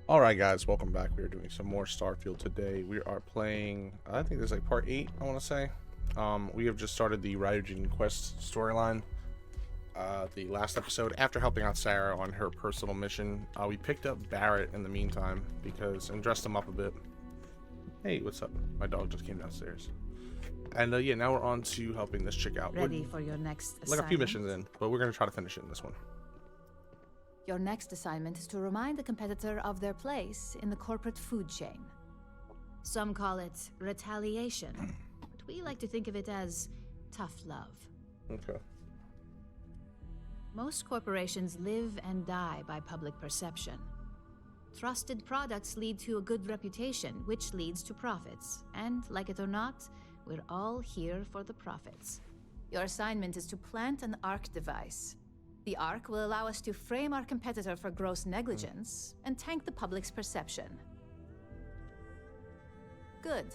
Alright guys, welcome back. We are doing some more Starfield today. We are playing, I think this is like part 8, I want to say. We have just started the Ryujin quest storyline. The last episode, after helping out Sarah on her personal mission, we picked up Barrett in the meantime, and dressed him up a bit. Hey, what's up? My dog just came downstairs. And yeah, now we're on to helping this chick out. Ready for your next assignment? Like a few missions in, but we're going to try to finish it in this one. Your next assignment is to remind the competitor of their place in the corporate food chain. Some call it retaliation, but we like to think of it as tough love. Okay. Most corporations live and die by public perception. Trusted products lead to a good reputation, which leads to profits. And, like it or not, we're all here for the profits. Your assignment is to plant an ARC device. The ARC will allow us to frame our competitor for gross negligence and tank the public's perception. Good.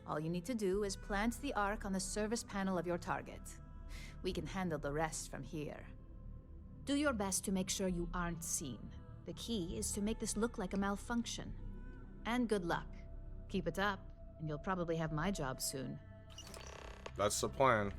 All you need to do is plant the ARC on the service panel of your target. We can handle the rest from here. Do your best to make sure you aren't seen. The key is to make this look like a malfunction. And good luck. Keep it up, and you'll probably have my job soon. That's the plan.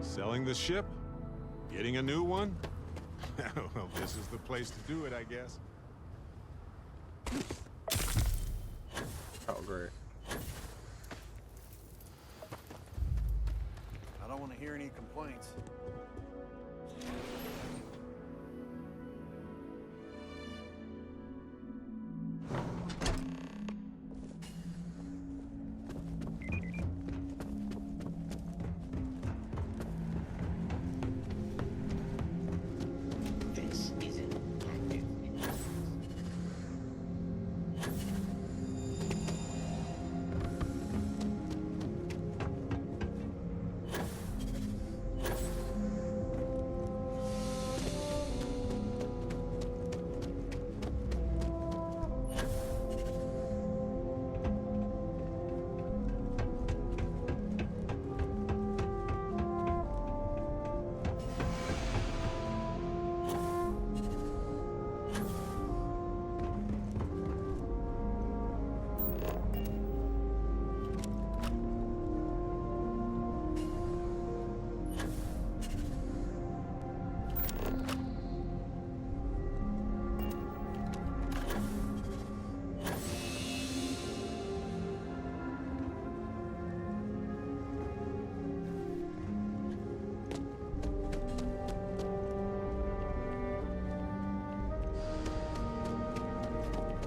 Selling the ship? Getting a new one? Well, this is the place to do it, I guess. Oh, great. I don't want to hear any complaints.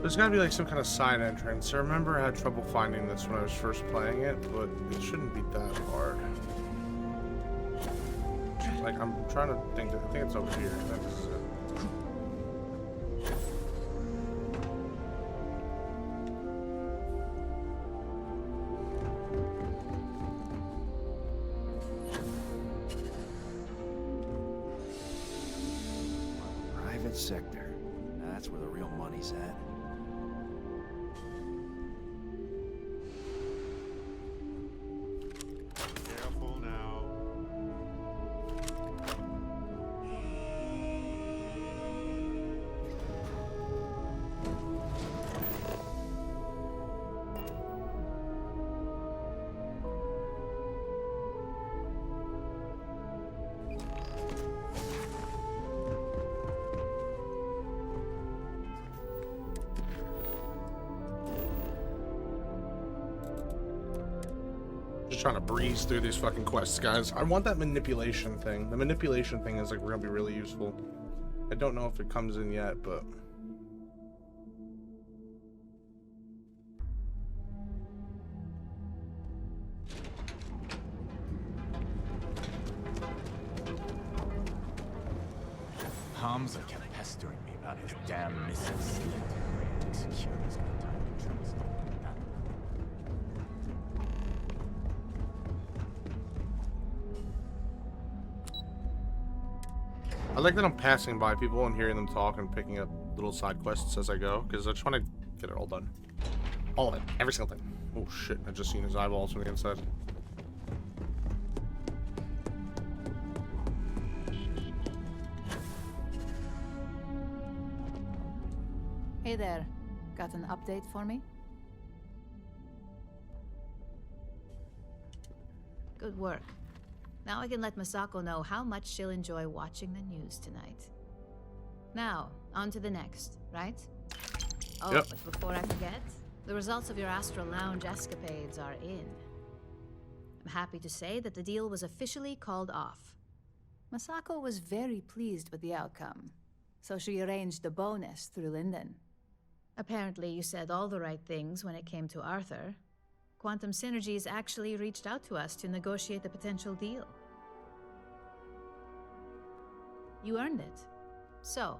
There's gotta be like some kind of side entrance. I remember I had trouble finding this when I was first playing it, but it shouldn't be that hard. Like, I'm trying to think. I think it's over here. This is it. Private sector. That's where the real money's at. Careful now. Just trying to breeze through these fucking quests, guys. I want that manipulation thing. The manipulation thing is like gonna be really useful. I don't know if it comes in yet, but Palms are kept pestering me about his damn missing sleep. Secure has got time to trust. like that I'm passing by people and hearing them talk and picking up little side quests as I go, because I just want to get it all done. All of it. Every single thing. Oh shit, I just seen his eyeballs from the inside. Hey there. Got an update for me? Good work. Now I can let Masako know how much she'll enjoy watching the news tonight. Now, on to the next, right? Oh, Yep. but before I forget, the results of your Astral Lounge escapades are in. I'm happy to say that the deal was officially called off. Masako was very pleased with the outcome, so she arranged a bonus through Linden. Apparently, you said all the right things when it came to Arthur. Quantum Synergies actually reached out to us to negotiate the potential deal. You earned it. So,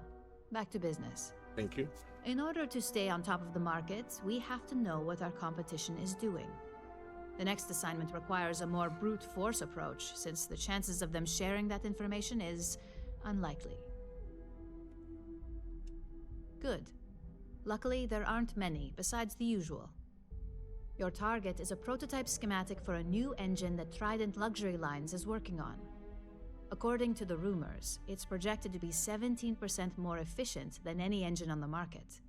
back to business. Thank you. In order to stay on top of the market, we have to know what our competition is doing. The next assignment requires a more brute force approach, since the chances of them sharing that information is unlikely. Good. Luckily, there aren't many, besides the usual. Your target is a prototype schematic for a new engine that Trident Luxury Lines is working on. According to the rumors, it's projected to be 17% more efficient than any engine on the market.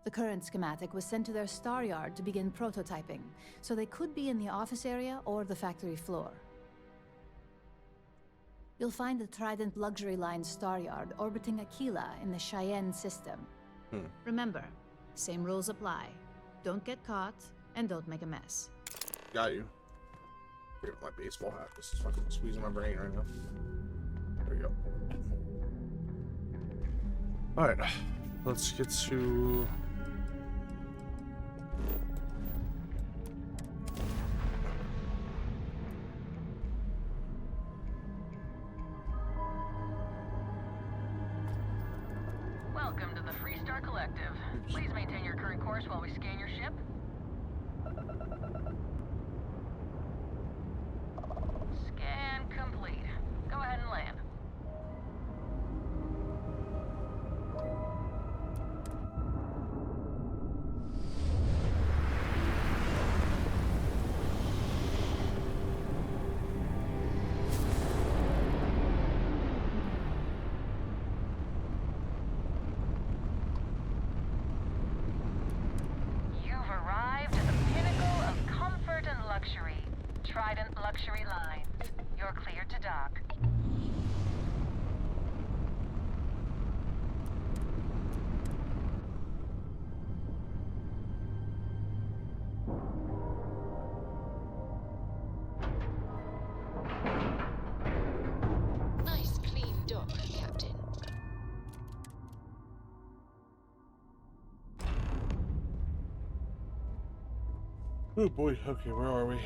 The current schematic was sent to their star yard to begin prototyping, so they could be in the office area or the factory floor. You'll find the Trident Luxury Lines star yard orbiting Aquila in the Cheyenne system. Remember, same rules apply. Don't get caught, and don't make a mess. Got you. Forget my baseball hat. This is fucking squeezing my brain right now. There we go. Alright. Let's get to... Welcome to the Freestar Collective. Please maintain your current course while we scan your ship. Scan complete. Go ahead and land. You've arrived at the pinnacle of comfort and luxury. Trident Luxury Lines. You're cleared to dock. Nice clean dock, Captain. Oh boy, okay, where are we?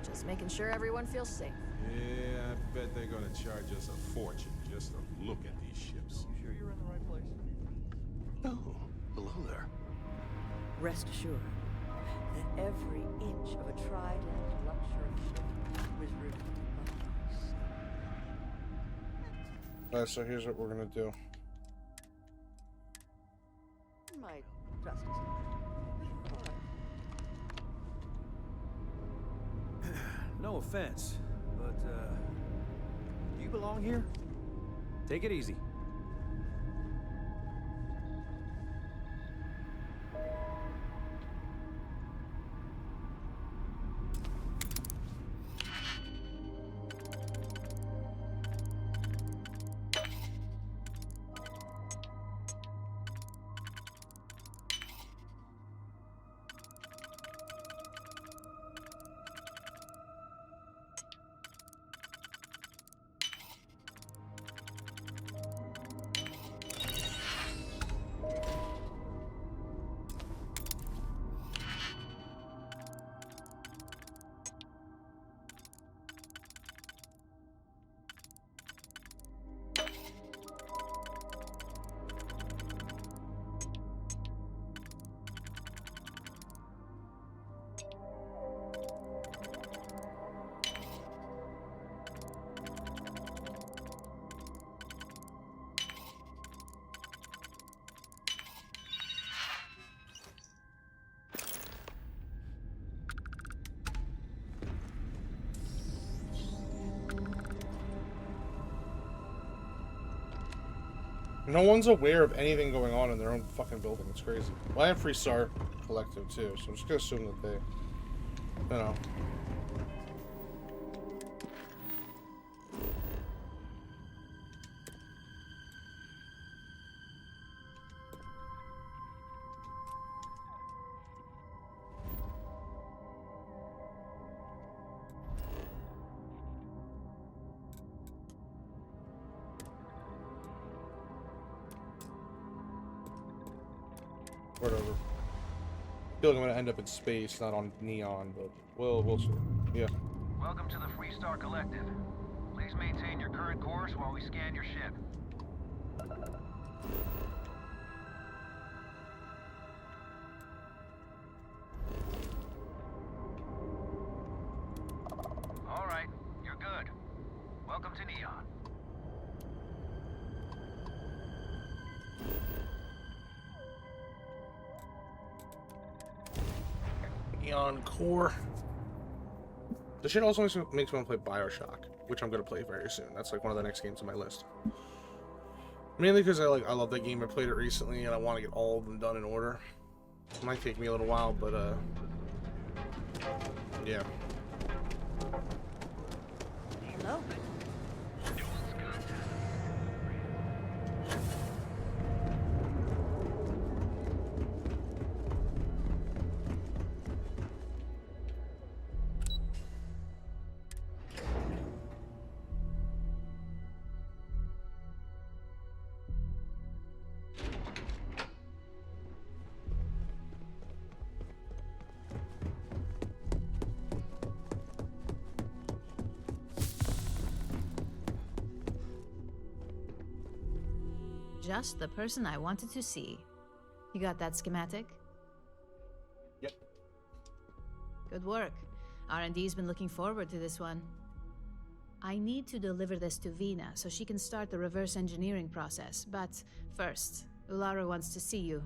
Just making sure everyone feels safe. Yeah, I bet they're gonna charge us a fortune just to look at these ships. You sure you're in the right place? Oh, hello there. Rest assured that every inch of a Trident luxury ship was riveted by us. Alright, so here's what we're gonna do. My justice. No offense, but, do you belong here? Take it easy. No one's aware of anything going on in their own fucking building. It's crazy. Well, I have Free Star Collective too, so I'm just gonna assume that they, you know. Whatever. I feel like I'm gonna end up in space, not on neon, but we'll see. Yeah. Welcome to the Freestar Collective. Please maintain your current course while we scan your ship. All right, you're good. Welcome to Neon. Neon Core. The shit also makes me want to play Bioshock, which I'm gonna play very soon. That's like one of the next games on my list. Mainly because I love that game. I played it recently and I want to get all of them done in order. It might take me a little while, but yeah. Hello. Just the person I wanted to see. You got that schematic? Yep. Good work. R&D's been looking forward to this one. I need to deliver this to Vina so she can start the reverse engineering process, but first, Ulara wants to see you.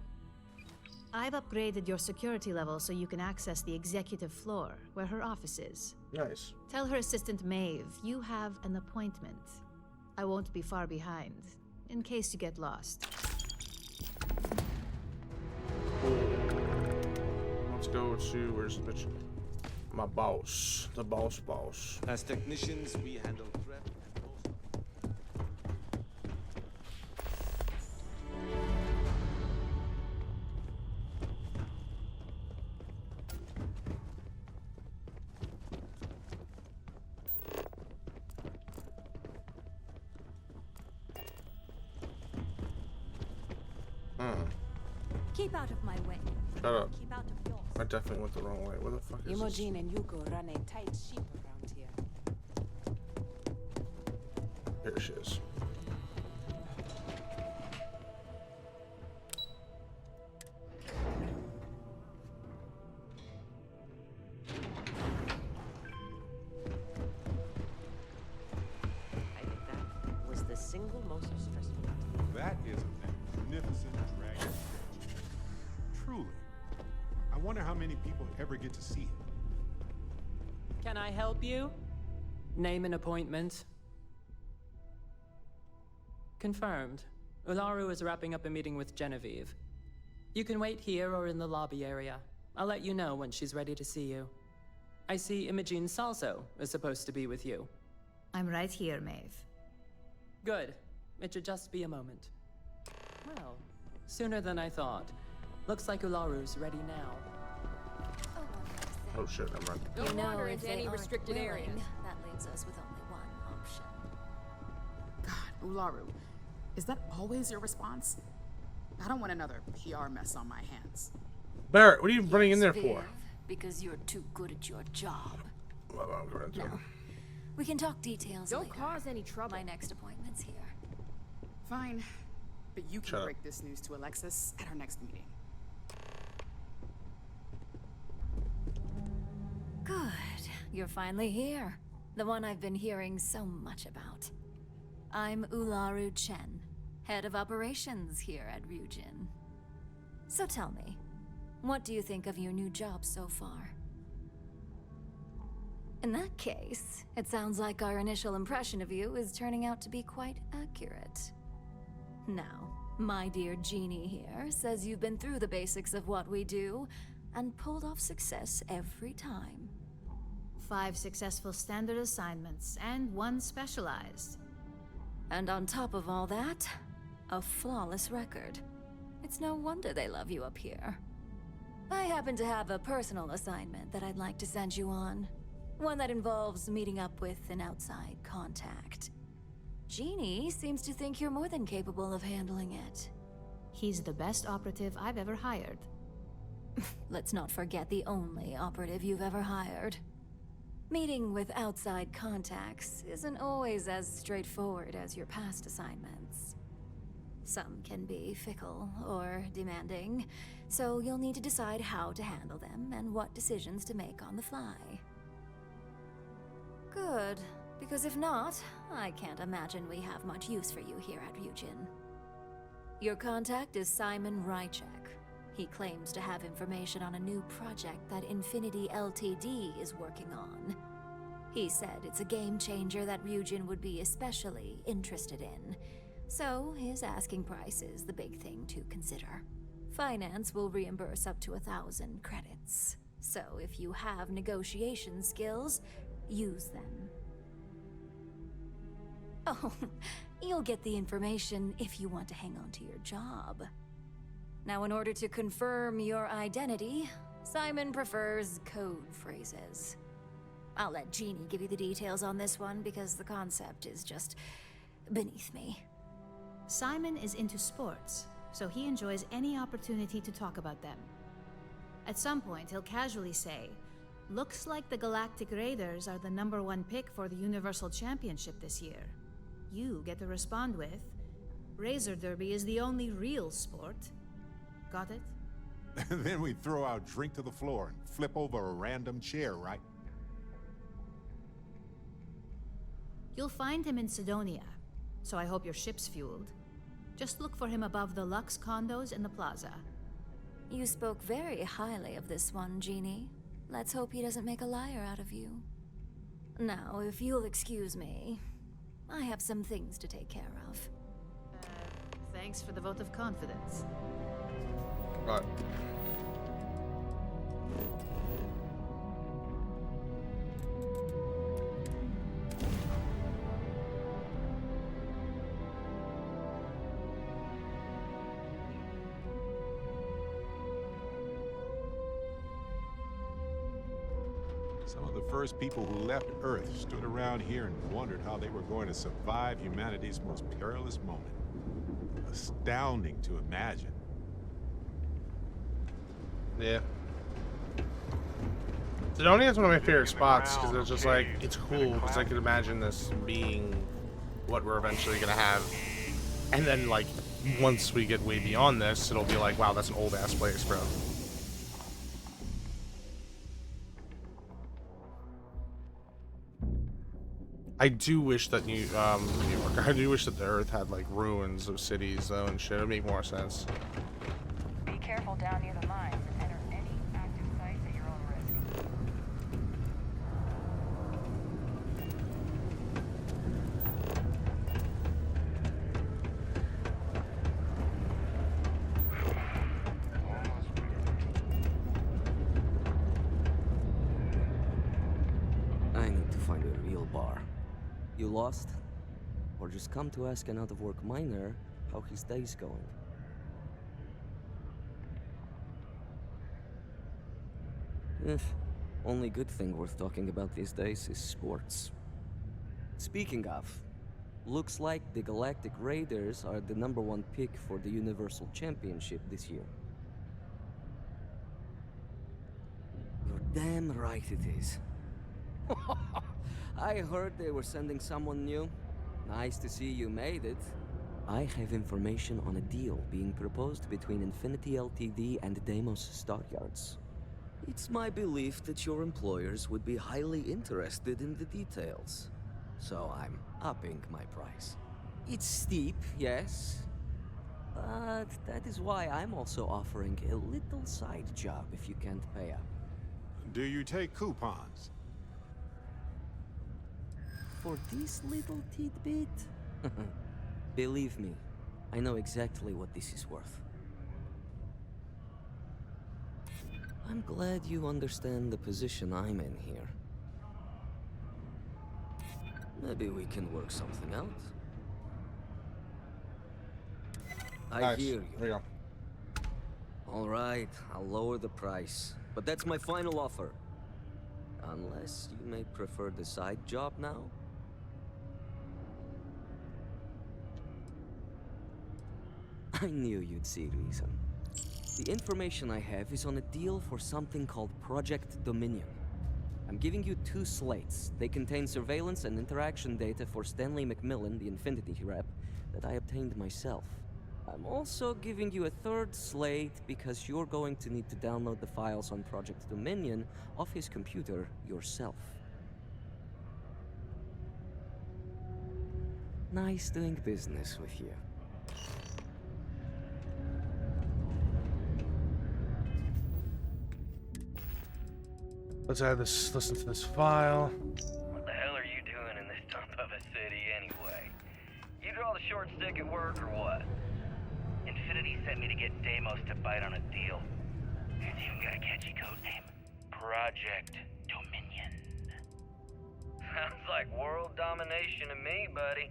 I've upgraded your security level so you can access the executive floor, where her office is. Nice. Tell her assistant Maeve you have an appointment. I won't be far behind, in case you get lost. Let's go to, where's the bitch? My boss. The boss. As technicians, we handle threat and Keep out of my way. Shut up. Keep out of yours. I definitely went the wrong way. Where the fuck is this? Imogen and Yuko run a tight ship around here. Here she is. I think that was the single most stressful time. That is a magnificent dragon statue. Truly. I wonder how many people ever get to see it. Can I help you? Name an appointment. Confirmed. Ularu is wrapping up a meeting with Genevieve. You can wait here or in the lobby area. I'll let you know when she's ready to see you. I see Imogen Salso is supposed to be with you. I'm right here, Maeve. Good. It should just be a moment. Well, sooner than I thought. Looks like Ularu's ready now. Oh shit, I'm running. Don't wander if into they any aren't restricted willing, area. That leaves us with only one option. God, Ularu, is that always your response? I don't want another PR mess on my hands. Barrett, what are you running in there Viv, for? Because you're too good at your job. Well, I'm going to. No. We can talk details Don't later. cause any trouble. My next appointment's here. Fine, but you can Shut up. break this news to Alexis at our next meeting. Good. You're finally here. The one I've been hearing so much about. I'm Ularu Chen, head of operations here at Ryujin. So tell me, what do you think of your new job so far? In that case, it sounds like our initial impression of you is turning out to be quite accurate. Now, My dear Jeannie here says you've been through the basics of what we do and pulled off success every time. 5 successful standard assignments and 1 specialized. And on top of all that, a flawless record. It's no wonder they love you up here. I happen to have a personal assignment that I'd like to send you on. One that involves meeting up with an outside contact. Jeannie seems to think you're more than capable of handling it. He's the best operative I've ever hired. Let's not forget the only operative you've ever hired. Meeting with outside contacts isn't always as straightforward as your past assignments. Some can be fickle or demanding, so you'll need to decide how to handle them and what decisions to make on the fly. Good, because if not, I can't imagine we have much use for you here at Ryujin. Your contact is Simon Rychek. He claims to have information on a new project that Infinity Ltd is working on. He said it's a game changer that Ryujin would be especially interested in, so his asking price is the big thing to consider. Finance will reimburse up to 1,000 credits, so if you have negotiation skills, use them. Oh, you'll get the information if you want to hang on to your job. Now, in order to confirm your identity, Simon prefers code phrases. I'll let Jeannie give you the details on this one because the concept is just beneath me. Simon is into sports, so he enjoys any opportunity to talk about them. At some point, he'll casually say, "Looks like the Galactic Raiders are the #1 pick for the Universal Championship this year." You get to respond with, "Razor Derby is the only real sport." Got it? And then we throw our drink to the floor and flip over a random chair, right? You'll find him in Sidonia, so I hope your ship's fueled. Just look for him above the Lux condos in the plaza. You spoke very highly of this one, Jeannie. Let's hope he doesn't make a liar out of you. Now, if you'll excuse me, I have some things to take care of. Thanks for the vote of confidence. Right. Some of the first people who left Earth stood around here and wondered how they were going to survive humanity's most perilous moment. Astounding to imagine. Yeah. Sidonia is one of my favorite spots because it's just like, it's cool because I could imagine this being what we're eventually going to have. And then, like, once we get way beyond this, it'll be like, wow, that's an old-ass place, bro. I do wish that New York, I do wish that the Earth had, like, ruins of cities, though, and shit. It would make more sense. Be careful down near the mines. Enter any active sites at your own risk. I need to find a real bar. You lost? Or just come to ask an out-of-work miner how his day's going? Only good thing worth talking about these days is sports. Speaking of, looks like the Galactic Raiders are the #1 pick for the Universal Championship this year. You're damn right it is. I heard they were sending someone new. Nice to see you made it. I have information on a deal being proposed between Infinity Ltd and Deimos Stockyards. It's my belief that your employers would be highly interested in the details. So I'm upping my price. It's steep, yes. But that is why I'm also offering a little side job if you can't pay up. Do you take coupons? For this little tidbit? Believe me, I know exactly what this is worth. I'm glad you understand the position I'm in here. Maybe we can work something out. I hear you. There you go. All right, I'll lower the price. But that's my final offer. Unless you may prefer the side job now? I knew you'd see reason. The information I have is on a deal for something called Project Dominion. I'm giving you 2 slates. They contain surveillance and interaction data for Stanley McMillan, the Infinity rep, that I obtained myself. I'm also giving you a 3rd slate because you're going to need to download the files on Project Dominion off his computer yourself. Nice doing business with you. Let's add this. Listen to this file. What the hell are you doing in this dump of a city anyway? You draw the short stick at work or what? Infinity sent me to get Deimos to bite on a deal. It's even got a catchy code name. Project Dominion. Sounds like world domination to me, buddy.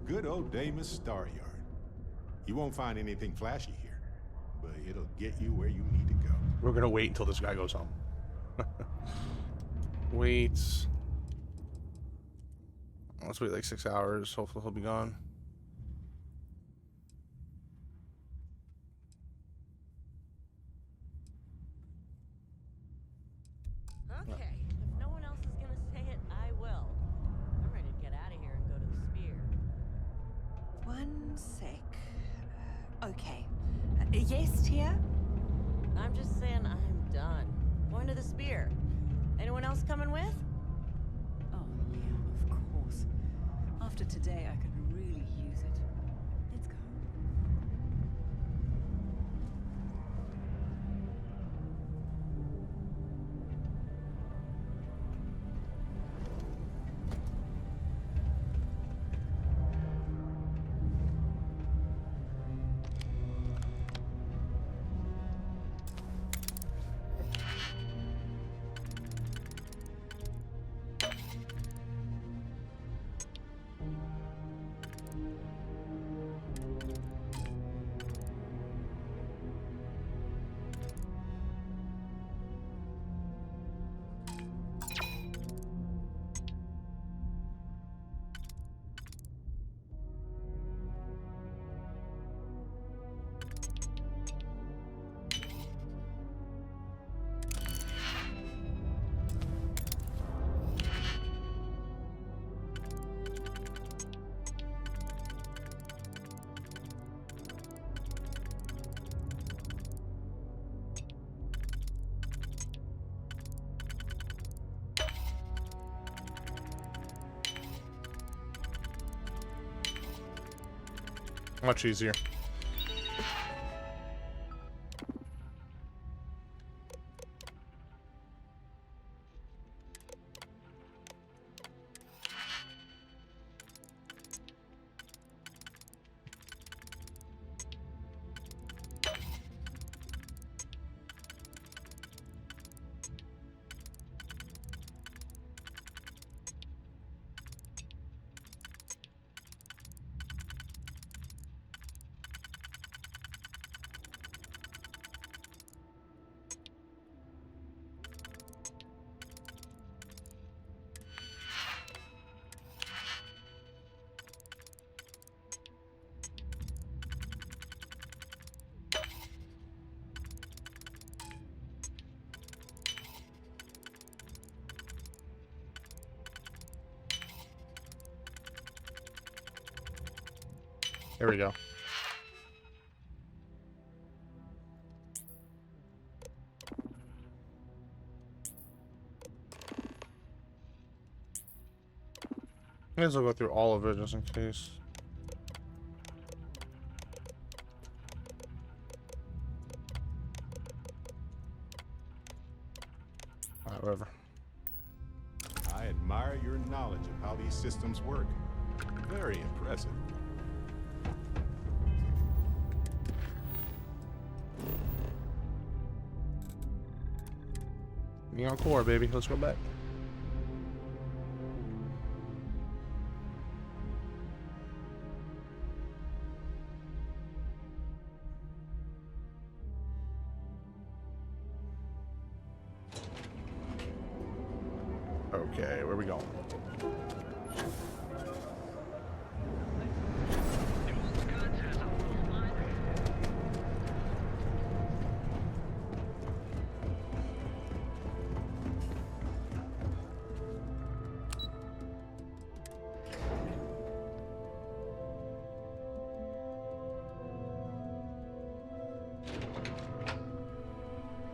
Good old Deimos Staryard. You won't find anything flashy here, but it'll get you where you need to go. We're gonna wait until this guy goes home. Wait. Let's wait like 6 hours. Hopefully he'll be gone. Okay, if no one else is gonna say it, I will. I'm ready to get out of here and go to the Spear. One sec. Okay. Yes, Tia? I'm just saying I'm done. Going to the Spear. Anyone else coming with? Oh, yeah, of course. After today, I could really use it. Let's go. Much easier. There we go. May as well go through all of it just in case. Whatever. I admire your knowledge of how these systems work. Very impressive. Neon core, baby. Let's go back. Okay, where we going?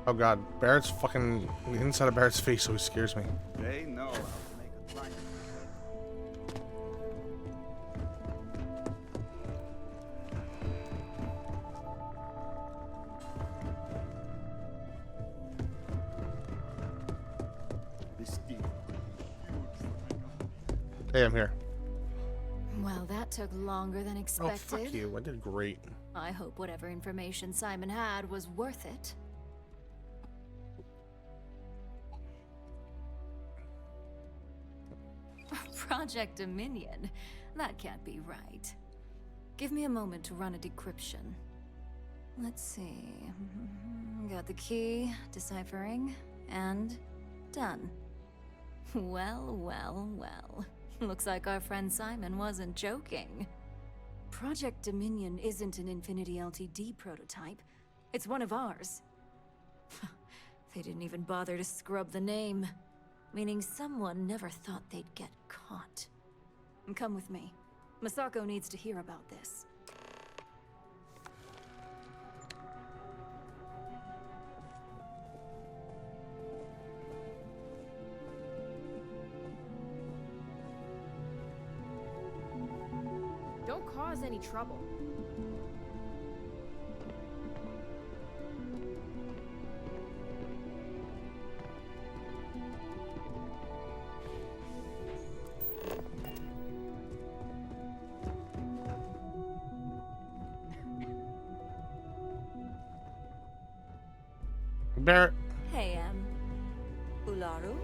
Oh god, Barrett's fucking the inside of Barrett's face always scares me. They know how to make a plan. Hey, I'm here. Well, that took longer than expected. Oh, fuck you. I did great. I hope whatever information Simon had was worth it. Project Dominion? That can't be right. Give me a moment to run a decryption. Let's see. Got the key, deciphering, and done. Well, well, well. Looks like our friend Simon wasn't joking. Project Dominion isn't an Infinity LTD prototype. It's one of ours. They didn't even bother to scrub the name. Meaning someone never thought they'd get caught. Come with me. Masako needs to hear about this. Don't cause any trouble. Barrett. Hey, Ularu?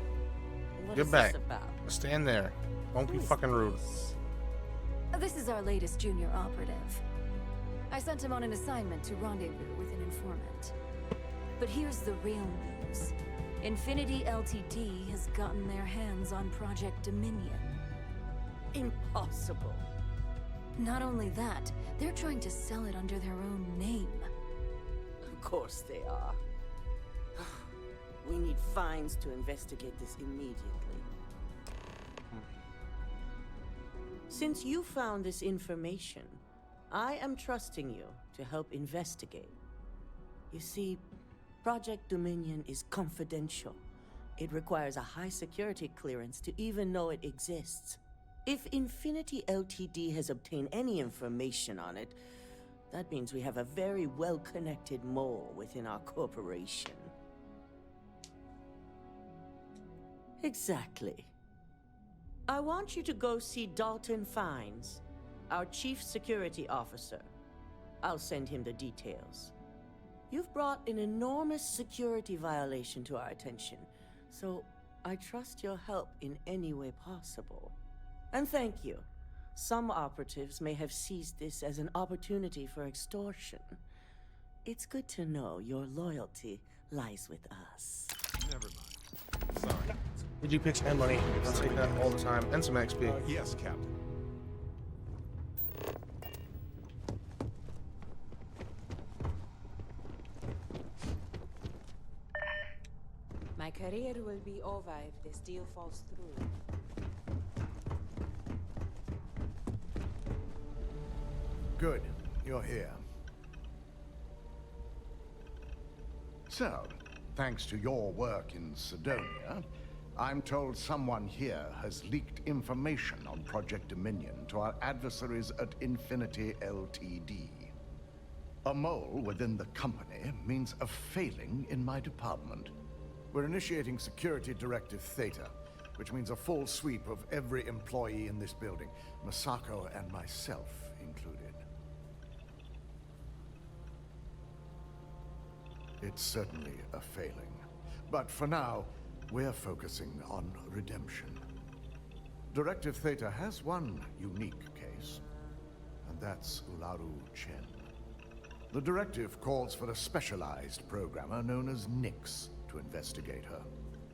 What Get is back. this about? Stand there. Don't be fucking rude. This is our latest junior operative. I sent him on an assignment to rendezvous with an informant. But here's the real news. Infinity LTD has gotten their hands on Project Dominion. Impossible. Not only that, they're trying to sell it under their own name. Of course they are. We need fines to investigate this immediately. Since you found this information, I am trusting you to help investigate. You see, Project Dominion is confidential. It requires a high security clearance to even know it exists. If Infinity LTD has obtained any information on it, that means we have a very well-connected mole within our corporation. Exactly. I want you to go see Dalton Fines, our chief security officer. I'll send him the details. You've brought an enormous security violation to our attention, so I trust your help in any way possible. And thank you. Some operatives may have seized this as an opportunity for extortion. It's good to know your loyalty lies with us. Never mind. Sorry. Did you pitch and money? I'll take that all the time. And some XP. Yes, Captain. My career will be over if this deal falls through. Good. You're here. So, thanks to your work in Sidonia, I'm told someone here has leaked information on Project Dominion to our adversaries at Infinity Ltd. A mole within the company means a failing in my department. We're initiating Security Directive Theta, which means a full sweep of every employee in this building, Masako and myself included. It's certainly a failing, but for now, we're focusing on redemption. Directive Theta has one unique case, and that's Ularu Chen. The directive calls for a specialized programmer known as Nix to investigate her,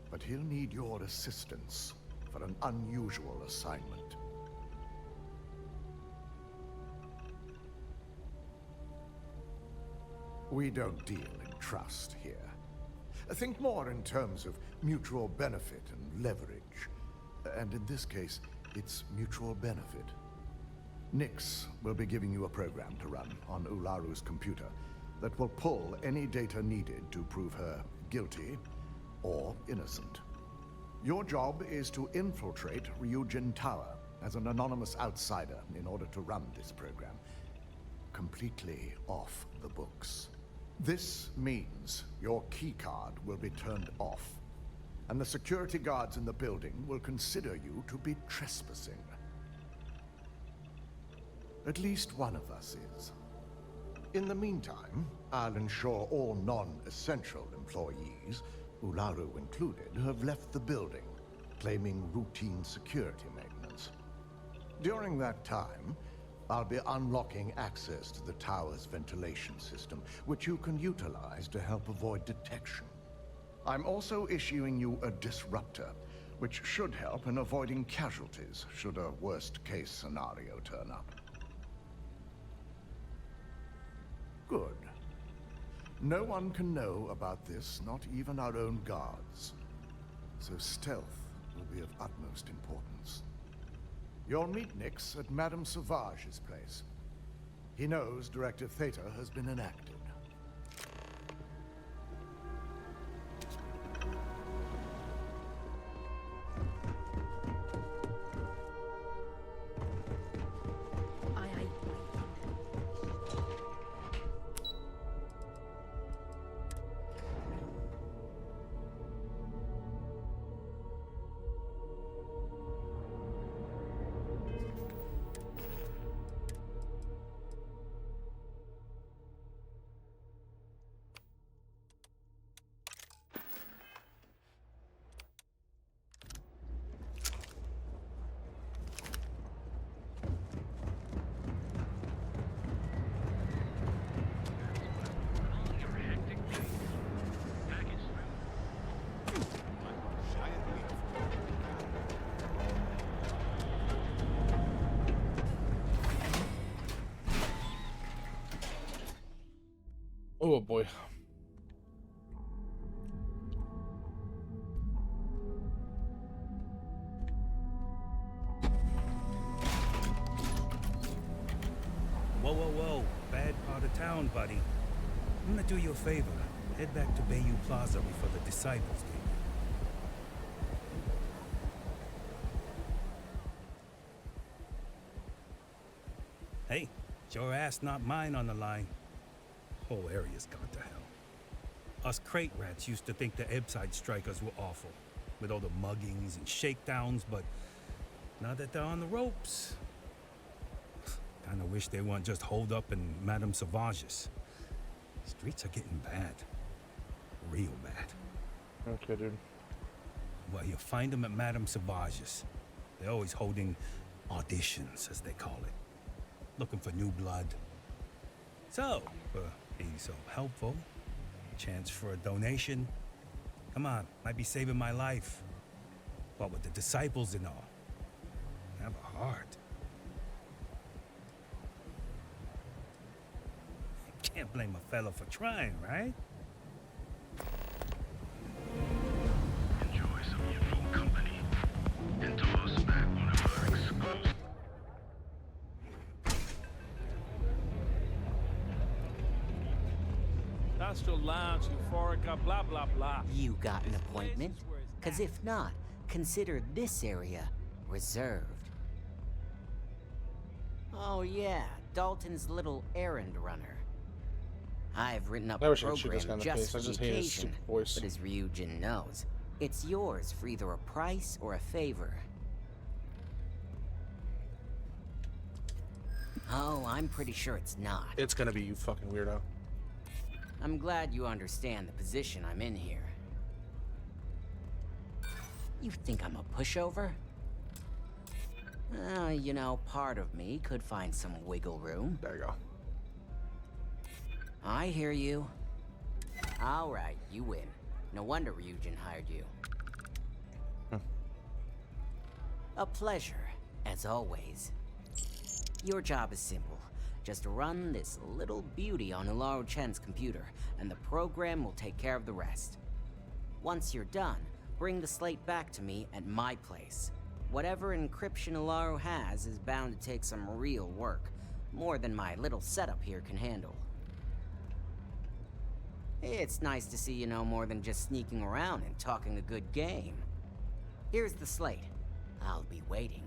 but he'll need your assistance for an unusual assignment. We don't deal in trust here. Think more in terms of mutual benefit and leverage. And in this case, it's mutual benefit. Nix will be giving you a program to run on Ularu's computer that will pull any data needed to prove her guilty or innocent. Your job is to infiltrate Ryujin Tower as an anonymous outsider in order to run this program completely off the books. This means your keycard will be turned off, and the security guards in the building will consider you to be trespassing. At least one of us is. In the meantime, I'll ensure all non-essential employees, Ularu included, have left the building, claiming routine security maintenance. During that time, I'll be unlocking access to the tower's ventilation system, which you can utilize to help avoid detection. I'm also issuing you a disruptor, which should help in avoiding casualties should a worst-case scenario turn up. Good. No one can know about this, not even our own guards. So stealth will be of utmost importance. You'll meet Nix at Madame Sauvage's place. He knows Directive Theta has been enacted. Oh boy. Whoa, whoa, whoa. Bad part of town, buddy. I'm gonna do you a favor. Head back to Bayou Plaza before the Disciples get here. Hey, it's your ass, not mine on the line. Whole area's gone to hell. Us crate rats used to think the Ebside strikers were awful, with all the muggings and shakedowns, but now that they're on the ropes, kinda wish they weren't just holed up in Madame Sauvage's. Streets are getting bad. Real bad. Okay, dude. Well, you'll find them at Madame Sauvage's. They're always holding auditions, as they call it. Looking for new blood. So, being so helpful, chance for a donation. Come on, might be saving my life. What with the Disciples and all. Have a heart. Can't blame a fella for trying, right? Enjoy some youthful company and toss back one of our exclusive. Astral Lounge, Euphorica, blah, blah, blah. You got an appointment? Because if not, consider this area reserved. Oh yeah, Dalton's little errand runner. I've written up I a wish I could shoot this program guy in the just face. I for just the hate his occasion, stupid voice. but as Ryujin knows, it's yours for either a price or a favor. Oh, I'm pretty sure it's not. It's gonna be, you fucking weirdo. I'm glad you understand the position I'm in here. You think I'm a pushover? You know, part of me could find some wiggle room. There you go. I hear you. All right, you win. No wonder Ryujin hired you. A pleasure, as always. Your job is simple. Just run this little beauty on Ularu Chen's computer, and the program will take care of the rest. Once you're done, bring the slate back to me at my place. Whatever encryption Ularu has is bound to take some real work. More than my little setup here can handle. It's nice to see you know more than just sneaking around and talking a good game. Here's the slate. I'll be waiting.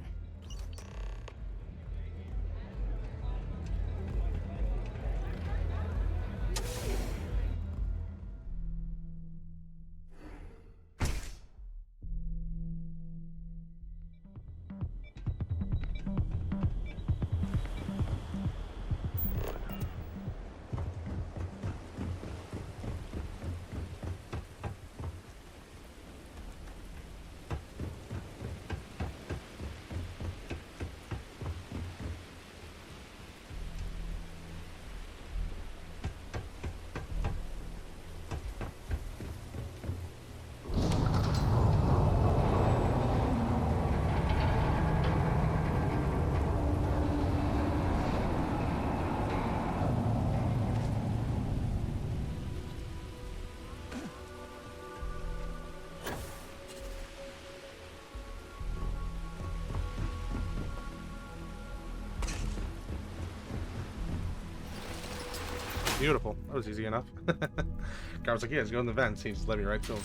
Beautiful. That was easy enough. Guy was like, yeah, just go in the vents. He just led me right to him.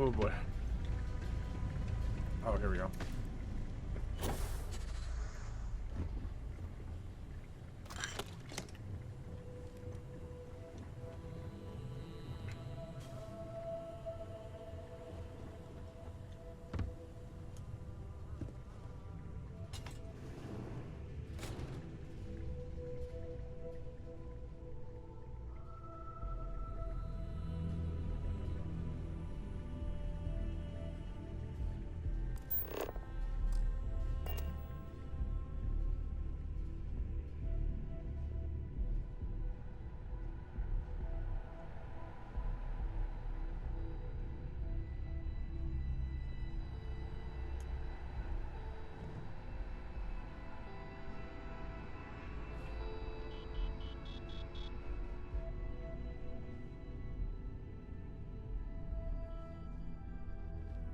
Oh boy. Oh, here we go.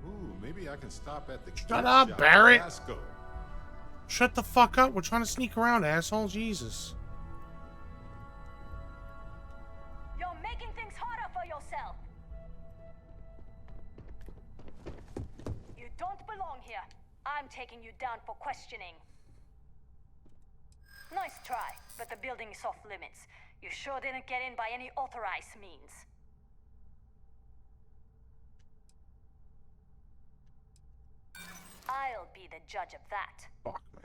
Ooh, maybe I can stop at the Shut up, shop Barrett! in Glasgow. Shut the fuck up. We're trying to sneak around, asshole. Jesus. You're making things harder for yourself. You don't belong here. I'm taking you down for questioning. Nice try, but the building is off limits. You sure didn't get in by any authorized means. I'll be the judge of that. Fuck, man.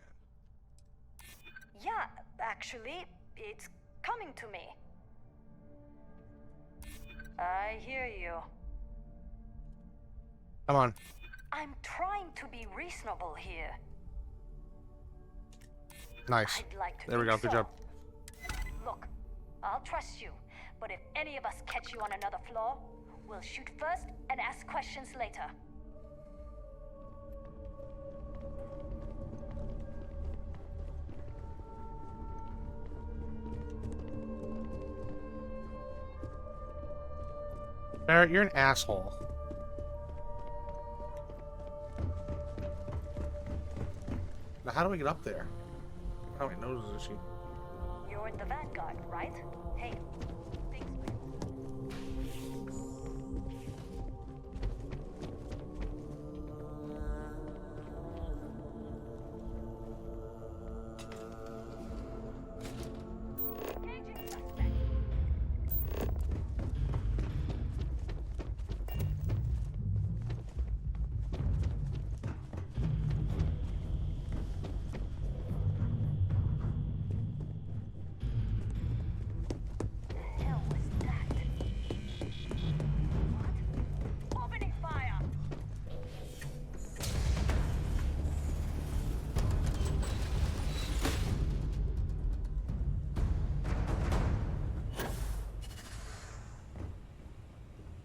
Yeah, actually, it's coming to me. I hear you. Come on. I'm trying to be reasonable here. Nice. I'd like to There we go. think Good so. job. Look, I'll trust you, but if any of us catch you on another floor, we'll shoot first and ask questions later. Barrett, you're an asshole. Now, how do we get up there? How many noses is she? You're in the Vanguard, right? Hey,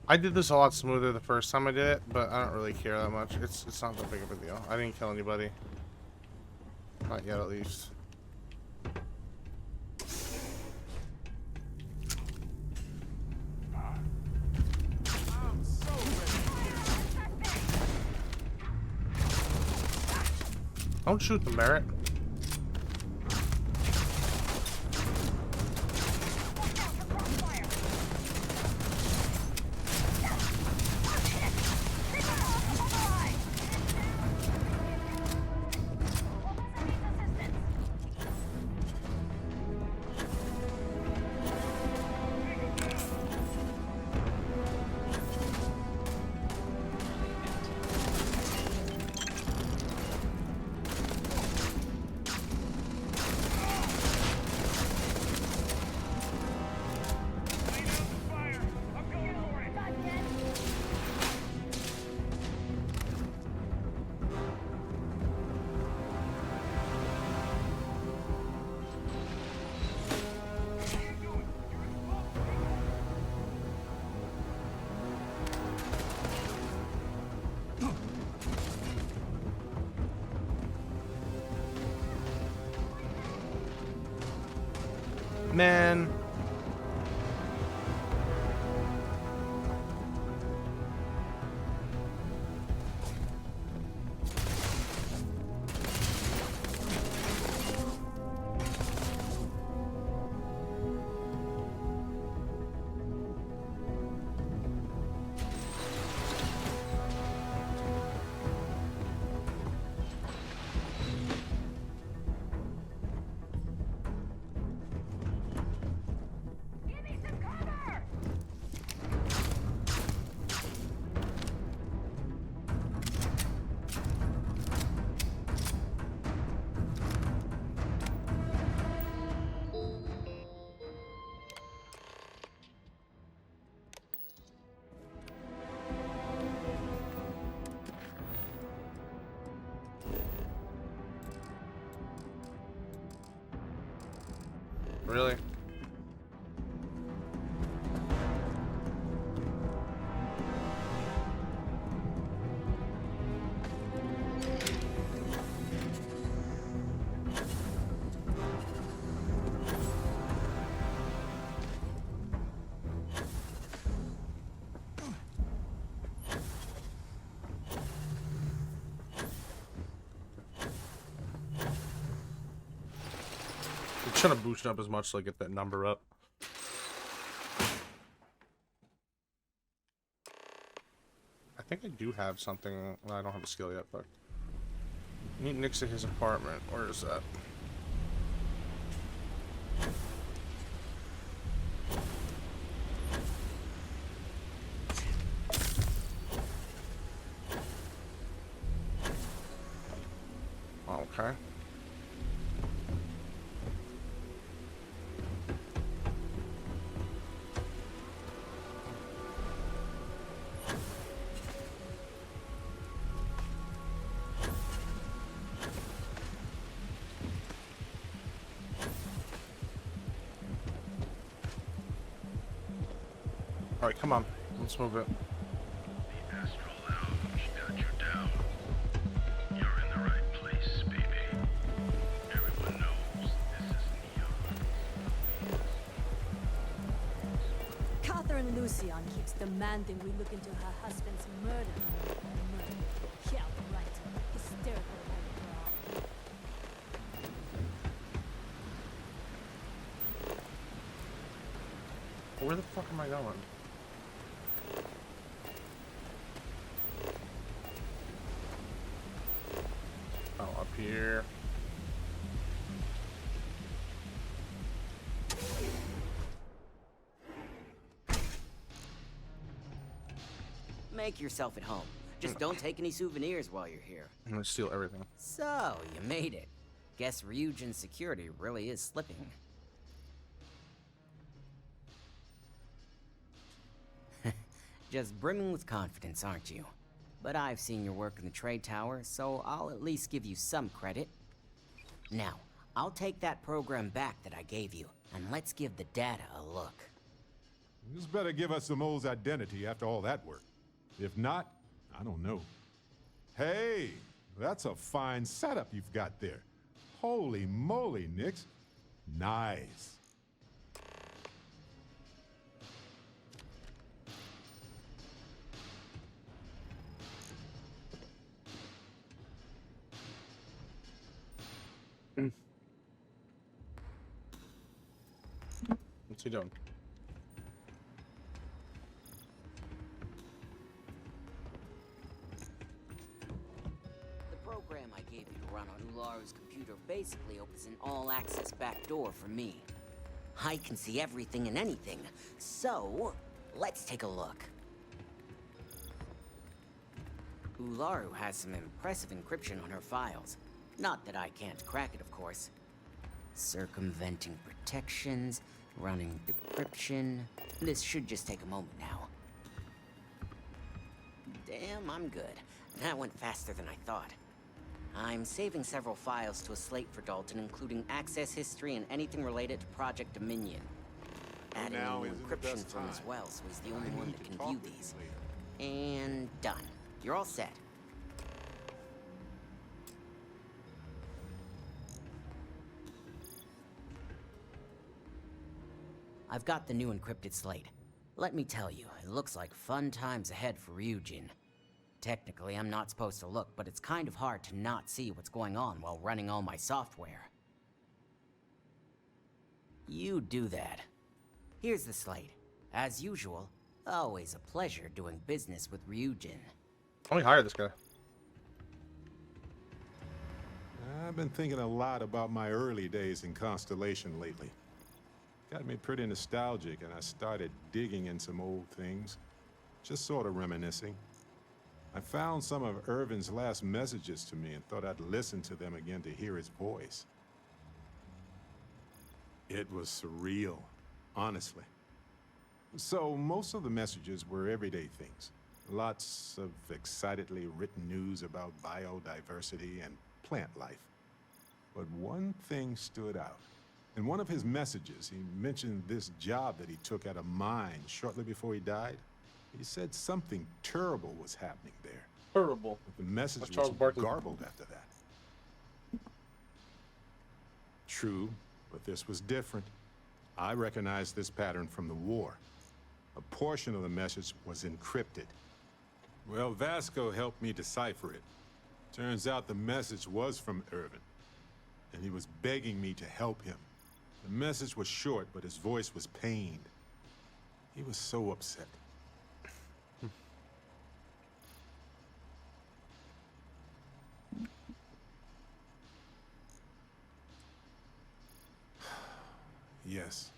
I did this a lot smoother the first time I did it, but I don't really care that much. It's not that big of a deal. I didn't kill anybody. Not yet, at least. Don't shoot the Merritt. Man. Really? Should have boosted up as much so I get that number up. I think I do have something. Well, I don't have a skill yet, but meet next to his apartment. Where is that? Okay. Alright, come on. Let's move it. The astral lounge got you down. You're in the right place, baby. Everyone knows this is Neon. Catherine Lucian keeps demanding we look into her husband's murder. Yeah, right. Hysterical. Where the fuck am I going? Oh, up here. Make yourself at home. Just don't take any souvenirs while you're here. I'm gonna steal everything. So, you made it. Guess Ryujin's security really is slipping. Just brimming with confidence, aren't you? But I've seen your work in the trade tower, so I'll at least give you some credit. Now, I'll take that program back that I gave you, and let's give the data a look. This better give us the mole's identity after all that work. If not, I don't know. Hey, that's a fine setup you've got there. Holy moly, Nix. Nice. What's he doing? The program I gave you to run on Ularu's computer basically opens an all-access backdoor for me. I can see everything and anything, so let's take a look. Ularu has some impressive encryption on her files. Not that I can't crack it, of course. Circumventing protections, running decryption. This should just take a moment now. Damn, I'm good. That went faster than I thought. I'm saving several files to a slate for Dalton, including access history and anything related to Project Dominion. Adding a new encryption from as well, so he's the only one that can view these. And done. You're all set. I've got the new encrypted slate. Let me tell you, it looks like fun times ahead for Ryujin. Technically, I'm not supposed to look, but it's kind of hard to not see what's going on while running all my software. You do that. Here's the slate. As usual, always a pleasure doing business with Ryujin. Let me hire this guy. I've been thinking a lot about my early days in Constellation lately. Got me pretty nostalgic, and I started digging in some old things. Just sort of reminiscing. I found some of Irvin's last messages to me and thought I'd listen to them again to hear his voice. It was surreal, honestly. So most of the messages were everyday things. Lots of excitedly written news about biodiversity and plant life. But one thing stood out. In one of his messages, he mentioned this job that he took at a mine shortly before he died. He said something terrible was happening there. Terrible. But the message was garbled after that. True, but this was different. I recognized this pattern from the war. A portion of the message was encrypted. Well, Vasco helped me decipher it. Turns out the message was from Irvin, and he was begging me to help him. The message was short, but his voice was pained. He was so upset. Yes.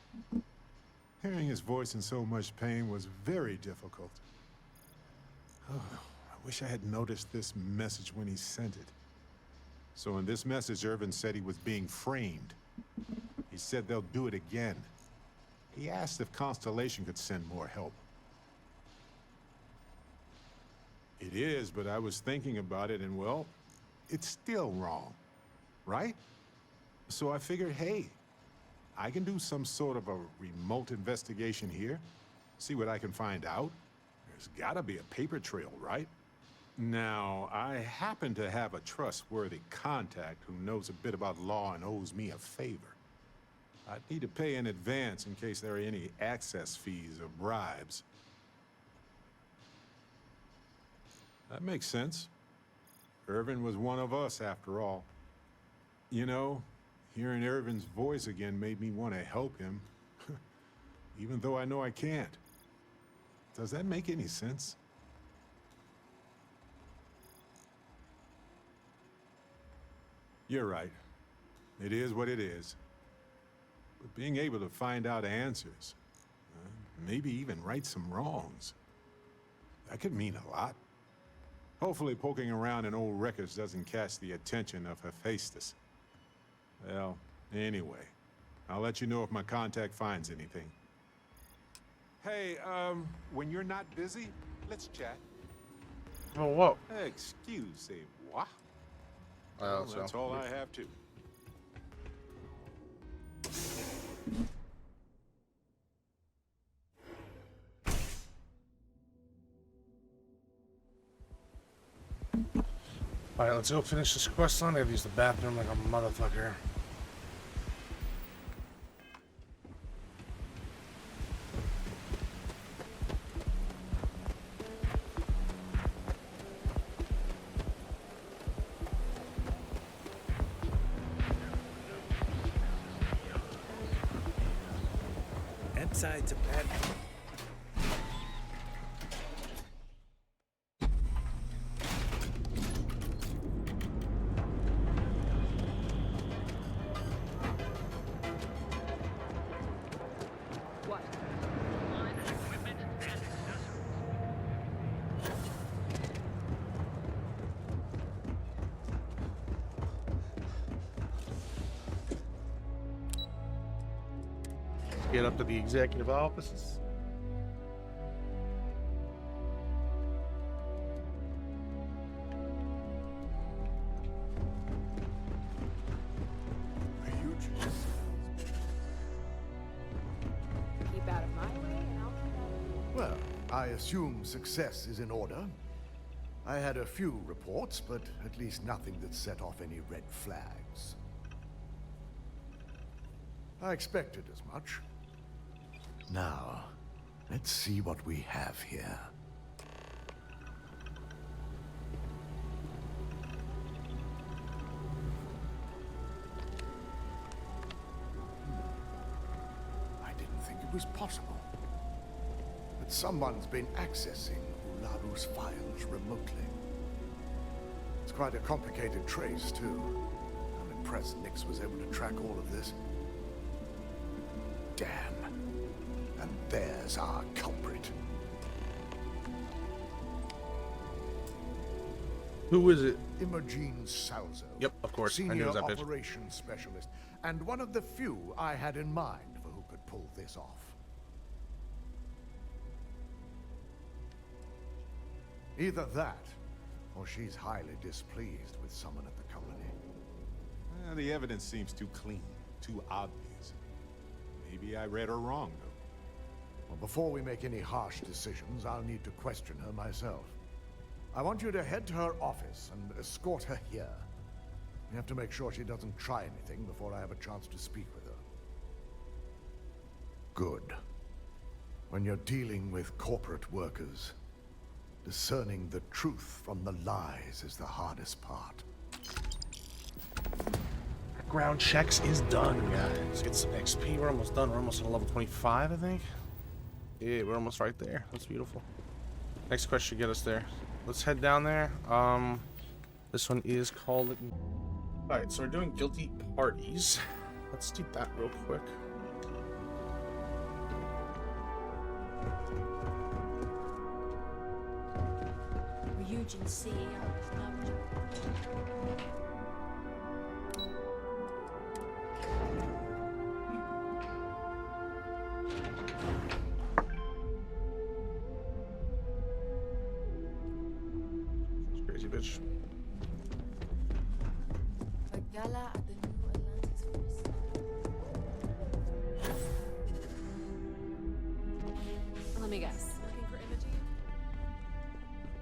Hearing his voice in so much pain was very difficult. Oh, I wish I had noticed this message when he sent it. So in this message, Irvin said he was being framed. He said they'll do it again. He asked if Constellation could send more help. It is, but I was thinking about it, and well, it's still wrong, right? So I figured, hey, I can do some sort of a remote investigation here. see what I can find out. There's gotta be a paper trail, right? Now, I happen to have a trustworthy contact who knows a bit about law and owes me a favor. I'd need to pay in advance in case there are any access fees or bribes. That makes sense. Irvin was one of us, after all. You know, hearing Irvin's voice again made me want to help him, even though I know I can't. Does that make any sense? You're right. It is what it is. But being able to find out answers, maybe even right some wrongs, that could mean a lot. Hopefully poking around in old records doesn't catch the attention of Hephaestus. Well, anyway, I'll let you know if my contact finds anything. Hey, when you're not busy, let's chat. Oh, whoa. Excusez-moi. Well, that's all I have to. Alright, let's go finish this quest line. I gotta use the bathroom like a motherfucker. Sides of bad. What? Equipment and accessories. Get up to the executive offices. Keep out of my way and I'll keep out of yours. Well, I assume success is in order. I had a few reports, but at least nothing that set off any red flags. I expected as much. Now, let's see what we have here. I didn't think it was possible. But someone's been accessing Ularu's files remotely. It's quite a complicated trace, too. I'm impressed Nix was able to track all of this. Damn. And there's our culprit. Who is it? Imogen Salzo. Yep, of course. I knew Senior it was that bitch. operations specialist, and one of the few I had in mind for who could pull this off. Either that, or she's highly displeased with someone at the colony. The evidence seems too clean, too obvious. Maybe I read her wrong, though. Well, before we make any harsh decisions, I'll need to question her myself. I want you to head to her office and escort her here. We have to make sure she doesn't try anything before I have a chance to speak with her. Good. When you're dealing with corporate workers, discerning the truth from the lies is the hardest part. Background checks is done, guys. Let's get some XP. We're almost done. We're almost at level 25, I think. Yeah, we're almost right there. That's beautiful. Next quest should get us there. Let's head down there. This one is called... Alright, so we're doing guilty parties. Let's do that real quick. Ryujin CEO is now... Crazy bitch. A gala at the New Atlantis Force. Let me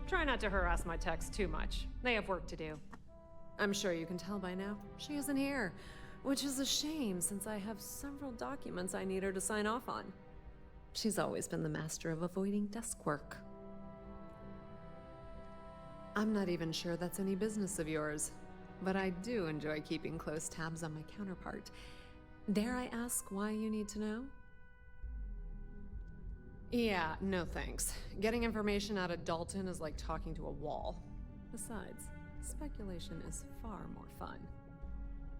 Try not to harass my techs too much. They have work to do. I'm sure you can tell by now, she isn't here, which is a shame since I have several documents I need her to sign off on. She's always been the master of avoiding desk work. I'm not even sure that's any business of yours, but I do enjoy keeping close tabs on my counterpart. Dare I ask why you need to know? Yeah, no thanks. Getting information out of Dalton is like talking to a wall. Besides, speculation is far more fun.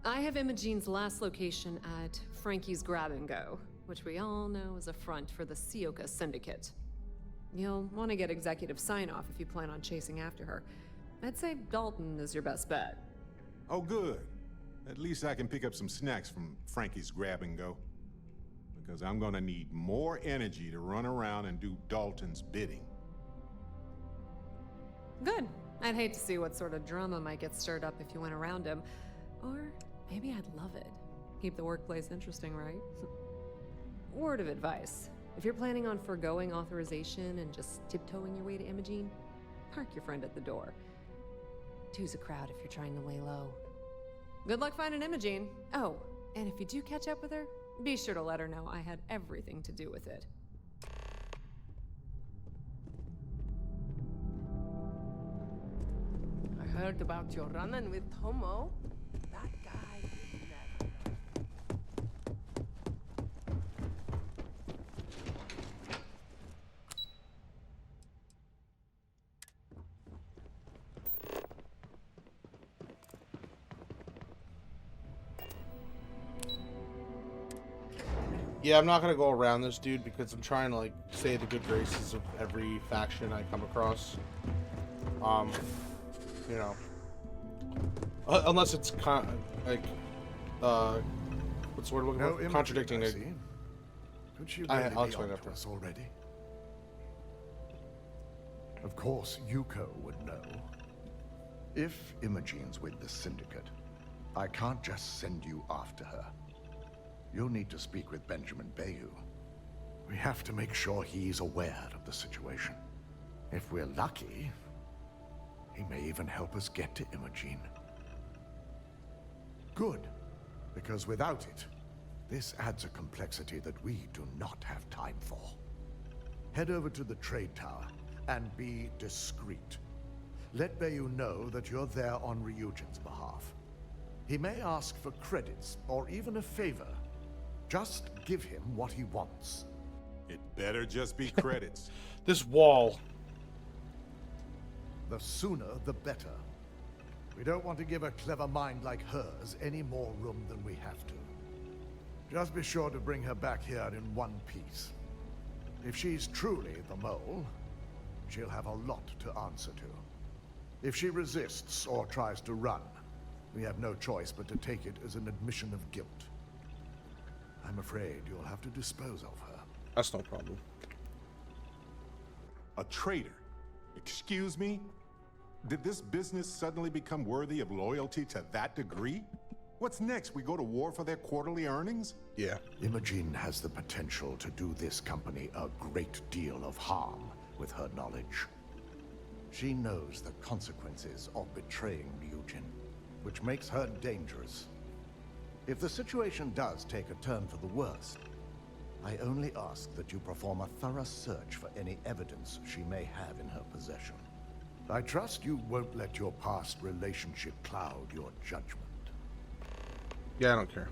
I have Imogene's last location at Frankie's Grab and Go, which we all know is a front for the Sioka Syndicate. You'll want to get executive sign-off if you plan on chasing after her. I'd say Dalton is your best bet. Oh, good. At least I can pick up some snacks from Frankie's Grab and Go. Because I'm gonna need more energy to run around and do Dalton's bidding. Good. I'd hate to see what sort of drama might get stirred up if you went around him. Or maybe I'd love it. Keep the workplace interesting, right? Word of advice. If you're planning on forgoing authorization and just tiptoeing your way to Imogene, park your friend at the door. Two's a crowd if you're trying to lay low. Good luck finding Imogene. Oh, and if you do catch up with her, be sure to let her know I had everything to do with it. I heard about your run-in with Tomo. That guy never. Yeah, I'm not gonna go around this dude because I'm trying to like say the good graces of every faction I come across. You know, unless it's what's the word I'm looking for? Contradicting it. Could she I'll really explain be after. onto us already? Of course, Yuko would know. If Imogene's with the Syndicate, I can't just send you after her. You'll need to speak with Benjamin Bayou. We have to make sure he's aware of the situation. If we're lucky, he may even help us get to Imogene. Good, because without it, this adds a complexity that we do not have time for. Head over to the trade tower and be discreet. Let Bayou know that you're there on Ryujin's behalf. He may ask for credits or even a favor. Just give him what he wants. It better just be credits. This wall. The sooner, the better. We don't want to give a clever mind like hers any more room than we have to. Just be sure to bring her back here in one piece. If she's truly the mole, she'll have a lot to answer to. If she resists or tries to run, we have no choice but to take it as an admission of guilt. I'm afraid you'll have to dispose of her. That's no problem. A traitor? Excuse me? Did this business suddenly become worthy of loyalty to that degree? What's next? We go to war for their quarterly earnings? Yeah. Imogene has the potential to do this company a great deal of harm with her knowledge. She knows the consequences of betraying Ryujin, which makes her dangerous. If the situation does take a turn for the worse, I only ask that you perform a thorough search for any evidence she may have in her possession. I trust you won't let your past relationship cloud your judgment. Yeah, I don't care.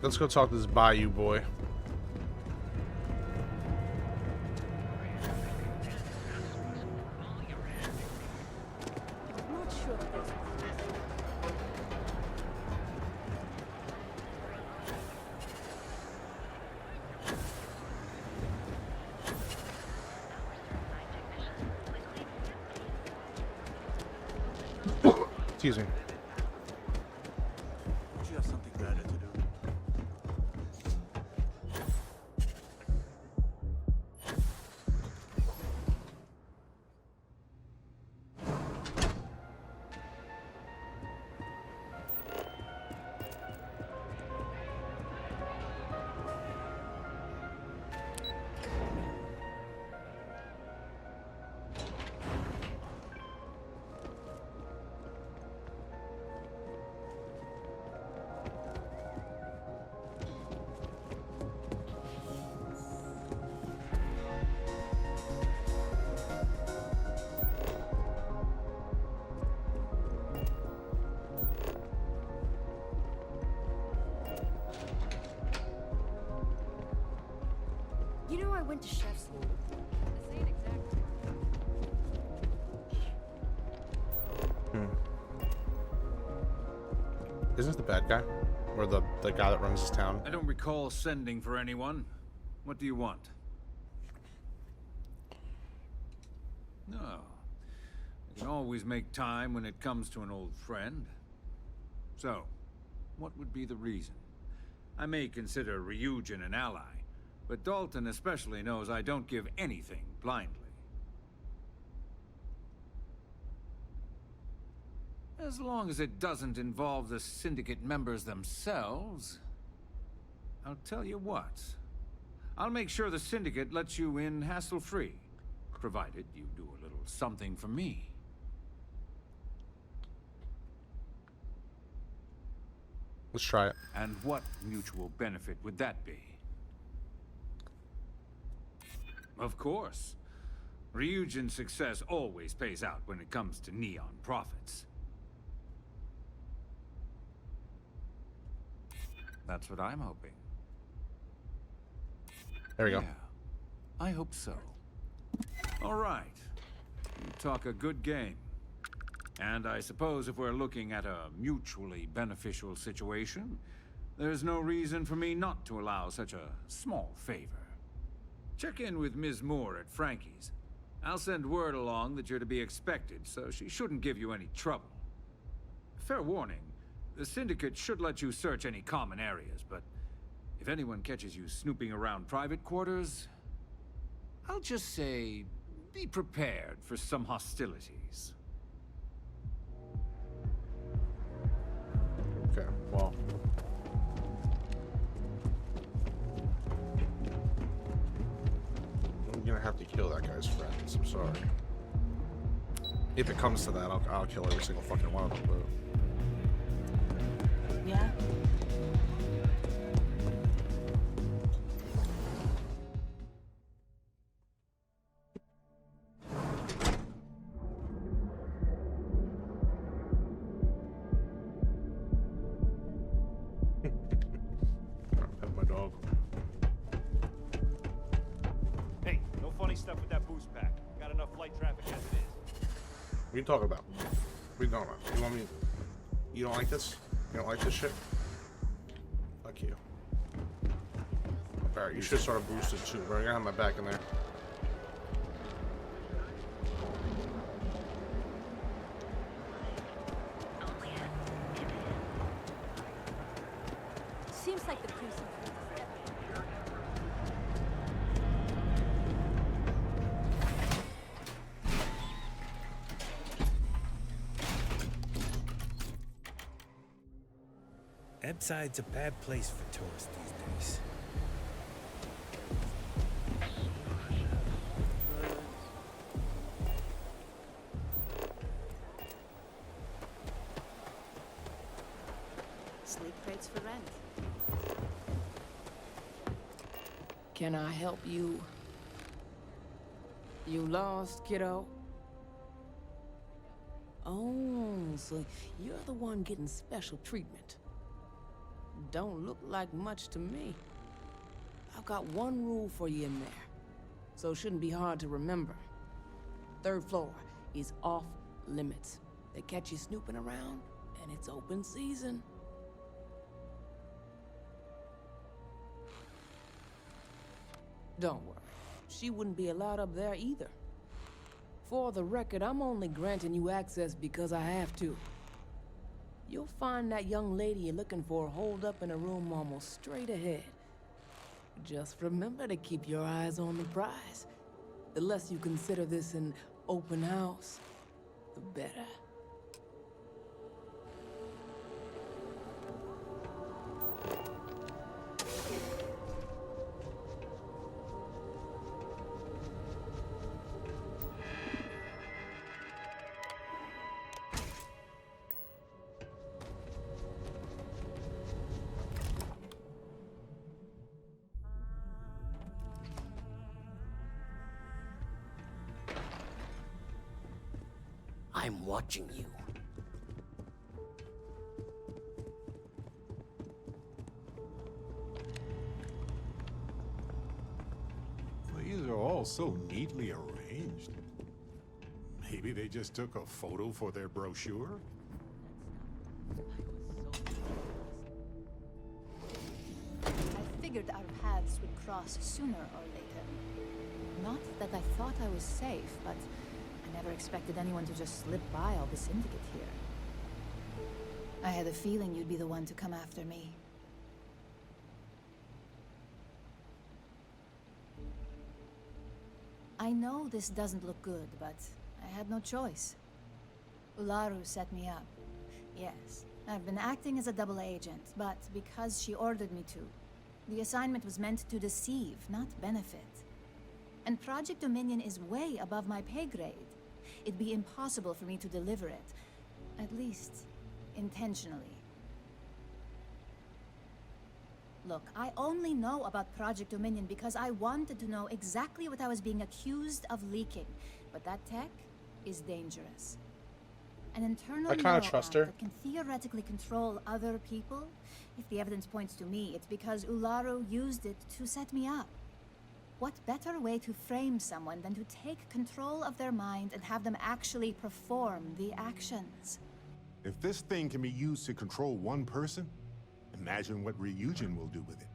Let's go talk to this Bayou boy. Excuse me. Don't you have something better to do? You know I went to chef school. This ain't exactly. Isn't this the bad guy? Or the guy that runs this town? I don't recall sending for anyone. What do you want? No. I can always make time when it comes to an old friend. So, what would be the reason? I may consider Ryujin an ally, but Dalton especially knows I don't give anything blindly. As long as it doesn't involve the Syndicate members themselves, I'll tell you what. I'll make sure the Syndicate lets you in hassle-free, provided you do a little something for me. Let's try it. And what mutual benefit would that be? Of course. Ryujin's success always pays out when it comes to neon profits. That's what I'm hoping. There we go. Yeah, I hope so. All right. You talk a good game. And I suppose if we're looking at a mutually beneficial situation, there's no reason for me not to allow such a small favor. Check in with Ms. Moore at Frankie's. I'll send word along that you're to be expected, so she shouldn't give you any trouble. Fair warning, the Syndicate should let you search any common areas, but if anyone catches you snooping around private quarters, I'll just say, be prepared for some hostilities. Okay, well. I'm gonna have to kill that guy's friends, I'm sorry. If it comes to that, I'll kill every single fucking one of them, but... Yeah? Pet my dog. Hey, no funny stuff with that boost pack. Got enough flight traffic as it is. What are you talking about? What are you talking about? You want me... You don't like this? You don't like this shit? Fuck you. Alright, you should start a boosted too, bro. You're gonna have my back in there. Seems like the cruise. Ebside's a bad place for tourists these days. Sleep crates for rent. Can I help you? You lost, kiddo? Oh, so you're the one getting special treatment. Don't look like much to me. I've got one rule for you in there, so it shouldn't be hard to remember. 3rd floor is off limits. They catch you snooping around, and it's open season. Don't worry, she wouldn't be allowed up there either. For the record, I'm only granting you access because I have to. you'll find that young lady you're looking for holed up in a room almost straight ahead. Just remember to keep your eyes on the prize. The less you consider this an open house, the better. I'm watching you. These are all so neatly arranged. Maybe they just took a photo for their brochure? I figured our paths would cross sooner or later. Not that I thought I was safe, but I never expected anyone to just slip by all the syndicate here. I had a feeling you'd be the one to come after me. I know this doesn't look good, but I had no choice. Ularu set me up. Yes, I've been acting as a double agent, but because she ordered me to. The assignment was meant to deceive, not benefit. And Project Dominion is way above my pay grade. It'd be impossible for me to deliver it. At least, intentionally. Look, I only know about Project Dominion because I wanted to know exactly what I was being accused of leaking. But that tech is dangerous. An internal I kinda trust her. that can theoretically control other people. If the evidence points to me, it's because Ularu used it to set me up. What better way to frame someone than to take control of their mind and have them actually perform the actions? If this thing can be used to control one person, imagine what Ryujin will do with it.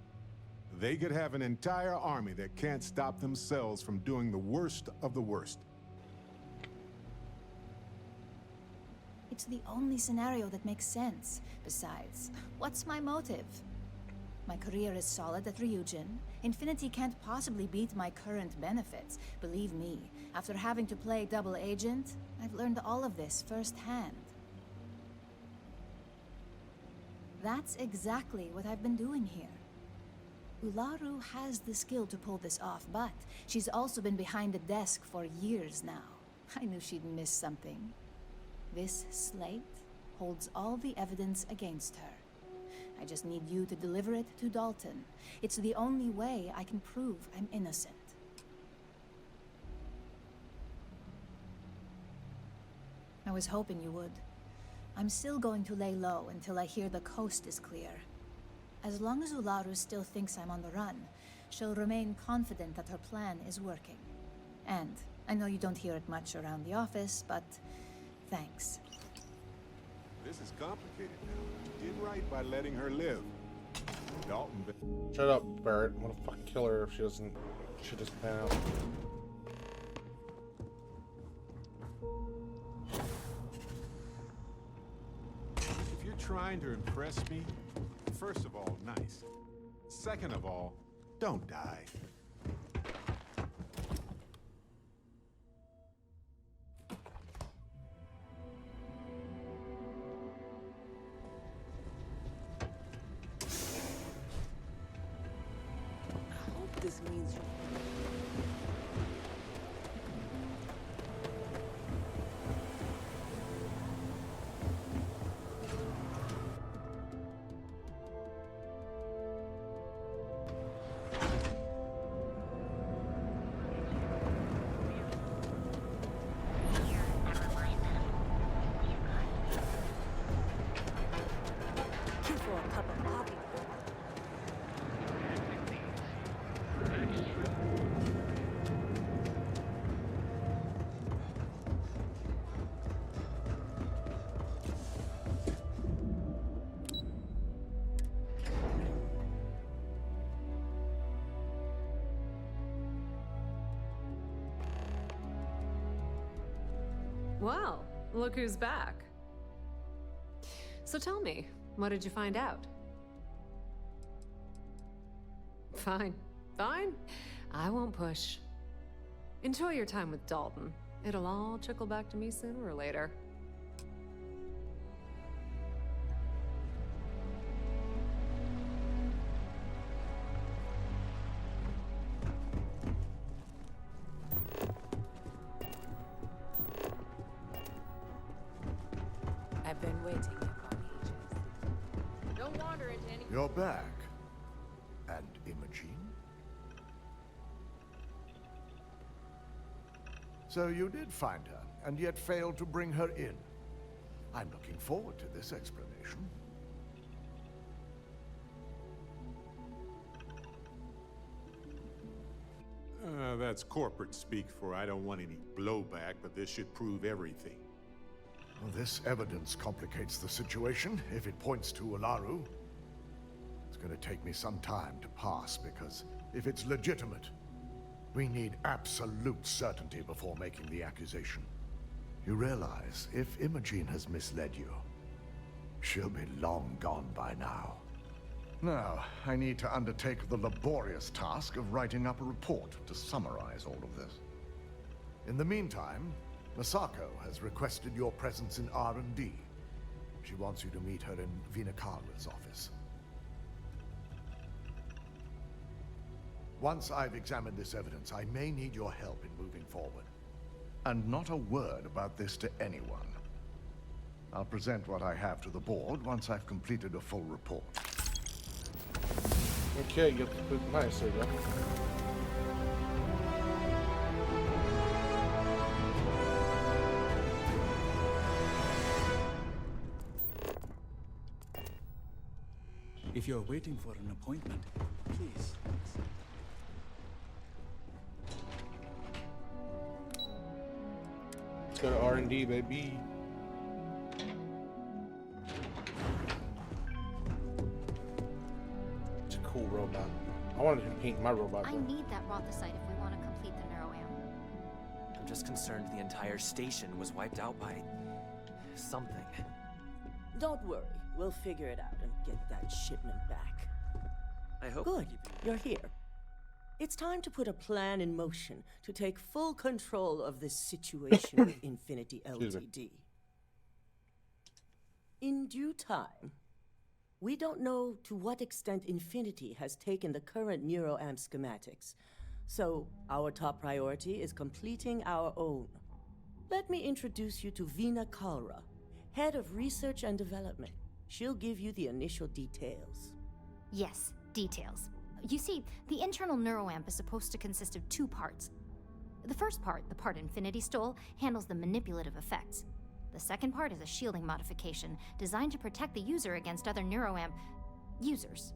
They could have an entire army that can't stop themselves from doing the worst of the worst. It's the only scenario that makes sense. Besides, what's my motive? My career is solid at Ryujin. Infinity can't possibly beat my current benefits. Believe me, after having to play double agent, I've learned all of this firsthand. That's exactly what I've been doing here. Ularu has the skill to pull this off, but she's also been behind the desk for years now. I knew she'd miss something. This slate holds all the evidence against her. I just need you to deliver it to Dalton. It's the only way I can prove I'm innocent. I was hoping you would. I'm still going to lay low until I hear the coast is clear. As long as Ularu still thinks I'm on the run, she'll remain confident that her plan is working. And I know you don't hear it much around the office, but thanks. This is complicated now. You did right by letting her live. Dalton. Shut up, Barrett. I'm gonna fucking kill her if she doesn't pan out. If you're trying to impress me, first of all, nice. Second of all, don't die. This means Well, look who's back. So tell me, what did you find out? Fine. Fine. I won't push. Enjoy your time with Dalton. It'll all trickle back to me sooner or later. I've been waiting here for ages. Don't wander into any... You're back. And Imogene? So you did find her, and yet failed to bring her in. I'm looking forward to this explanation. That's corporate speak for I don't want any blowback, but this should prove everything. Well, this evidence complicates the situation, if it points to Ularu. It's going to take me some time to pass, because if it's legitimate, we need absolute certainty before making the accusation. You realize, if Imogene has misled you, she'll be long gone by now. Now, I need to undertake the laborious task of writing up a report to summarize all of this. In the meantime, Masako has requested your presence in R&D. She wants you to meet her in Vinakara's office. Once I've examined this evidence, I may need your help in moving forward. And not a word about this to anyone. I'll present what I have to the board once I've completed a full report. Okay, you have to put nice, there you go. If you're waiting for an appointment, please. Let's go to R&D, baby. It's a cool robot. I wanted to paint my robot. I need that Rothosite if we want to complete the neuroamp. I'm just concerned the entire station was wiped out by something. Don't worry. We'll figure it out and get that shipment back. I hope. Good. You're here. It's time to put a plan in motion to take full control of this situation with Infinity Ltd. In due time. We don't know to what extent Infinity has taken the current neuroamp schematics, so our top priority is completing our own. Let me introduce you to Vina Kalra, Head of Research and Development. She'll give you the initial details. Yes, details. You see, the internal neuroamp is supposed to consist of two parts. The first part, the part Infinity stole, handles the manipulative effects. The second part is a shielding modification designed to protect the user against other neuroamp users.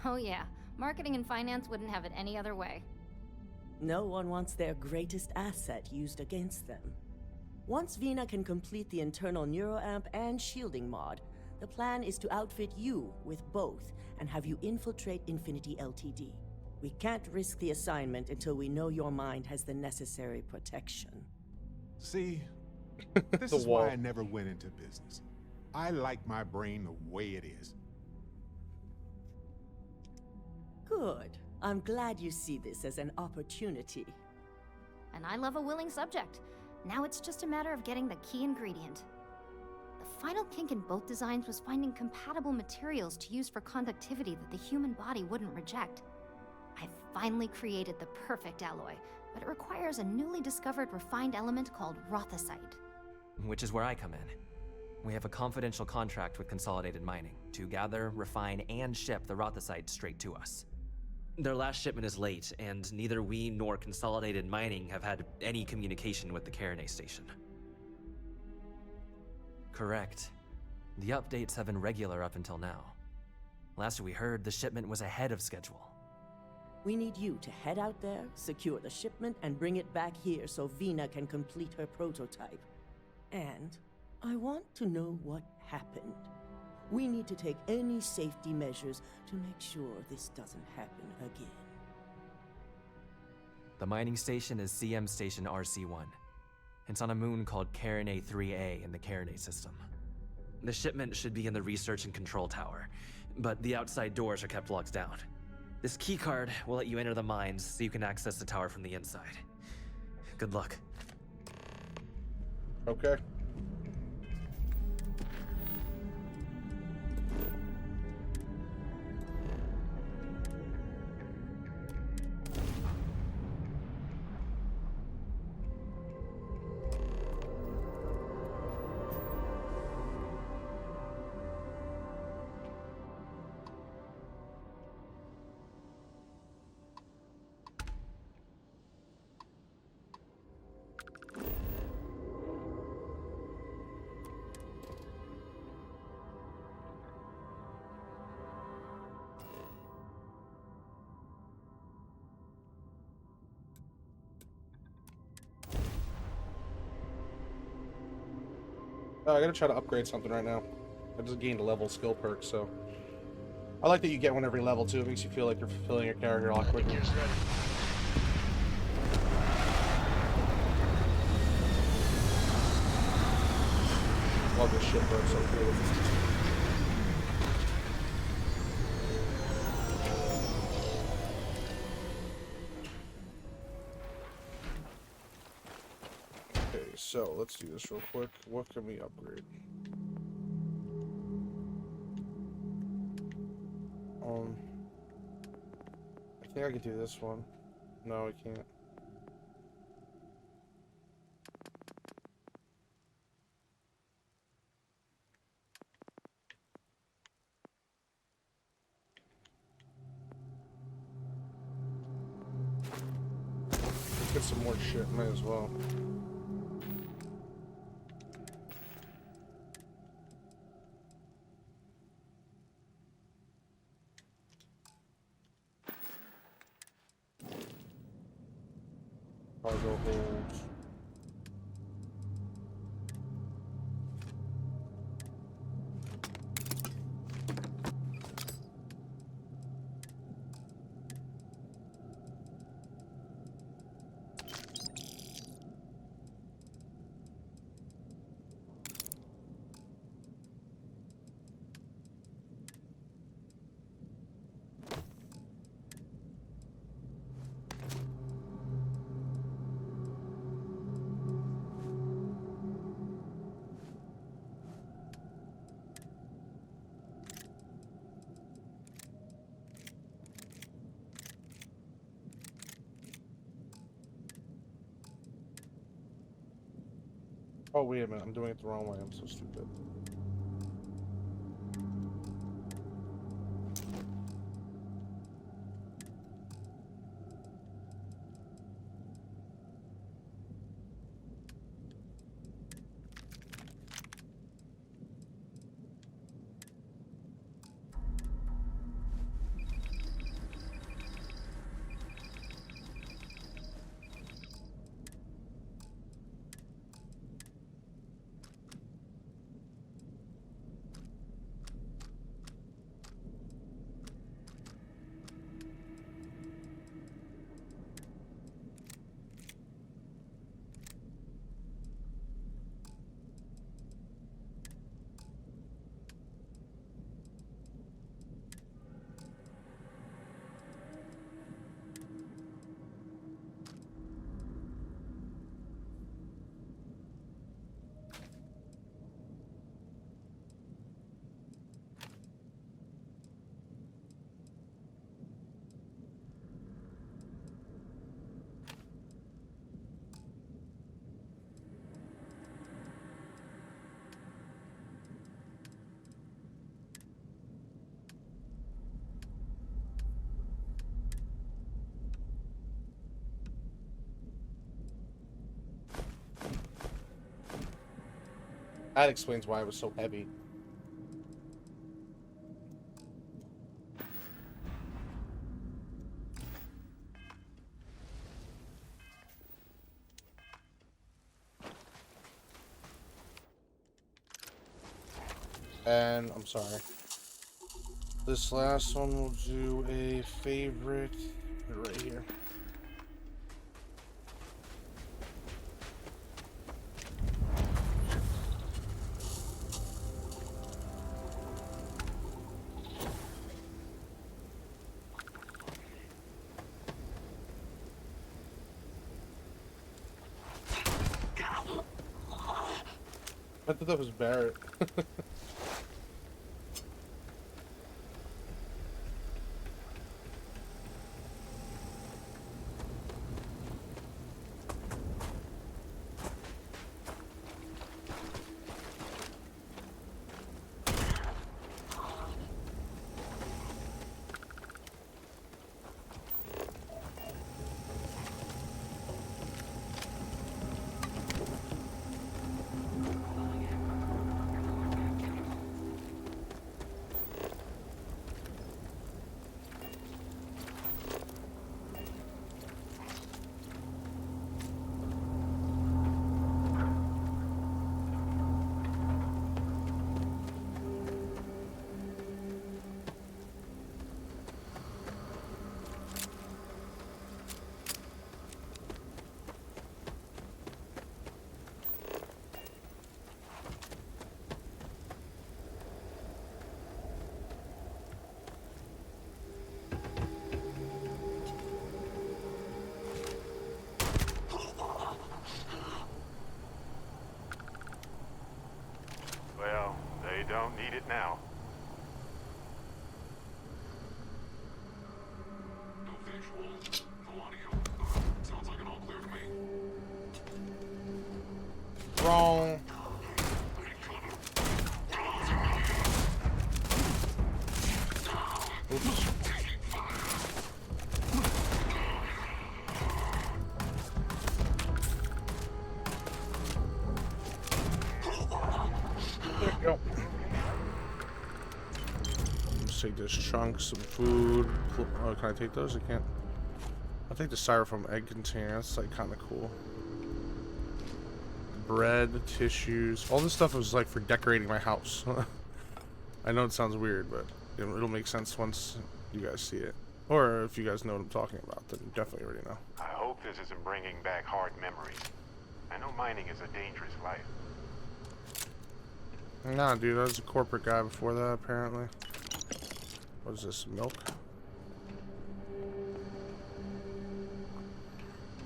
Oh yeah, marketing and finance wouldn't have it any other way. No one wants their greatest asset used against them. Once Vina can complete the internal neuroamp and shielding mod, the plan is to outfit you with both and have you infiltrate Infinity Ltd. We can't risk the assignment until we know your mind has the necessary protection. See, this is why I never went into business. I like my brain the way it is. Good. I'm glad you see this as an opportunity. And I love a willing subject. Now it's just a matter of getting the key ingredient. The final kink in both designs was finding compatible materials to use for conductivity that the human body wouldn't reject. I finally created the perfect alloy, but it requires a newly discovered refined element called Rothosite. Which is where I come in. We have a confidential contract with Consolidated Mining to gather, refine, and ship the Rothosite straight to us. Their last shipment is late, and neither we nor Consolidated Mining have had any communication with the Carinay station. Correct. The updates have been regular up until now. Last we heard, the shipment was ahead of schedule. We need you to head out there, secure the shipment, and bring it back here so Vina can complete her prototype. And I want to know what happened. We need to take any safety measures to make sure this doesn't happen again. The mining station is CM Station RC-1. It's on a moon called Carinae 3A in the Carinae system. The shipment should be in the research and control tower, but the outside doors are kept locked down. This keycard will let you enter the mines so you can access the tower from the inside. Good luck. Okay. I gotta try to upgrade something right now. I just gained a level skill perk, so I like that you get one every level too. It makes you feel like you're fulfilling your character a lot quicker. Love this shit perk, so cool. So let's do this real quick. What can we upgrade? I think I could do this one. No, I can't. Let's get some more shit. Might as well. Cargo holds. Oh, wait a minute. I'm doing it the wrong way. I'm so stupid. That explains why it was so heavy. And I'm sorry. This last one will do a favorite right here. I thought that was Barrett. Well, they don't need it now. No visual, no audio. Sounds like an all clear to me. Wrong. Oops. There we go. Let's take this trunk, some food. Oh, can I take those? I can't. I'll take the styrofoam egg container. That's like kind of cool. Bread, tissues. All this stuff was like for decorating my house. I know it sounds weird, but it'll make sense once you guys see it. Or if you guys know what I'm talking about, then you definitely already know. I hope this isn't bringing back hard memories. I know mining is a dangerous life. Nah, dude, I was a corporate guy before that, apparently. What is this, milk?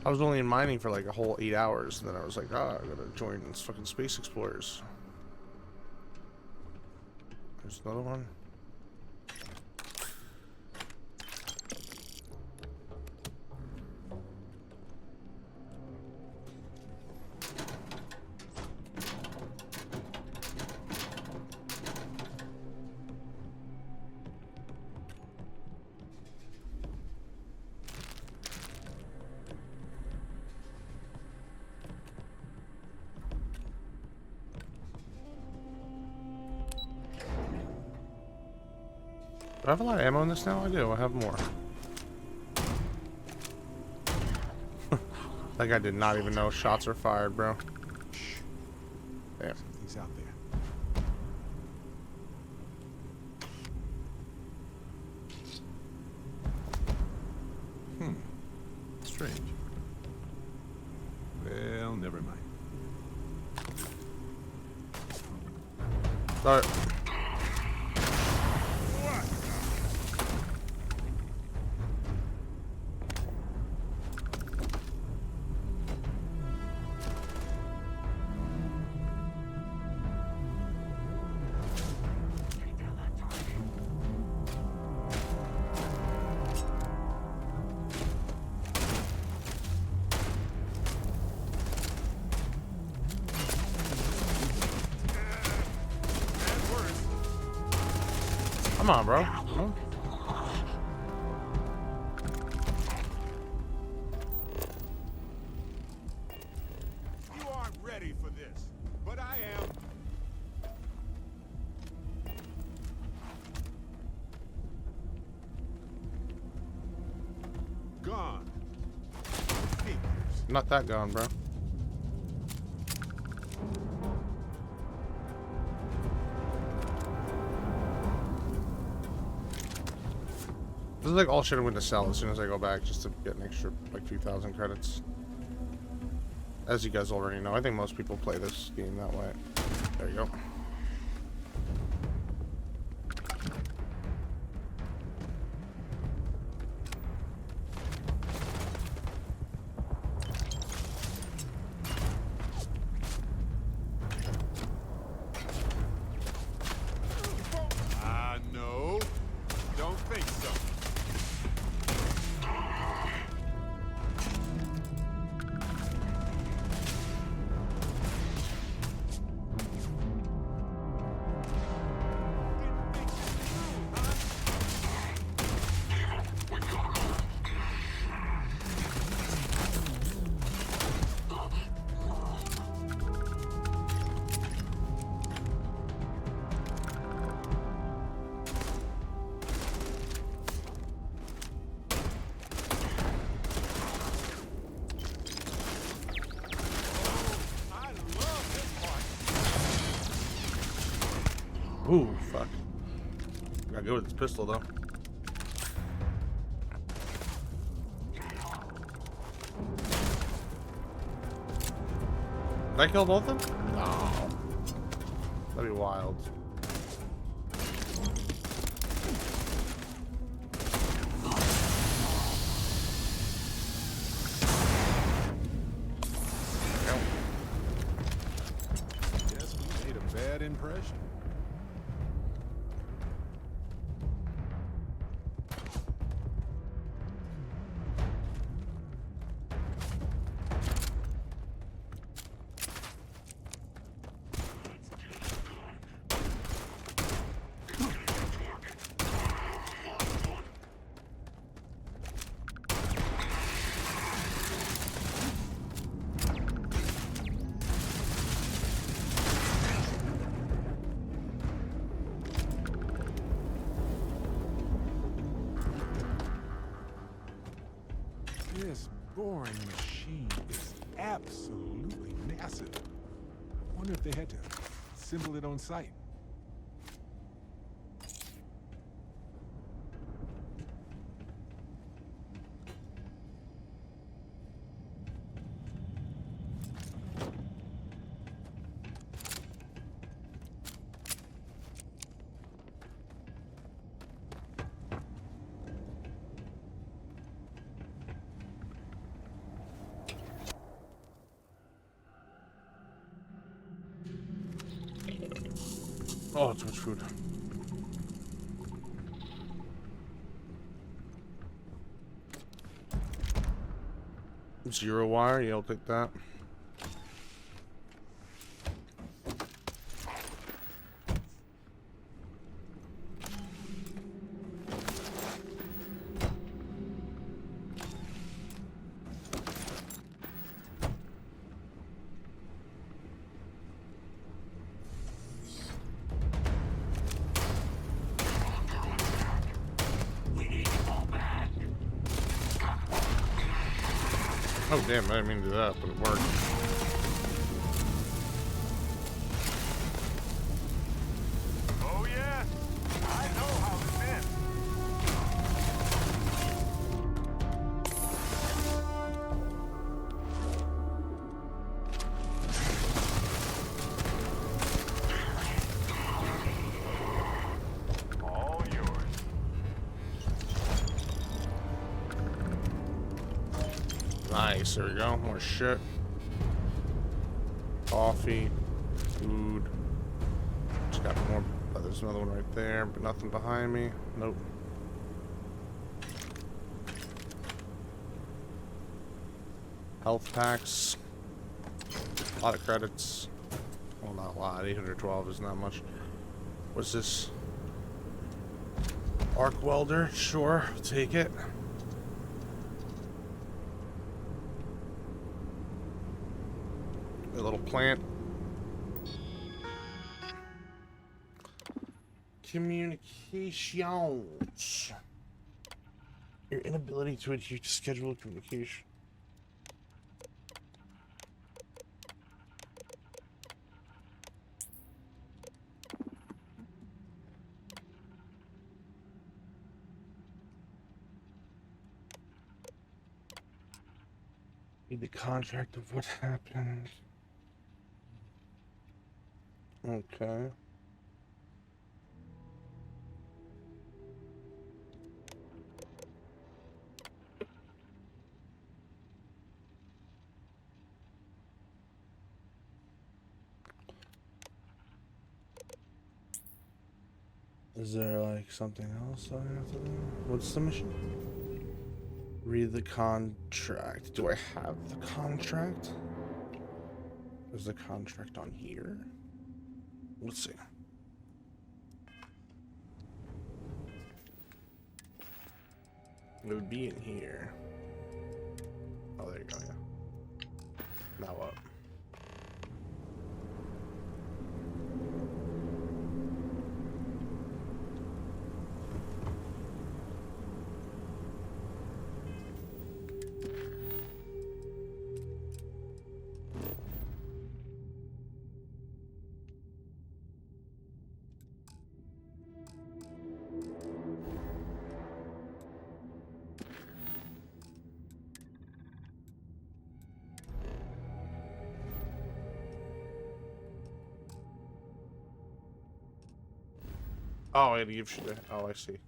I was only in mining for like a whole 8 hours, and then I was like, ah, I gotta join these fucking space explorers. There's another one. Do I have a lot of ammo in this now? I do. I have more. That guy did not even know shots were fired, bro. Damn. He's out there. Strange. Well, never mind. Sorry. Come on, bro. Oh. You aren't ready for this, but I am. Gone. Not that gone, bro. This is like all shit I'm going to sell as soon as I go back, just to get an extra like 2,000 credits. As you guys already know, I think most people play this game that way. There you go. No. Don't think so. Ooh, fuck. Gotta go with this pistol, though. Did I kill both of them? No. That'd be wild. Guess we made a bad impression. This boring machine is absolutely massive. I wonder if they had to assemble it on site. Oh, too much food. Zero wire, yeah, I'll take that. Oh damn, I didn't mean to do that, but it worked. Oh yeah, I know how this ends. All yours. Nice, there we go. More shit. Coffee. Food. Just got more. Oh, there's another one right there, but nothing behind me. Nope. Health packs. A lot of credits. Well, not a lot. 812 is not much. What's this? Arc welder. Sure, I'll take it. A little plant. Communications. Your inability to adhere to scheduled communication. Read the contract of what happened. Okay. Is there like something else I have to do? What's the mission? Read the contract. Do I have the contract? Is the contract on here? Let's see. It would be in here. Oh, there you go, yeah. Now what? Oh, it gives you the. Oh, I see.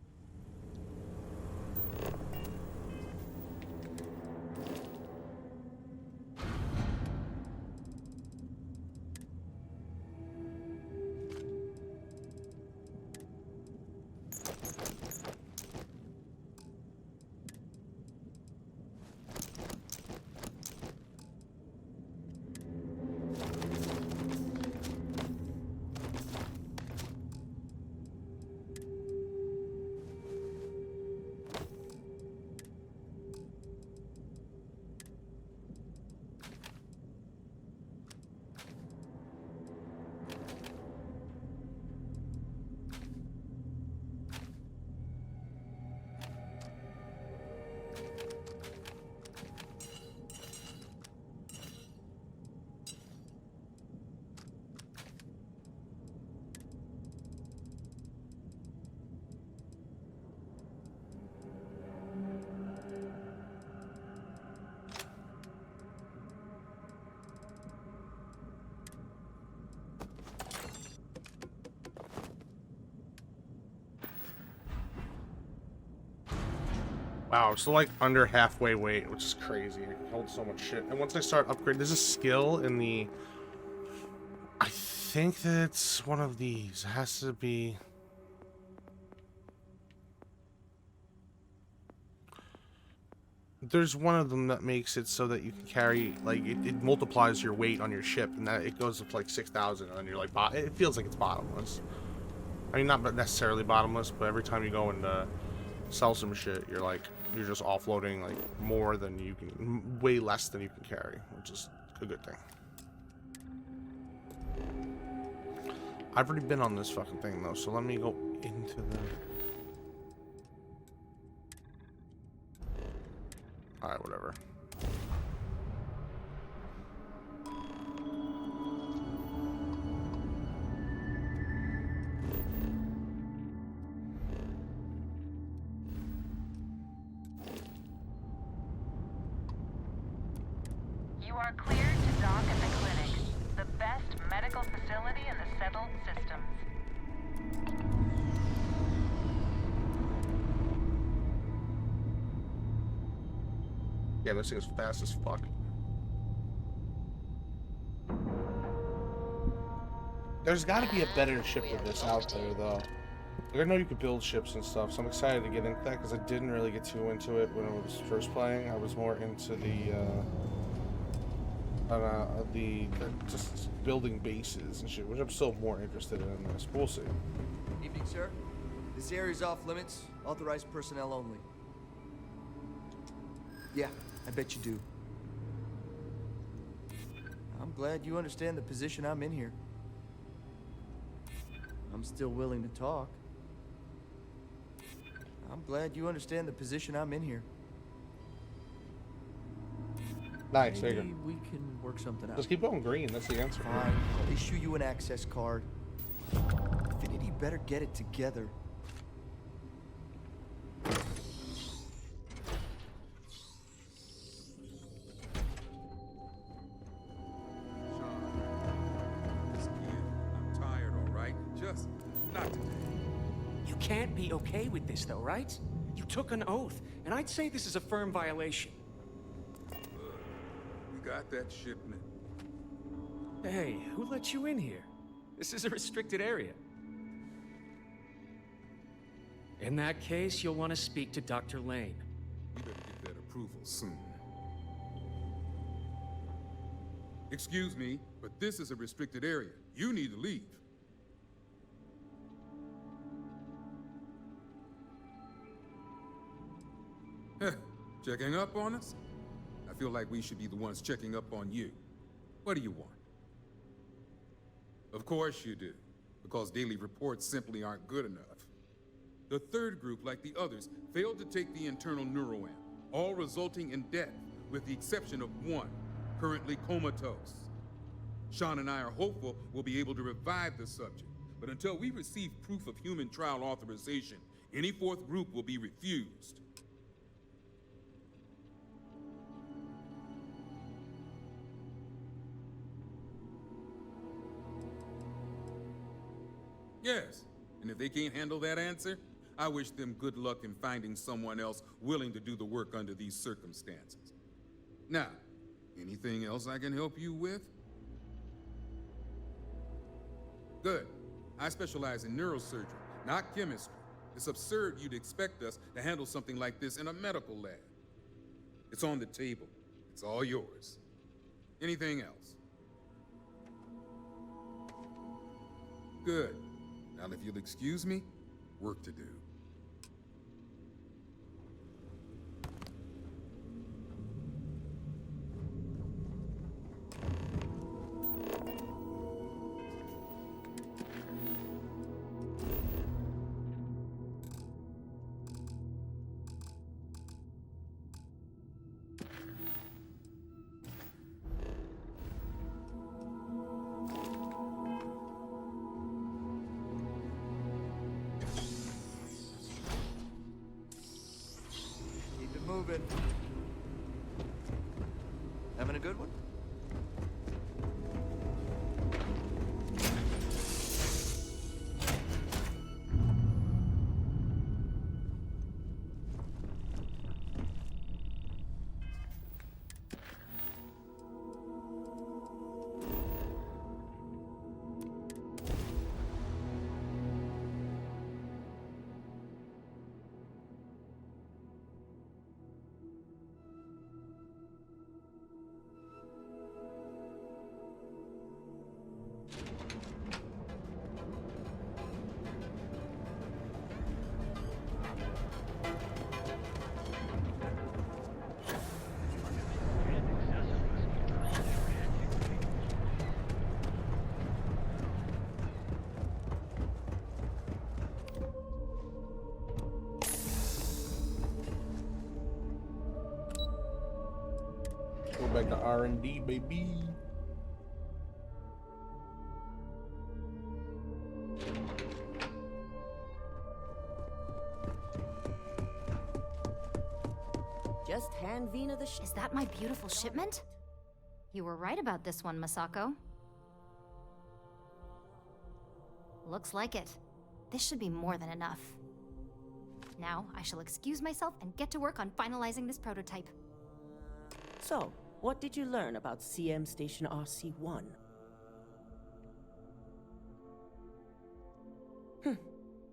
Wow, I'm still like under halfway weight, which is crazy. I hold so much shit. And once I start upgrading, there's a skill in the... I think that's one of these. It has to be... There's one of them that makes it so that you can carry, like, it multiplies your weight on your ship, and that it goes up to like 6,000, and you're like, it feels like it's bottomless. I mean, not necessarily bottomless, but every time you go and sell some shit, you're just offloading like more than you can, way less than you can carry, which is a good thing. I've already been on this fucking thing though, so let me go into the... Alright, whatever. You are cleared to dock at the clinic, the best medical facility in the settled systems. Yeah, this thing is fast as fuck. There's got to be a better ship than this out there, though. Like, I know you could build ships and stuff, so I'm excited to get into that because I didn't really get too into it when I was first playing. I was more into the just building bases and shit, which I'm still more interested in this. We'll see. Evening, sir. This area's off limits. Authorized personnel only. Yeah, I bet you do. I'm glad you understand the position I'm in here. I'm still willing to talk. I'm glad you understand the position I'm in here. Nice, there you Maybe go. we can work something out. Just keep going green, that's the answer. Fine, I'll issue you an access card. Infinity better get it together. can't be okay with this, though, right? You took an oath, and I'd say this is a firm violation. We got that shipment. Hey, who let you in here? This is a restricted area. In that case, you'll want to speak to Dr. Lane. We better get that approval soon. Excuse me, but this is a restricted area. You need to leave. Checking up on us? I feel like we should be the ones checking up on you. What do you want? Of course you do, because daily reports simply aren't good enough. The third group, like the others, failed to take the internal neuroamp, all resulting in death, with the exception of one, currently comatose. Sean and I are hopeful we'll be able to revive the subject, but until we receive proof of human trial authorization, any fourth group will be refused. Yes, and if they can't handle that answer, I wish them good luck in finding someone else willing to do the work under these circumstances. Now, anything else I can help you with? Good. I specialize in neurosurgery, not chemistry. It's absurd you'd expect us to handle something like this in a medical lab. It's on the table. It's all yours. Anything else? Good. Now, if you'll excuse me, work to do. Moving. Having a good one? Go back to R&D, baby. Just hand Vina the Is that my beautiful shipment? You were right about this one, Masako. Looks like it. This should be more than enough. Now, I shall excuse myself and get to work on finalizing this prototype. So, what did you learn about CM Station RC-1?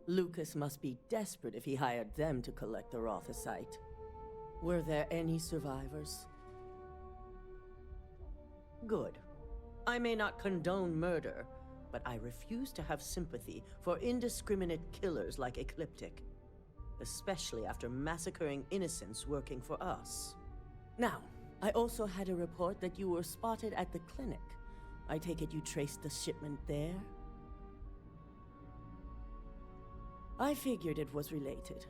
Lucas must be desperate if he hired them to collect the Rothosite. Were there any survivors? Good. I may not condone murder, but I refuse to have sympathy for indiscriminate killers like Ecliptic, especially after massacring innocents working for us. Now, I also had a report that you were spotted at the clinic. I take it you traced the shipment there? I figured it was related.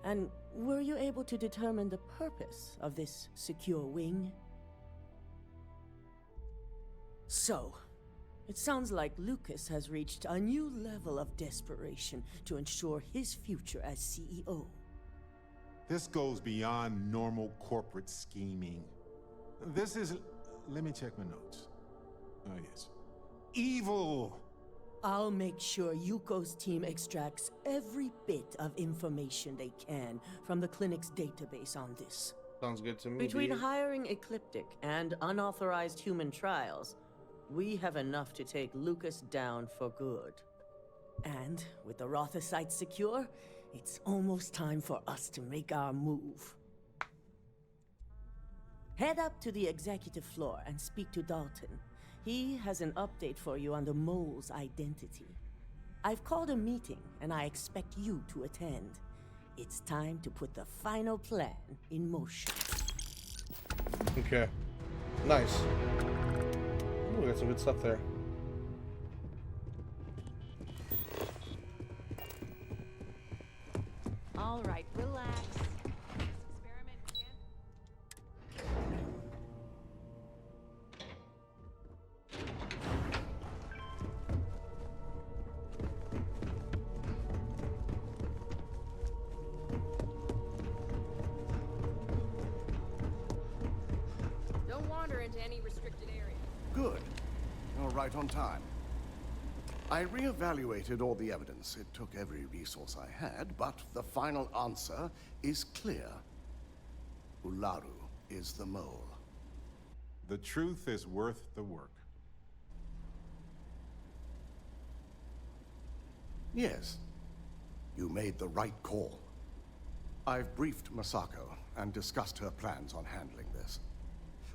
And were you able to determine the purpose of this secure wing? So, it sounds like Lucas has reached a new level of desperation to ensure his future as CEO. This goes beyond normal corporate scheming. This is... Let me check my notes. Oh, yes. Evil! I'll make sure Yuko's team extracts every bit of information they can from the clinic's database on this. Sounds good to me. Between dude. hiring Ecliptic and unauthorized human trials, we have enough to take Lucas down for good. And with the Rotha site secure, it's almost time for us to make our move. Head up to the executive floor and speak to Dalton. He has an update for you on the mole's identity. I've called a meeting, and I expect you to attend. It's time to put the final plan in motion. Okay. Nice. Ooh, got some good stuff there. All right, relax. Don't wander into any restricted area. Good. You're right on time. I reevaluated all the evidence. It took every resource I had, but the final answer is clear. Ularu is the mole. The truth is worth the work. Yes. You made the right call. I've briefed Masako and discussed her plans on handling this.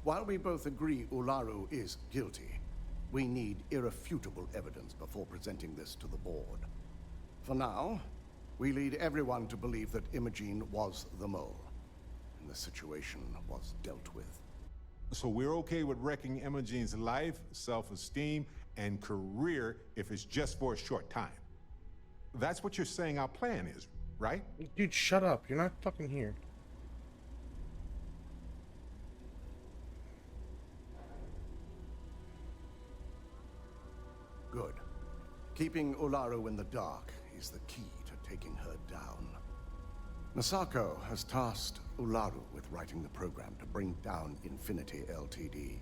While we both agree Ularu is guilty, we need irrefutable evidence before presenting this to the board. For now, we lead everyone to believe that Imogene was the mole, and the situation was dealt with. So we're okay with wrecking Imogene's life, self-esteem, and career if it's just for a short time. That's what you're saying our plan is, right? Dude, shut up. You're not fucking here. Good. Keeping Ularu in the dark is the key to taking her down. Masako has tasked Ularu with writing the program to bring down Infinity Ltd.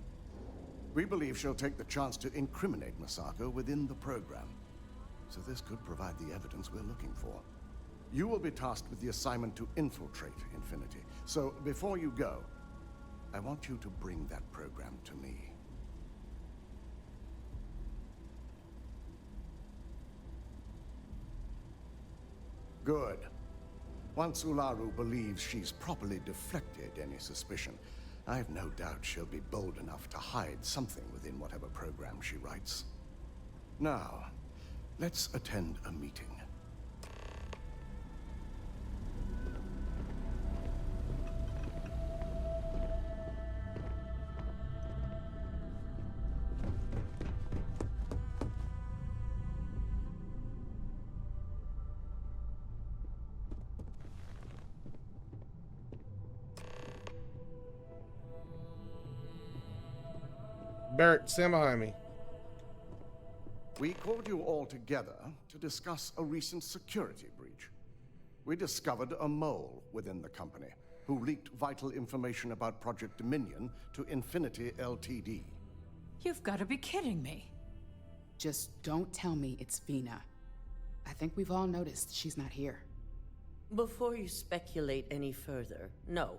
We believe she'll take the chance to incriminate Masako within the program. So this could provide the evidence we're looking for. You will be tasked with the assignment to infiltrate Infinity. So before you go, I want you to bring that program to me. Good. Once Ularu believes she's properly deflected any suspicion, I have no doubt she'll be bold enough to hide something within whatever program she writes. Now, let's attend a meeting. Barrett, stand behind me. We called you all together to discuss a recent security breach. We discovered a mole within the company who leaked vital information about Project Dominion to Infinity Ltd. You've got to be kidding me. Just don't tell me it's Vina. I think we've all noticed she's not here. Before you speculate any further, no,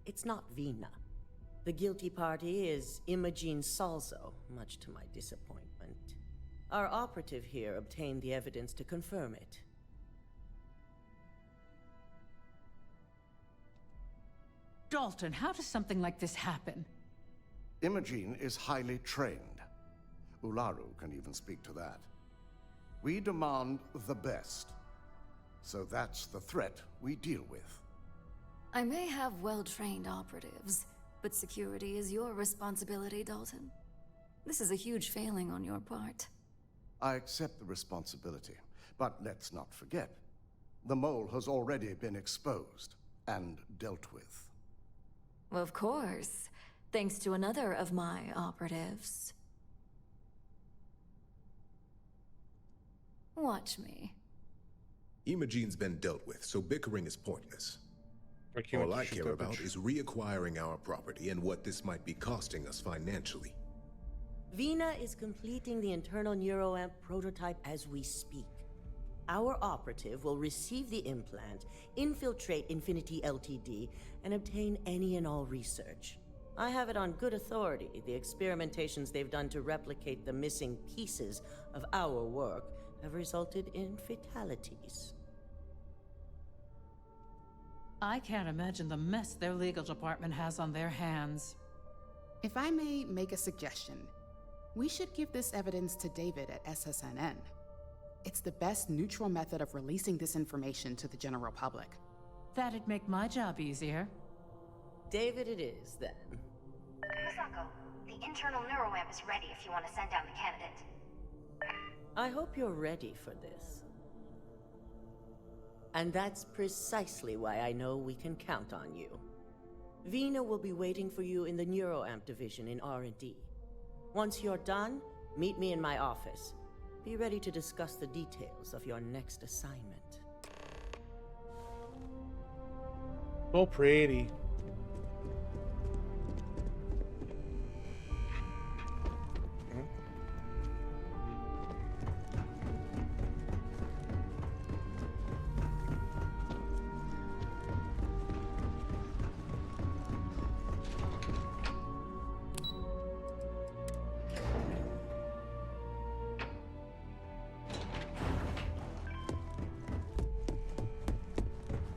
it's not Vina. The guilty party is Imogene Salzo, much to my disappointment. Our operative here obtained the evidence to confirm it. Dalton, how does something like this happen? Imogene is highly trained. Ularu can even speak to that. We demand the best. So that's the threat we deal with. I may have well-trained operatives, but security is your responsibility, Dalton. This is a huge failing on your part. I accept the responsibility, but let's not forget, the mole has already been exposed and dealt with. Of course, thanks to another of my operatives. Watch me. Imogene's been dealt with, so bickering is pointless. All I care about is reacquiring our property and what this might be costing us financially. Vina is completing the internal neuroamp prototype as we speak. Our operative will receive the implant, infiltrate Infinity Ltd, and obtain any and all research. I have it on good authority. The experimentations they've done to replicate the missing pieces of our work have resulted in fatalities. I can't imagine the mess their legal department has on their hands. If I may make a suggestion, we should give this evidence to David at SSNN. It's the best neutral method of releasing this information to the general public. That'd make my job easier. David it is, then. Misako, the internal neuroamp is ready if you want to send down the candidate. I hope you're ready for this. And that's precisely why I know we can count on you. Vina will be waiting for you in the neuroamp division in R&D. Once you're done, meet me in my office. Be ready to discuss the details of your next assignment. So pretty.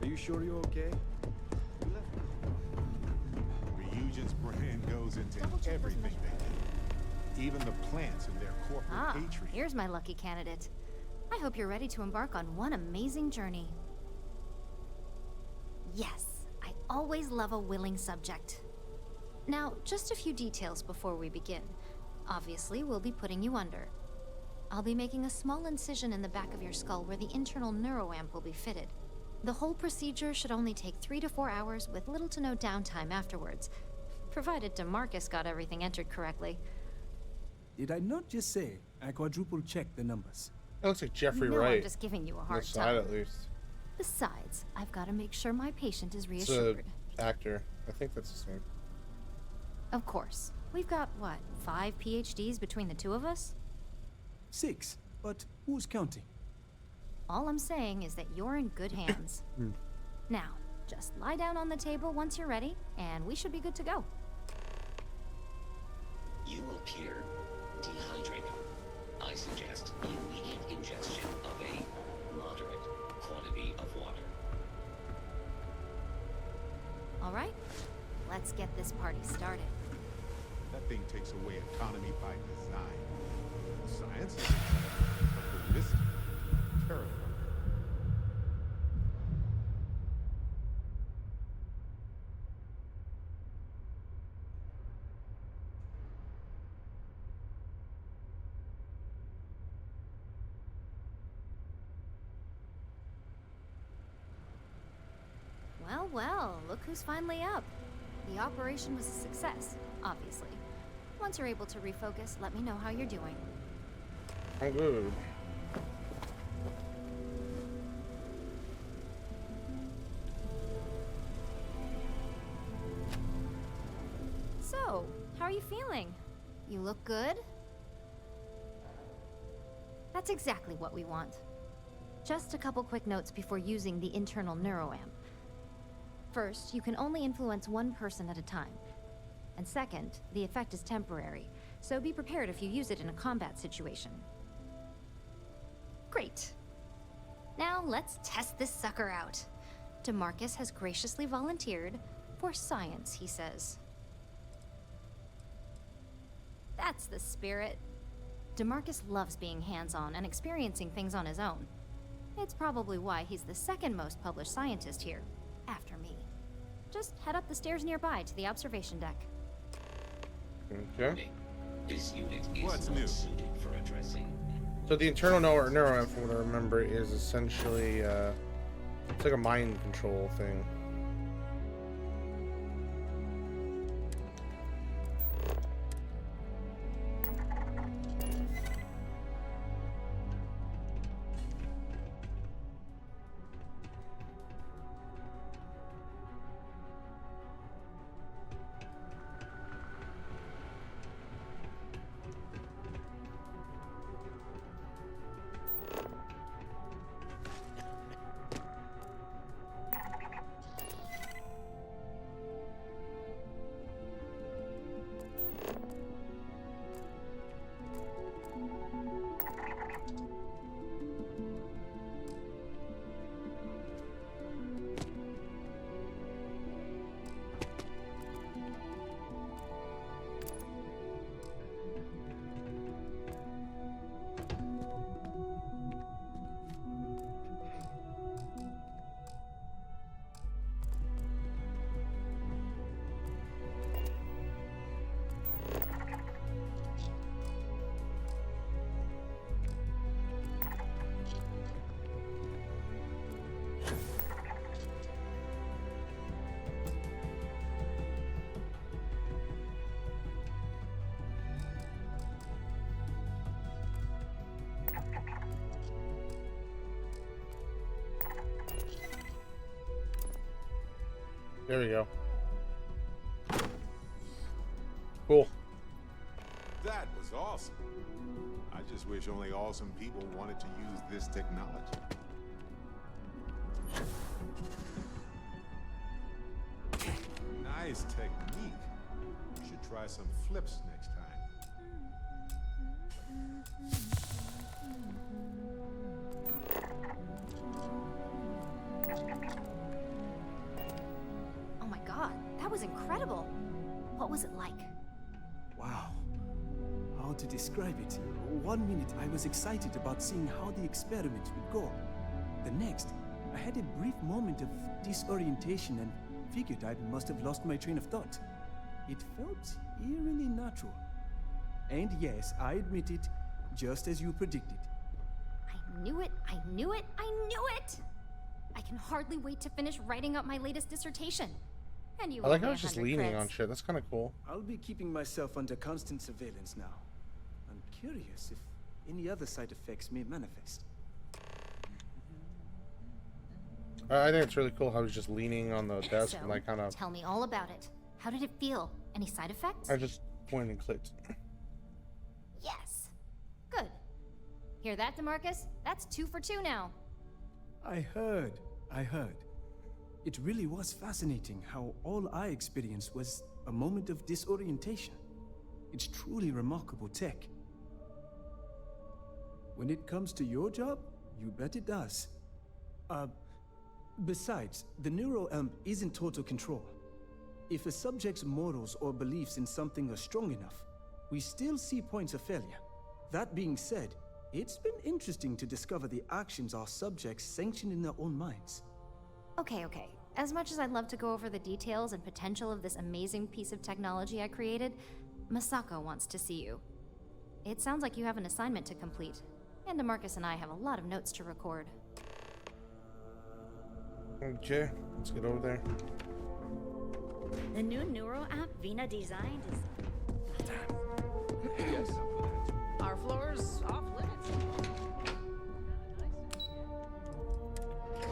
Are you sure you're okay? Ryujin's brand goes into everything they do. Even the plants in their corporate hatred. Here's my lucky candidate. I hope you're ready to embark on one amazing journey. Yes, I always love a willing subject. Now, just a few details before we begin. Obviously, we'll be putting you under. I'll be making a small incision in the back of your skull where the internal neuroamp will be fitted. The whole procedure should only take 3 to 4 hours with little to no downtime afterwards, provided DeMarcus got everything entered correctly. Did I not just say I quadruple-checked the numbers? That looks like Jeffrey No, Wright. I'm just giving you a hard side, time. at least. Besides, I've got to make sure my patient is It's reassured. a actor. I think that's his name. Of course. We've got, what, 5 PhDs between the two of us? 6, but who's counting? All I'm saying is that you're in good hands. Now, just lie down on the table once you're ready, and we should be good to go. You appear dehydrated. I suggest immediate ingestion of a moderate quantity of water. All right, let's get this party started. That thing takes away autonomy by design. Science is but this is terrible. Well, well, look who's finally up. The operation was a success, obviously. Once you're able to refocus, let me know how you're doing. I'm good. So, how are you feeling? You look good? That's exactly what we want. Just a couple quick notes before using the internal neuroamp. First, you can only influence one person at a time. And second, the effect is temporary, so be prepared if you use it in a combat situation. Great. Now let's test this sucker out. DeMarcus has graciously volunteered for science, he says. That's the spirit. DeMarcus loves being hands-on and experiencing things on his own. It's probably why he's the second most published scientist here, after me. Just head up the stairs nearby to the observation deck. Okay. This unit is not suited for addressing. So the internal neuroamp, from what I remember, is essentially it's like a mind control thing. There we go. Cool. That was awesome. I just wish only awesome people wanted to use this technology. Nice technique. You should try some flips next time. Oh my god, that was incredible. What was it like? Wow. How to describe it? 1 minute I was excited about seeing how the experiment would go. The next, I had a brief moment of disorientation and figured I must have lost my train of thought. It felt eerily natural. And yes, I admit it, just as you predicted. I knew it, I knew it, I knew it! I can hardly wait to finish writing up my latest dissertation. And you I like owe how me it's just 100 leaning creds. on shit. That's kind of cool. I'll be keeping myself under constant surveillance now. I'm curious if any other side effects may manifest. I think it's really cool how he's just leaning on the desk So, and like kind of. tell me all about it. How did it feel? Any side effects? I just pointed and clicked. Yes. Good. Hear that, DeMarcus? That's 2 for 2 now. I heard. It really was fascinating how all I experienced was a moment of disorientation. It's truly remarkable tech. When it comes to your job, you bet it does. Besides, the neuroamp is in total control. If a subject's morals or beliefs in something are strong enough, we still see points of failure. That being said, it's been interesting to discover the actions our subjects sanction in their own minds. Okay. As much as I'd love to go over the details and potential of this amazing piece of technology I created, Masako wants to see you. It sounds like you have an assignment to complete, and DeMarcus and I have a lot of notes to record. Okay, let's get over there. The new neuro app Vina designed is... Yes. Our floor's off limits.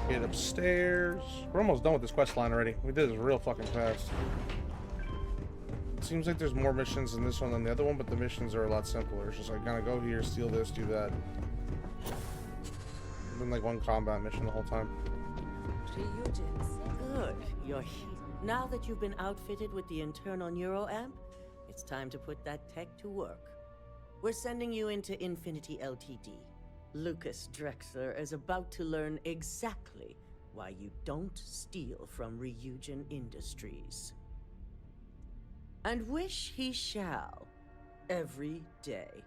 Get upstairs. We're almost done with this quest line already. We did this real fucking fast. It seems like there's more missions in this one than the other one, but the missions are a lot simpler. It's just like, kind of go here, steal this, do that. Been like one combat mission the whole time. Good. You're here. Now that you've been outfitted with the internal neuroamp, it's time to put that tech to work. We're sending you into Infinity Ltd. Lucas Drexler is about to learn exactly why you don't steal from Ryujin Industries. And wish he shall, every day,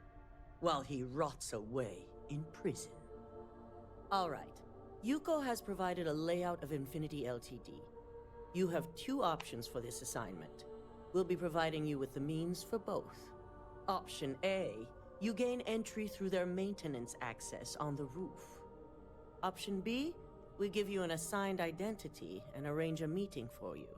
while he rots away in prison. All right. Yuko has provided a layout of Infinity Ltd. You have 2 options for this assignment. We'll be providing you with the means for both. Option A, you gain entry through their maintenance access on the roof. Option B, we give you an assigned identity and arrange a meeting for you.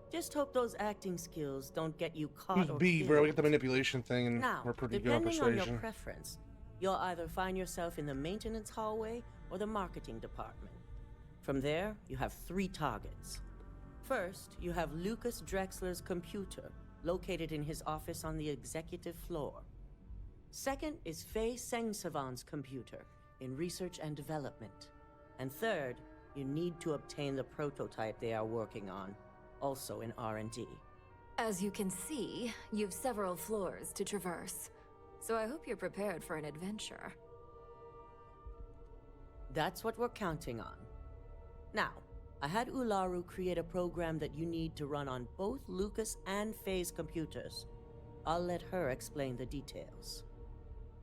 Just hope those acting skills don't get you caught Who's or B, killed. bro? We got the manipulation thing, and Now, we're pretty good on depending on your persuasion. preference, you'll either find yourself in the maintenance hallway or the marketing department. From there, you have 3 targets. First, you have Lucas Drexler's computer, located in his office on the executive floor. Second is Faye Sengsavan's computer, in research and development. And third, you need to obtain the prototype they are working on, also in R&D. As you can see, you've several floors to traverse. So I hope you're prepared for an adventure. That's what we're counting on. Now, I had Ularu create a program that you need to run on both Lucas and Faye's computers. I'll let her explain the details.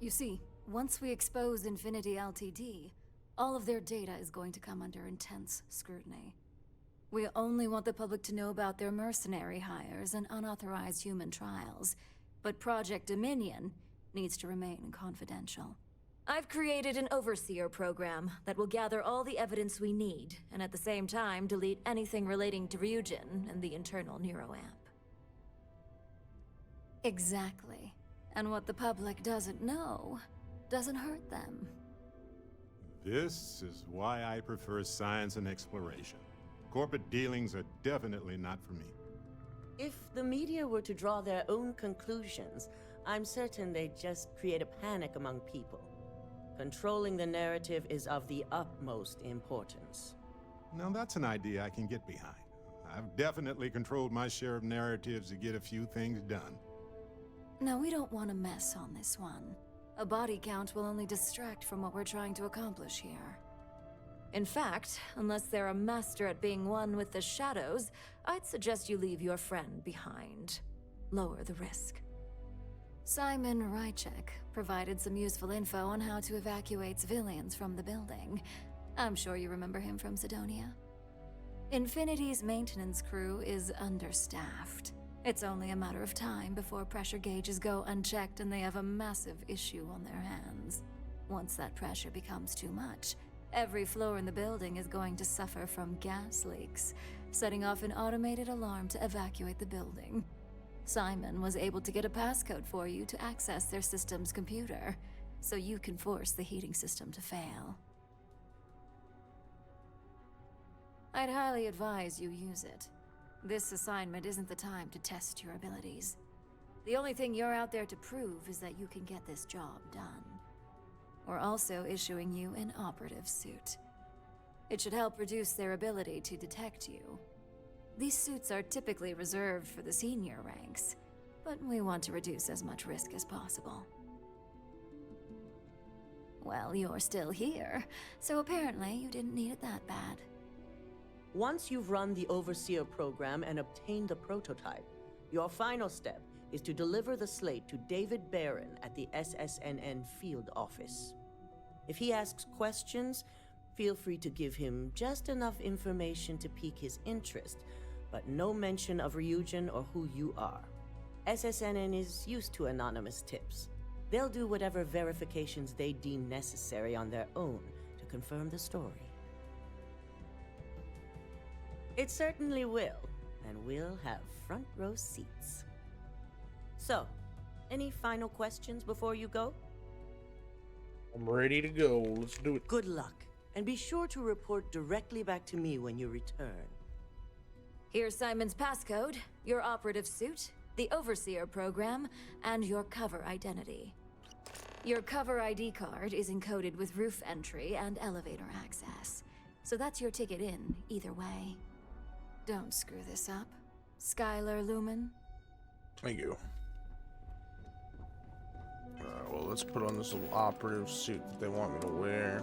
You see, once we expose Infinity Ltd, all of their data is going to come under intense scrutiny. We only want the public to know about their mercenary hires and unauthorized human trials, but Project Dominion needs to remain confidential. I've created an overseer program that will gather all the evidence we need, and at the same time delete anything relating to Ryujin and the internal neuroamp. Exactly. And what the public doesn't know doesn't hurt them. This is why I prefer science and exploration. Corporate dealings are definitely not for me. If the media were to draw their own conclusions, I'm certain they'd just create a panic among people. Controlling the narrative is of the utmost importance. Now that's an idea I can get behind. I've definitely controlled my share of narratives to get a few things done. No, we don't want to mess on this one. A body count will only distract from what we're trying to accomplish here. In fact, unless they're a master at being one with the shadows, I'd suggest you leave your friend behind. Lower the risk. Simon Ryujin provided some useful info on how to evacuate civilians from the building. I'm sure you remember him from Sidonia. Infinity's maintenance crew is understaffed. It's only a matter of time before pressure gauges go unchecked and they have a massive issue on their hands. Once that pressure becomes too much, every floor in the building is going to suffer from gas leaks, setting off an automated alarm to evacuate the building. Simon was able to get a passcode for you to access their system's computer, so you can force the heating system to fail. I'd highly advise you use it. This assignment isn't the time to test your abilities. The only thing you're out there to prove is that you can get this job done. We're also issuing you an operative suit. It should help reduce their ability to detect you. These suits are typically reserved for the senior ranks, but we want to reduce as much risk as possible. Well, you're still here, so apparently you didn't need it that bad. Once you've run the Overseer program and obtained the prototype, your final step is to deliver the slate to David Barron at the SSNN field office. If he asks questions, feel free to give him just enough information to pique his interest, but no mention of Ryujin or who you are. SSNN is used to anonymous tips. They'll do whatever verifications they deem necessary on their own to confirm the story. It certainly will, and we'll have front row seats. So, any final questions before you go? I'm ready to go. Let's do it. Good luck, and be sure to report directly back to me when you return. Here's Simon's passcode, your operative suit, the Overseer program, and your cover identity. Your cover ID card is encoded with roof entry and elevator access, so that's your ticket in, either way. Don't screw this up. Skylar Lumen? Thank you. Alright, well, let's put on this little operative suit that they want me to wear.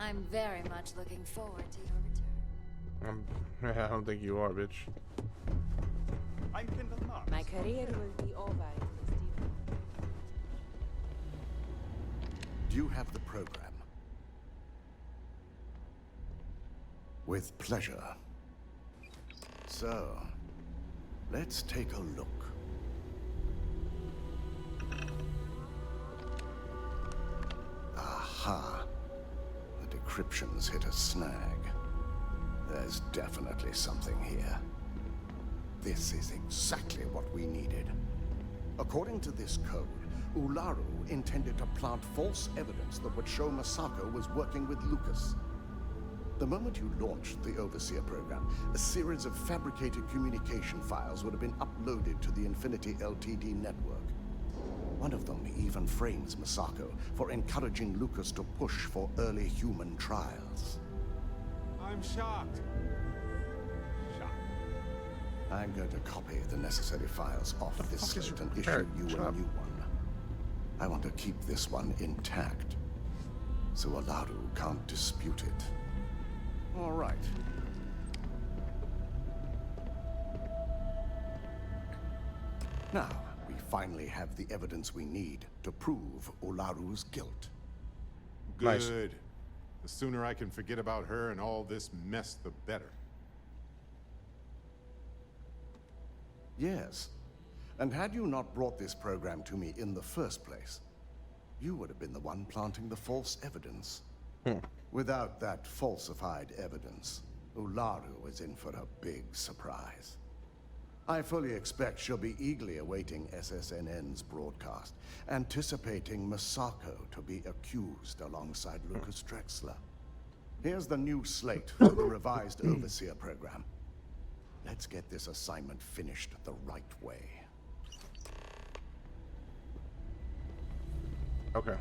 I'm very much looking forward to your return. I don't think you are, bitch. My career will be over. Do you have the program? With pleasure. So, let's take a look. Aha. The decryption's hit a snag. There's definitely something here. This is exactly what we needed. According to this code, Ularu intended to plant false evidence that would show Masako was working with Lucas. The moment you launched the Overseer program, a series of fabricated communication files would have been uploaded to the Infinity LTD network. One of them even frames Masako for encouraging Lucas to push for early human trials. I'm shocked. I'm going to copy the necessary files off this slate and issue you a new one. I want to keep this one intact, so Olaru can't dispute it. All right. Now, we finally have the evidence we need to prove Olaru's guilt. Good. Nice. The sooner I can forget about her and all this mess, the better. Yes. And had you not brought this program to me in the first place, you would have been the one planting the false evidence. Without that falsified evidence, Olaru is in for a big surprise. I fully expect she'll be eagerly awaiting SSNN's broadcast, anticipating Masako to be accused alongside Lucas Drexler. Here's the new slate for the revised Overseer program. Let's get this assignment finished the right way. Okay.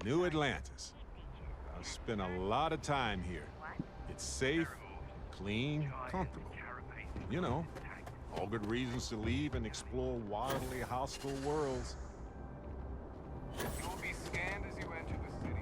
New Atlantis. I've spent a lot of time here. It's safe, clean, comfortable. You know, all good reasons to leave and explore wildly hostile worlds. You'll be scanned as you enter the city.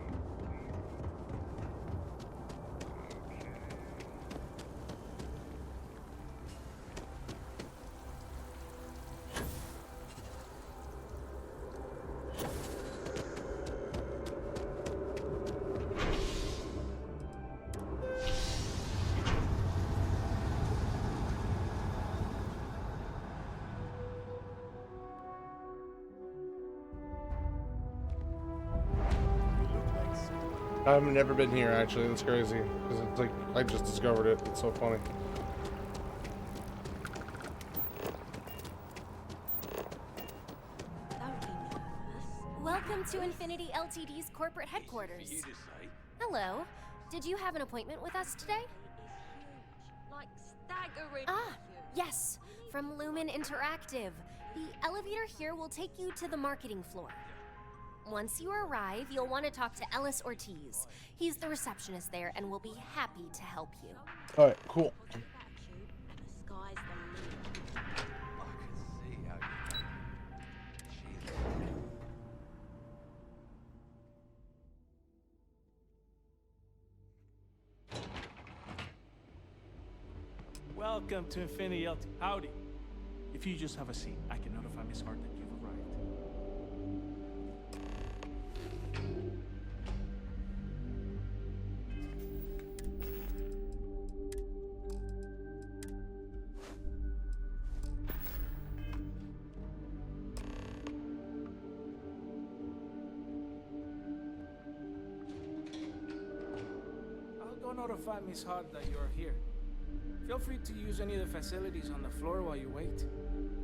I've never been here, actually. That's crazy. Because it's like, I just discovered it. It's so funny. Welcome to Infinity Ltd's corporate headquarters. Hello. Did you have an appointment with us today? Like staggering. Ah, yes. From Lumen Interactive. The elevator here will take you to the marketing floor. Once you arrive, you'll want to talk to Ellis Ortiz. He's the receptionist there and will be happy to help you. All right, cool. Welcome to Infinity LT. Howdy. If you just have a seat, I can notify Miss Hart that you've arrived. I'll go notify Miss Hart that you're here. Feel free to use any of the facilities on the floor while you wait.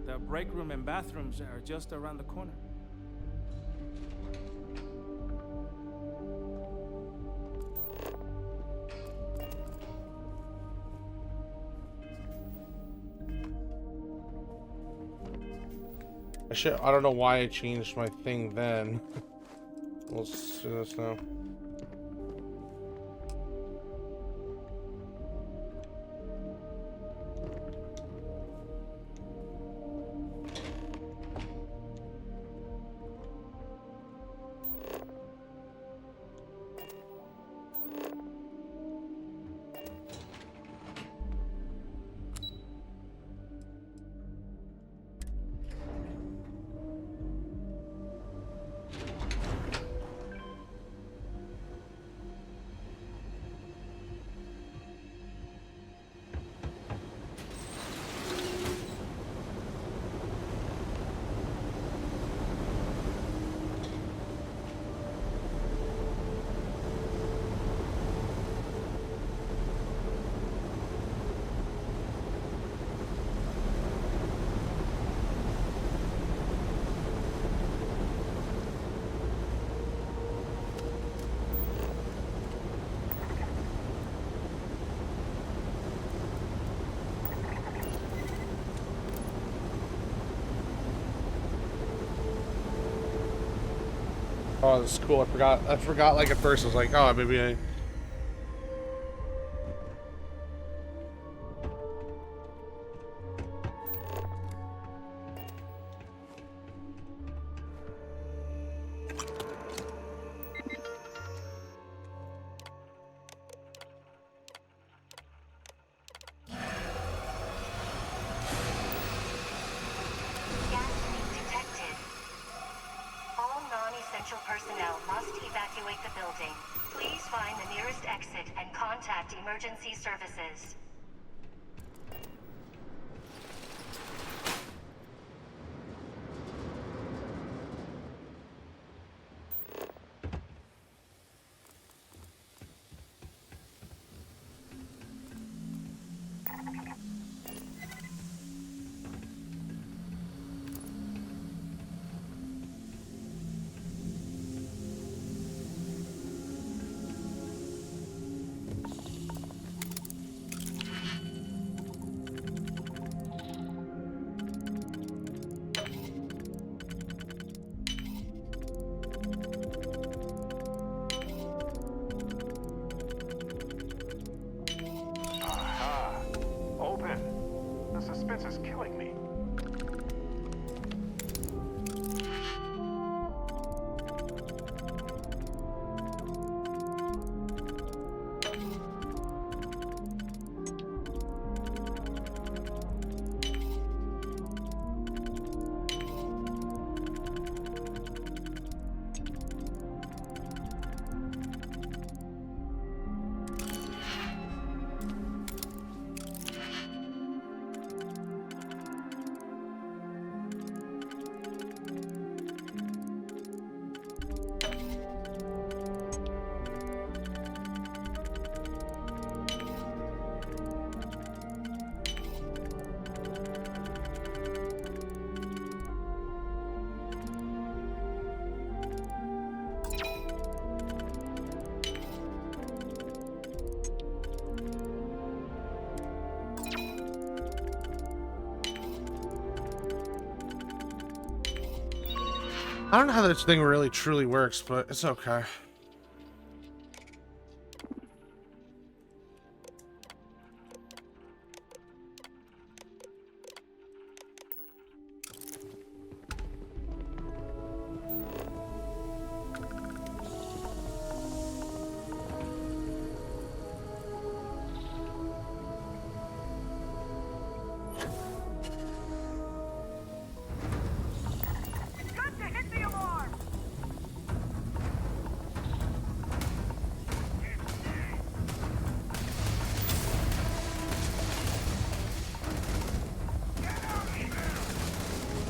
The break room and bathrooms are just around the corner. I don't know why I changed my thing then. Let's do this now. Oh, this is cool. I forgot like at first I was like, oh, maybe I... Personnel must evacuate the building. Please find the nearest exit and contact emergency services. Suspense is killing me. I don't know how this thing really truly works, but it's okay.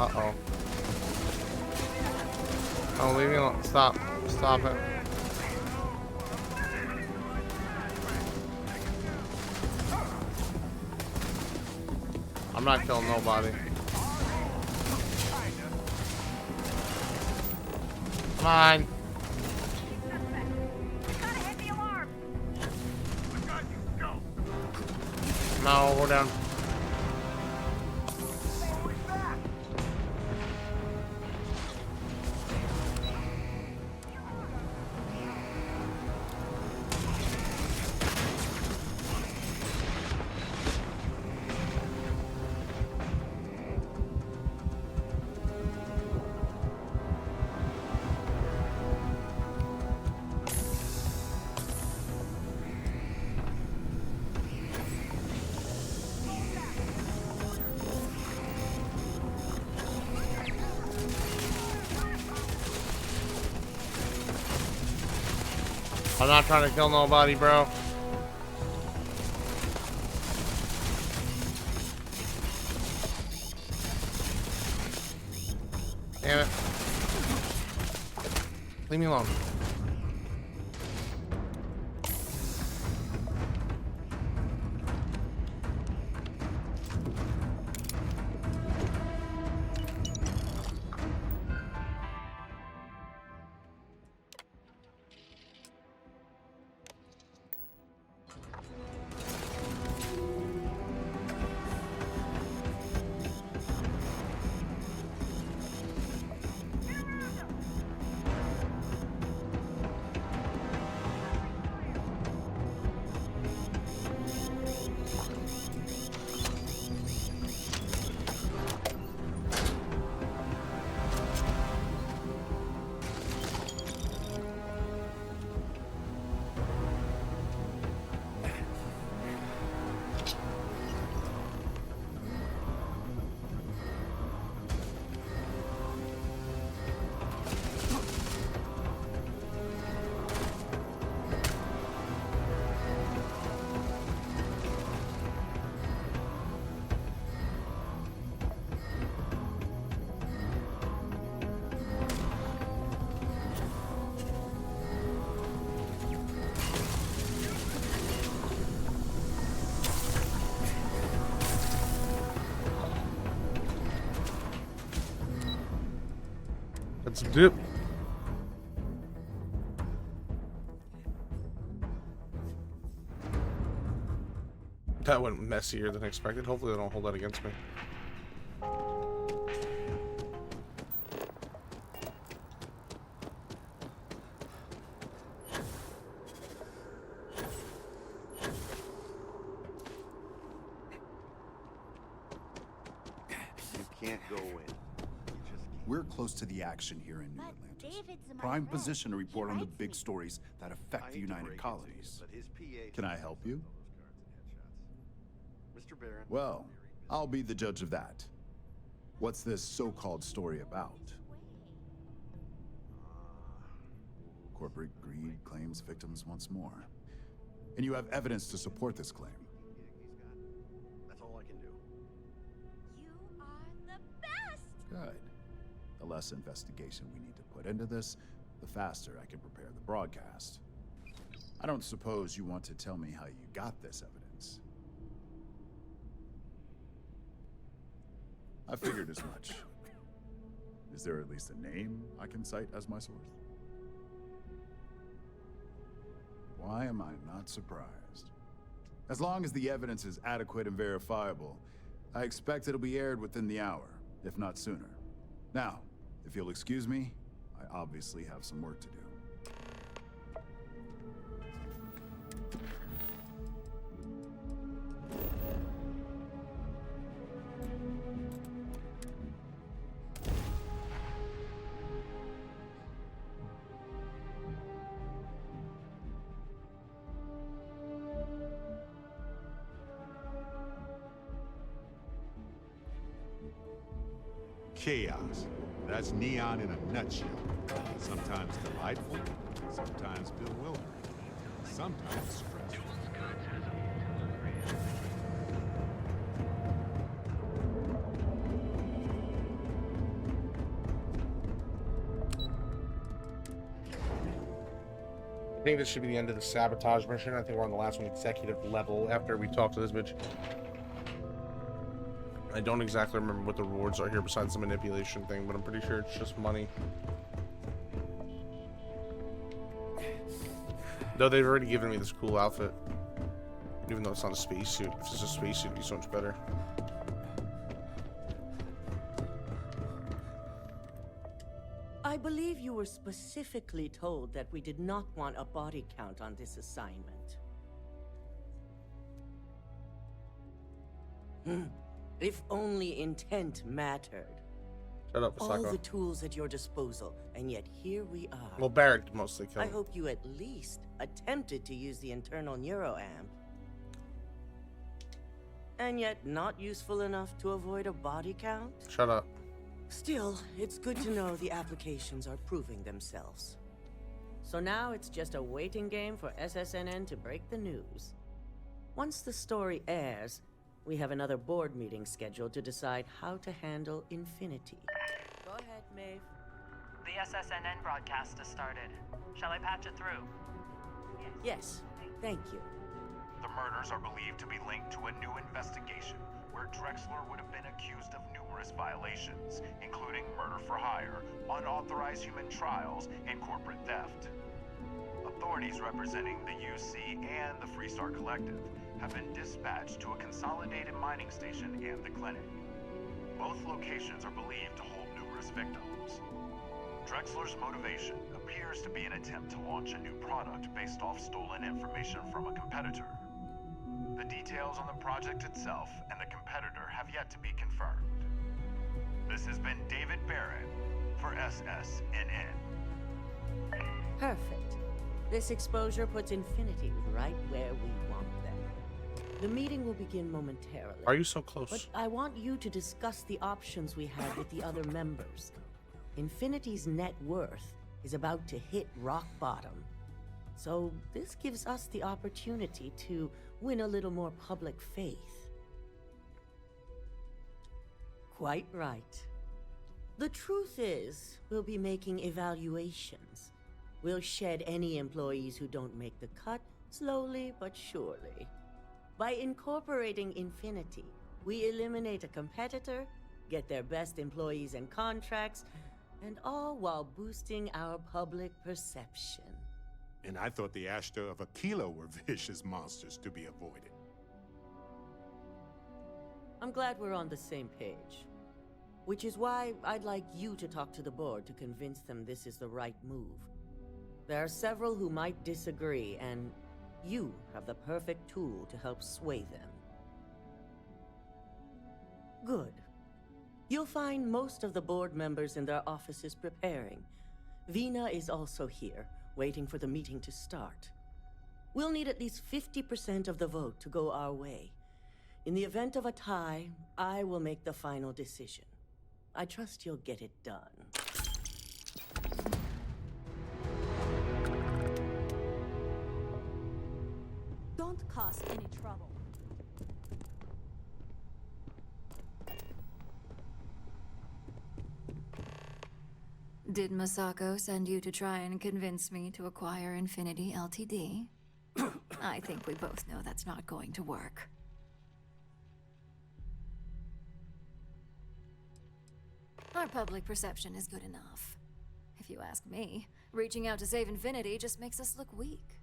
Uh-oh. Oh, leave me alone. Stop. Stop it. I'm not killing nobody. Come on. No, we're down. I'm not trying to kill nobody, bro. Damn it. Leave me alone. Let's dip. That went messier than expected. Hopefully they don't hold that against me. You can't go in. We're close to the action here in New Atlantis. Prime position to report on the big stories that affect the United Colonies. Can I help you? Mr. Barron. Well, I'll be the judge of that. What's this so-called story about? Corporate greed claims victims once more. And you have evidence to support this claim. That's all I can do. You are the best! Good. The less investigation we need to put into this, the faster I can prepare the broadcast. I don't suppose you want to tell me how you got this evidence. I figured as much. Is there at least a name I can cite as my source? Why am I not surprised? As long as the evidence is adequate and verifiable, I expect it'll be aired within the hour, if not sooner. Now, if you'll excuse me, I obviously have some work to do. Chaos. That's Neon in a nutshell. Sometimes delightful, sometimes bewildering, sometimes stressful. I think this should be the end of the sabotage mission. I think we're on the last one, executive level, after we talk to this bitch. I don't exactly remember what the rewards are here besides the manipulation thing, but I'm pretty sure it's just money. Though they've already given me this cool outfit. Even though it's not a spacesuit. If it's a spacesuit, it'd be so much better. I believe you were specifically told that we did not want a body count on this assignment. If only intent mattered. Shut up, All Asako. the tools at your disposal, and yet here we are. Well, Barrett mostly killed I him. hope you at least attempted to use the internal neuroamp. And yet not useful enough to avoid a body count? Shut up. Still, it's good to know the applications are proving themselves. So now it's just a waiting game for SSNN to break the news. Once the story airs, we have another board meeting scheduled to decide how to handle Infinity. Go ahead, Maeve. The SSNN broadcast has started. Shall I patch it through? Yes, thank you. The murders are believed to be linked to a new investigation where Drexler would have been accused of numerous violations, including murder for hire, unauthorized human trials, and corporate theft. Authorities representing the UC and the Freestar Collective have been dispatched to a consolidated mining station and the clinic. Both locations are believed to hold numerous victims. Drexler's motivation appears to be an attempt to launch a new product based off stolen information from a competitor. The details on the project itself and the competitor have yet to be confirmed. This has been David Barrett for SSNN. Perfect. This exposure puts Infinity right where we want them. The meeting will begin momentarily. Are you so close? But I want you to discuss the options we have with the other members. Infinity's net worth is about to hit rock bottom. So this gives us the opportunity to win a little more public faith. Quite right. The truth is, we'll be making evaluations. We'll shed any employees who don't make the cut, slowly but surely. By incorporating Infinity, we eliminate a competitor, get their best employees and contracts, And all while boosting our public perception. And I thought the Ashta of Aquila were vicious monsters to be avoided. I'm glad we're on the same page. Which is why I'd like you to talk to the board to convince them this is the right move. There are several who might disagree, and you have the perfect tool to help sway them. Good. You'll find most of the board members in their offices preparing. Vina is also here, waiting for the meeting to start. We'll need at least 50% of the vote to go our way. In the event of a tie, I will make the final decision. I trust you'll get it done. Don't cause any trouble. Did Masako send you to try and convince me to acquire Infinity Ltd? I think we both know that's not going to work. Our public perception is good enough. If you ask me, reaching out to save Infinity just makes us look weak.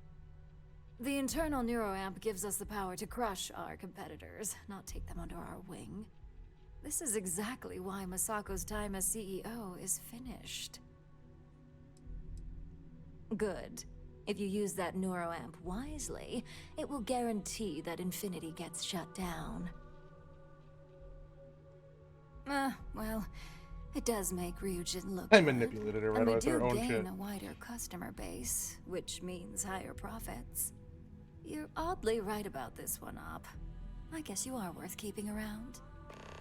The internal neuroamp gives us the power to crush our competitors, not take them under our wing. This is exactly why Masako's time as CEO is finished. Good. If you use that neuroamp wisely, it will guarantee that Infinity gets shut down. Well, it does make Ryujin look I good, manipulated her right and we with her do own gain shit. a wider customer base, which means higher profits. You're oddly right about this one, Op. I guess you are worth keeping around.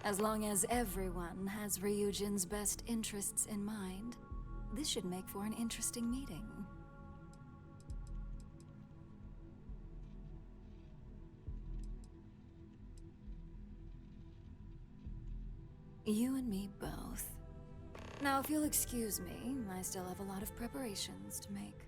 As long as everyone has Ryujin's best interests in mind, this should make for an interesting meeting. You and me both. Now, if you'll excuse me, I still have a lot of preparations to make.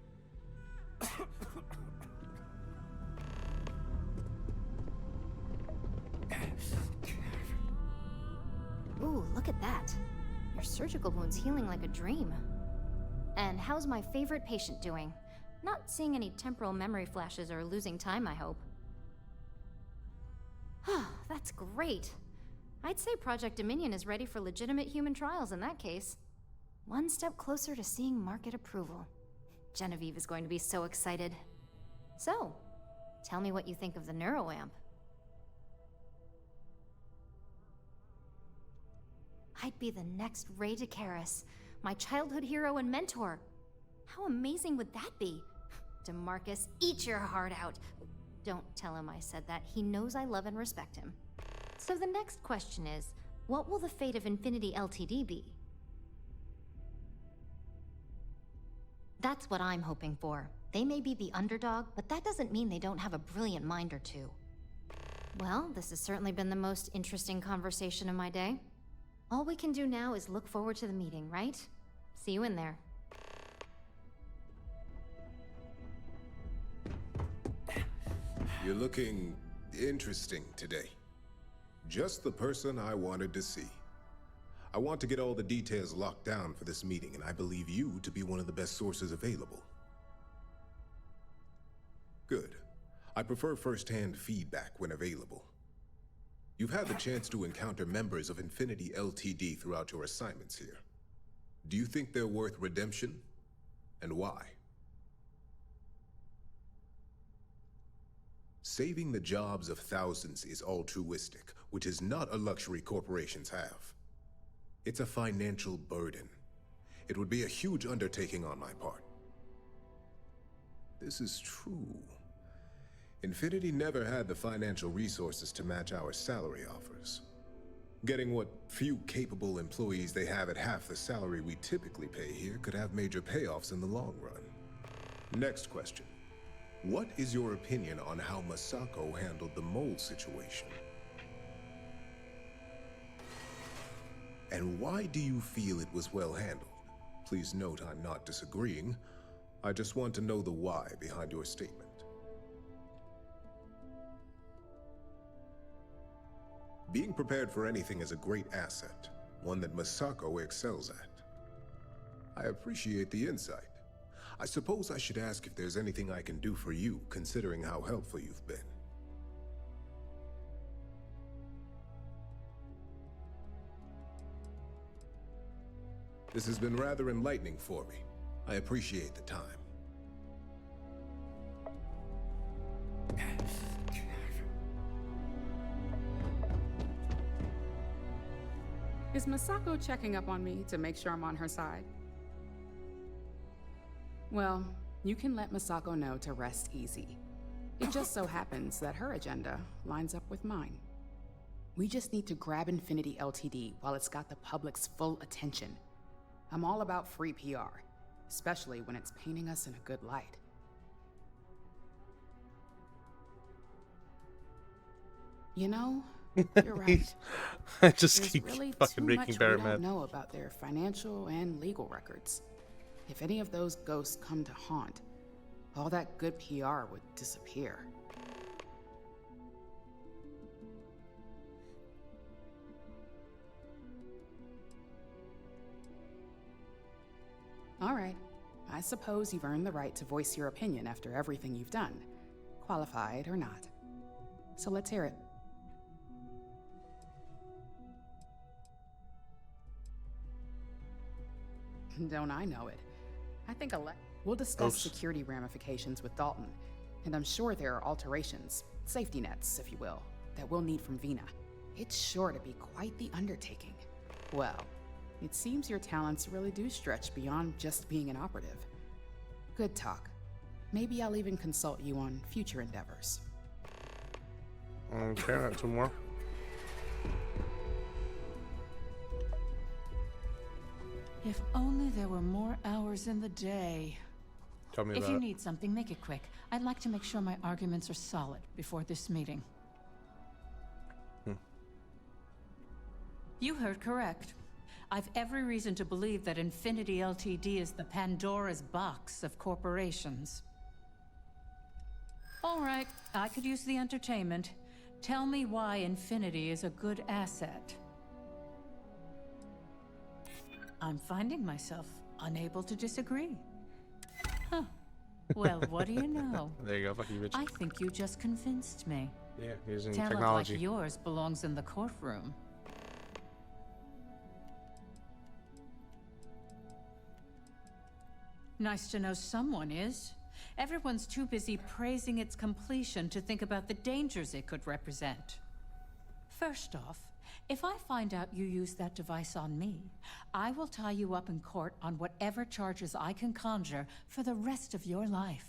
Ooh, look at that. Your surgical wound's healing like a dream. And how's my favorite patient doing? Not seeing any temporal memory flashes or losing time, I hope. That's great. I'd say Project Dominion is ready for legitimate human trials in that case. One step closer to seeing market approval. Genevieve is going to be so excited. So, tell me what you think of the neuroamp. I'd be the next Ray DeCaris, my childhood hero and mentor. How amazing would that be? DeMarcus, eat your heart out. Don't tell him I said that. He knows I love and respect him. So the next question is, what will the fate of Infinity Ltd be? That's what I'm hoping for. They may be the underdog, but that doesn't mean they don't have a brilliant mind or two. Well, this has certainly been the most interesting conversation of my day. All we can do now is look forward to the meeting, right? See you in there. You're looking interesting today. Just the person I wanted to see. I want to get all the details locked down for this meeting, and I believe you to be one of the best sources available. Good. I prefer first-hand feedback when available. You've had the chance to encounter members of Infinity Ltd throughout your assignments here. Do you think they're worth redemption? And why? Saving the jobs of thousands is altruistic, which is not a luxury corporations have. It's a financial burden. It would be a huge undertaking on my part. This is true. Infinity never had the financial resources to match our salary offers. Getting what few capable employees they have at half the salary we typically pay here could have major payoffs in the long run. Next question. What is your opinion on how Masako handled the mole situation? And why do you feel it was well handled? Please note I'm not disagreeing. I just want to know the why behind your statement. Being prepared for anything is a great asset, one that Masako excels at. I appreciate the insight. I suppose I should ask if there's anything I can do for you, considering how helpful you've been. This has been rather enlightening for me. I appreciate the time. Is Masako checking up on me to make sure I'm on her side? Well, you can let Masako know to rest easy. It just so happens that her agenda lines up with mine. We just need to grab Infinity Ltd while it's got the public's full attention. I'm all about free PR, especially when it's painting us in a good light. You know, you're right. I just There's keep really fucking too making much Barrett we don't mad. know about their financial and legal records. If any of those ghosts come to haunt, all that good PR would disappear. All right. I suppose you've earned the right to voice your opinion after everything you've done, qualified or not. So let's hear it. Don't I know it? I think we'll discuss security ramifications with Dalton, and I'm sure there are alterations, safety nets, if you will, that we'll need from Vina. It's sure to be quite the undertaking. Well, it seems your talents really do stretch beyond just being an operative. Good talk. Maybe I'll even consult you on future endeavors. Okay, 2 more. If only there were more hours in the day. Tell me If about you it. need something, make it quick. I'd like to make sure my arguments are solid before this meeting. You heard correct. I've every reason to believe that Infinity Ltd is the Pandora's box of corporations. All right, I could use the entertainment. Tell me why Infinity is a good asset. I'm finding myself unable to disagree. Huh. Well, what do you know? There you go, fuck you, bitch. I think you just convinced me. Yeah, using Talent technology. like yours belongs in the courtroom. Nice to know someone is. Everyone's too busy praising its completion to think about the dangers it could represent. First off, if I find out you used that device on me, I will tie you up in court on whatever charges I can conjure for the rest of your life.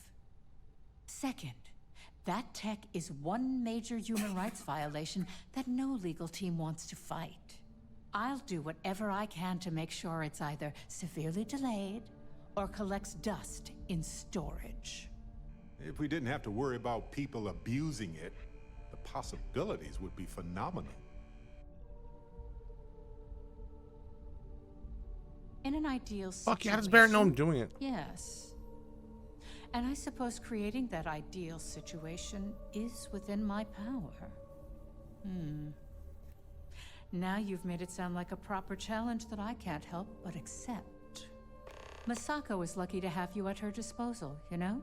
Second, that tech is one major human rights violation that no legal team wants to fight. I'll do whatever I can to make sure it's either severely delayed or collects dust in storage. If we didn't have to worry about people abusing it, the possibilities would be phenomenal. In an ideal situation... Fuck yeah, how does Barrett know I'm doing it? Yes. And I suppose creating that ideal situation is within my power. Now you've made it sound like a proper challenge that I can't help but accept. Masako is lucky to have you at her disposal, you know?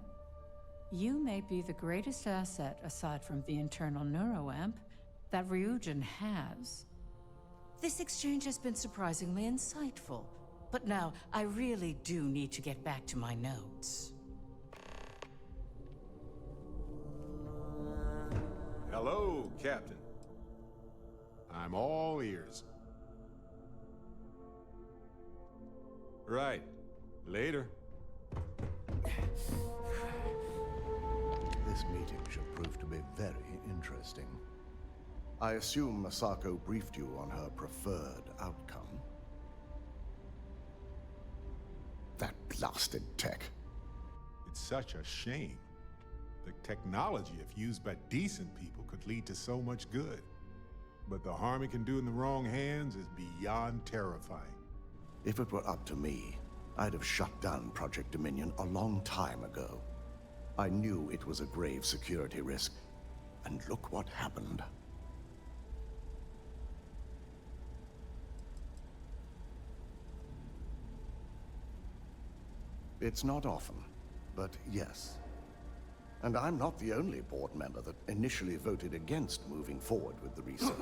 You may be the greatest asset, aside from the internal neuroamp, that Ryujin has. This exchange has been surprisingly insightful, but now I really do need to get back to my notes. Hello, Captain. I'm all ears. Right. Later. This meeting should prove to be very interesting. I assume Masako briefed you on her preferred outcome. That blasted tech. It's such a shame. The technology, if used by decent people, could lead to so much good. But the harm it can do in the wrong hands is beyond terrifying. If it were up to me, I'd have shut down Project Dominion a long time ago. I knew it was a grave security risk, and look what happened. It's not often, but yes. And I'm not the only board member that initially voted against moving forward with the research.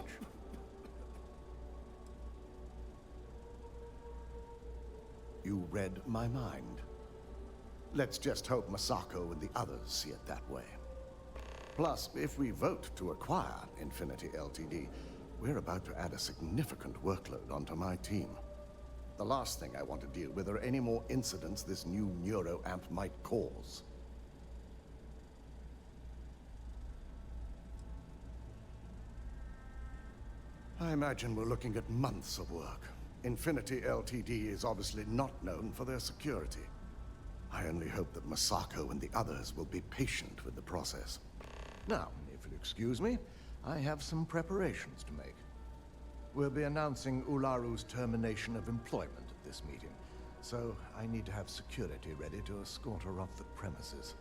You read my mind. Let's just hope Masako and the others see it that way. Plus, if we vote to acquire Infinity Ltd., we're about to add a significant workload onto my team. The last thing I want to deal with are any more incidents this new neuroamp might cause. I imagine we're looking at months of work. Infinity Ltd. is obviously not known for their security. I only hope that Masako and the others will be patient with the process. Now, if you'll excuse me, I have some preparations to make. We'll be announcing Ularu's termination of employment at this meeting, so I need to have security ready to escort her off the premises.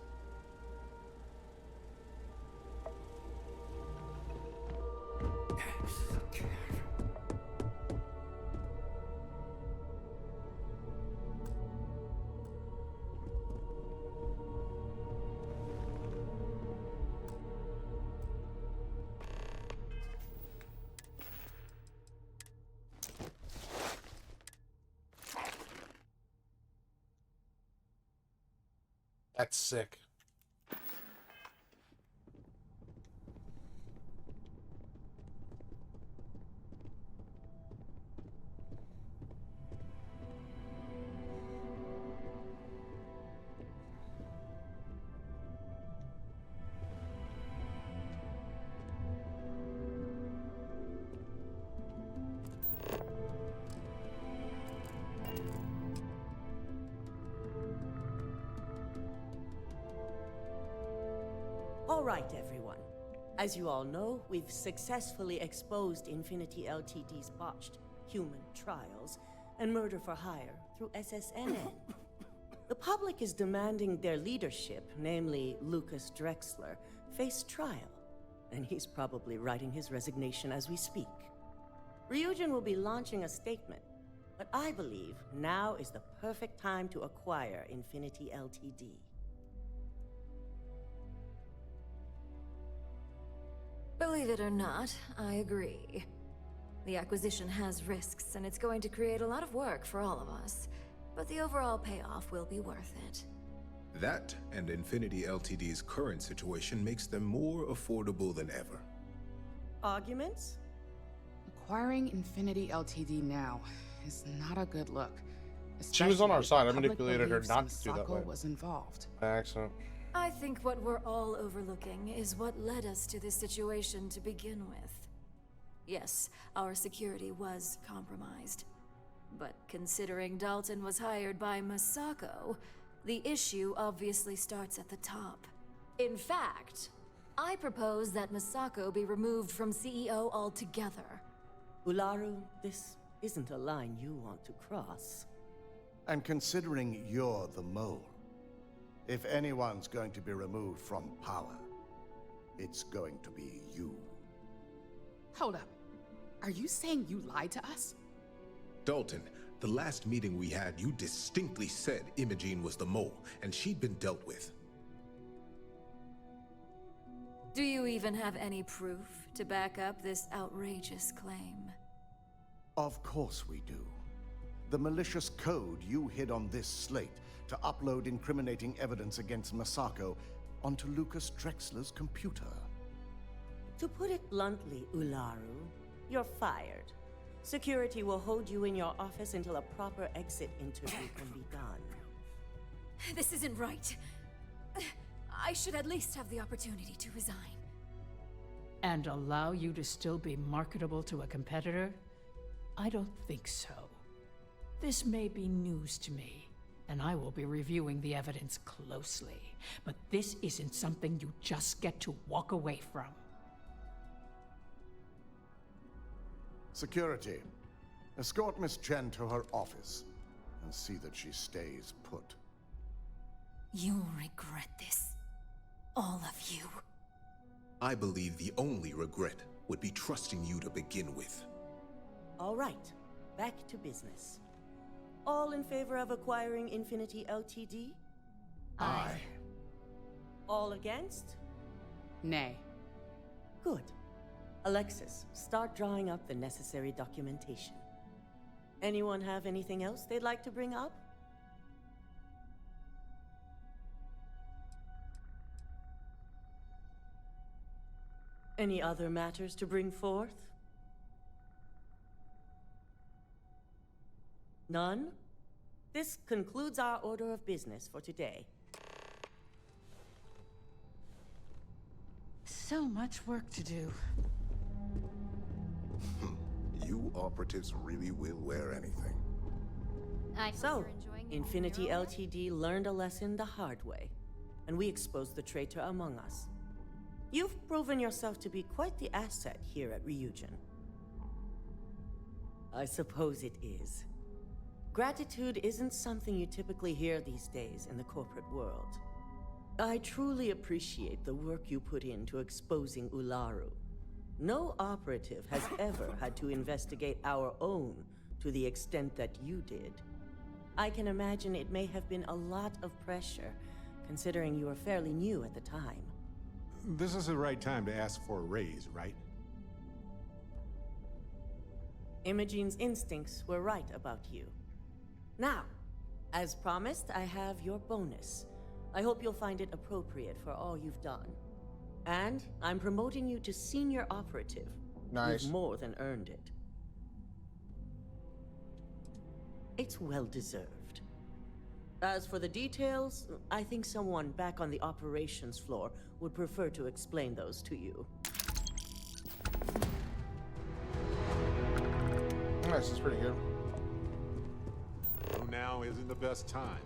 That's sick. All right, everyone. As you all know, we've successfully exposed Infinity Ltd.'s botched human trials and murder for hire through SSNN. The public is demanding their leadership, namely Lucas Drexler, face trial, and he's probably writing his resignation as we speak. Ryujin will be launching a statement, but I believe now is the perfect time to acquire Infinity Ltd. Believe it or not, I agree. The acquisition has risks, and it's going to create a lot of work for all of us. But the overall payoff will be worth it. That and Infinity Ltd's current situation makes them more affordable than ever. Arguments? Acquiring Infinity Ltd now is not a good look. She was on our side. I Especially if the manipulated her public not to do that believes way. Masako was involved. By accident. I think what we're all overlooking is what led us to this situation to begin with. Yes, our security was compromised. But considering Dalton was hired by Masako, the issue obviously starts at the top. In fact, I propose that Masako be removed from CEO altogether. Ularu, this isn't a line you want to cross. And considering you're the mole, if anyone's going to be removed from power, it's going to be you. Hold up. Are you saying you lied to us? Dalton, the last meeting we had, you distinctly said Imogene was the mole, and she'd been dealt with. Do you even have any proof to back up this outrageous claim? Of course we do. The malicious code you hid on this slate to upload incriminating evidence against Masako onto Lucas Drexler's computer. To put it bluntly, Ularu, you're fired. Security will hold you in your office until a proper exit interview can be done. This isn't right. I should at least have the opportunity to resign. And allow you to still be marketable to a competitor? I don't think so. This may be news to me, and I will be reviewing the evidence closely. But this isn't something you just get to walk away from. Security, escort Miss Chen to her office and see that she stays put. You'll regret this. All of you. I believe the only regret would be trusting you to begin with. All right, back to business. All in favor of acquiring Infinity Ltd? Aye. All against? Nay. Good. Alexis, start drawing up the necessary documentation. Anyone have anything else they'd like to bring up? Any other matters to bring forth? None? This concludes our order of business for today. So much work to do. You operatives really will wear anything. So, Infinity Ltd learned a lesson the hard way, and we exposed the traitor among us. You've proven yourself to be quite the asset here at Ryujin. I suppose it is. Gratitude isn't something you typically hear these days in the corporate world. I truly appreciate the work you put into exposing Ularu. No operative has ever had to investigate our own to the extent that you did. I can imagine it may have been a lot of pressure, considering you were fairly new at the time. This is the right time to ask for a raise, right? Imogene's instincts were right about you. Now, as promised, I have your bonus. I hope you'll find it appropriate for all you've done. And I'm promoting you to senior operative. Nice. You've more than earned it. It's well deserved. As for the details, I think someone back on the operations floor would prefer to explain those to you. Nice, that's pretty good. Well, now isn't the best time,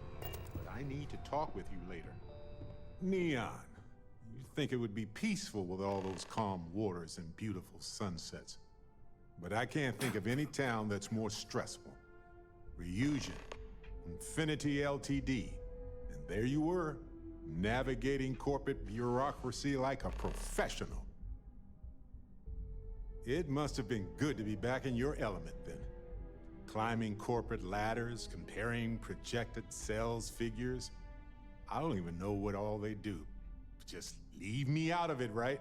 but I need to talk with you later. Neon, you think it would be peaceful with all those calm waters and beautiful sunsets. But I can't think of any town that's more stressful. Ryujin, Infinity Ltd, and there you were, navigating corporate bureaucracy like a professional. It must have been good to be back in your element then. Climbing corporate ladders, comparing projected sales figures. I don't even know what all they do. Just leave me out of it, right?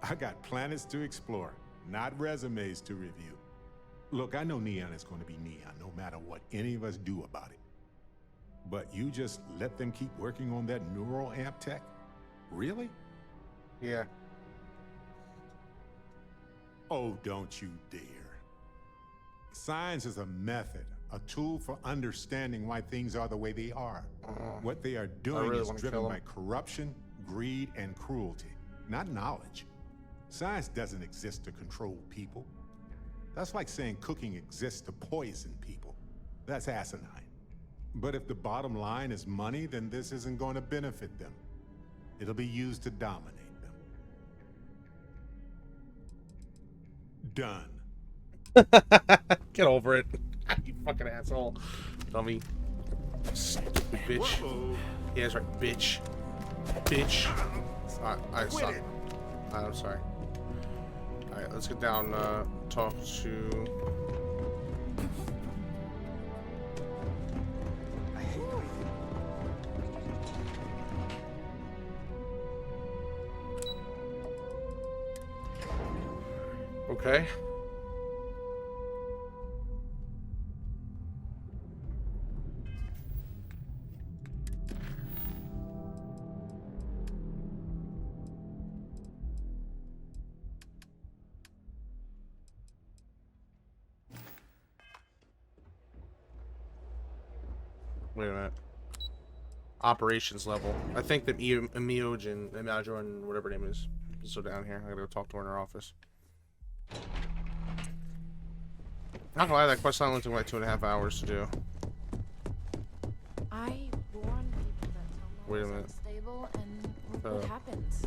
I got planets to explore, not resumes to review. Look, I know Neon is going to be Neon, no matter what any of us do about it. But you just let them keep working on that neural amp tech? Really? Yeah. Oh, don't you dare. Science is a method, a tool for understanding why things are the way they are. What they are doing is driven by corruption, greed, and cruelty, not knowledge. Science doesn't exist to control people. That's like saying cooking exists to poison people. That's asinine. But if the bottom line is money, then this isn't going to benefit them. It'll be used to dominate them. Done. Get over it. You fucking asshole. Dummy. Stupid bitch. Whoa. Yeah, that's right. Bitch. Bitch. Alright, stop. I'm sorry. Alright, let's get down, talk to... Okay. Wait a minute. Operations level. I think that Imagine, whatever her name is. So down here, I gotta go talk to her in her office. Not gonna lie, that quest line only took like 2.5 hours to do. I warn people that Wait a Tomo minute. is unstable, and look what happens.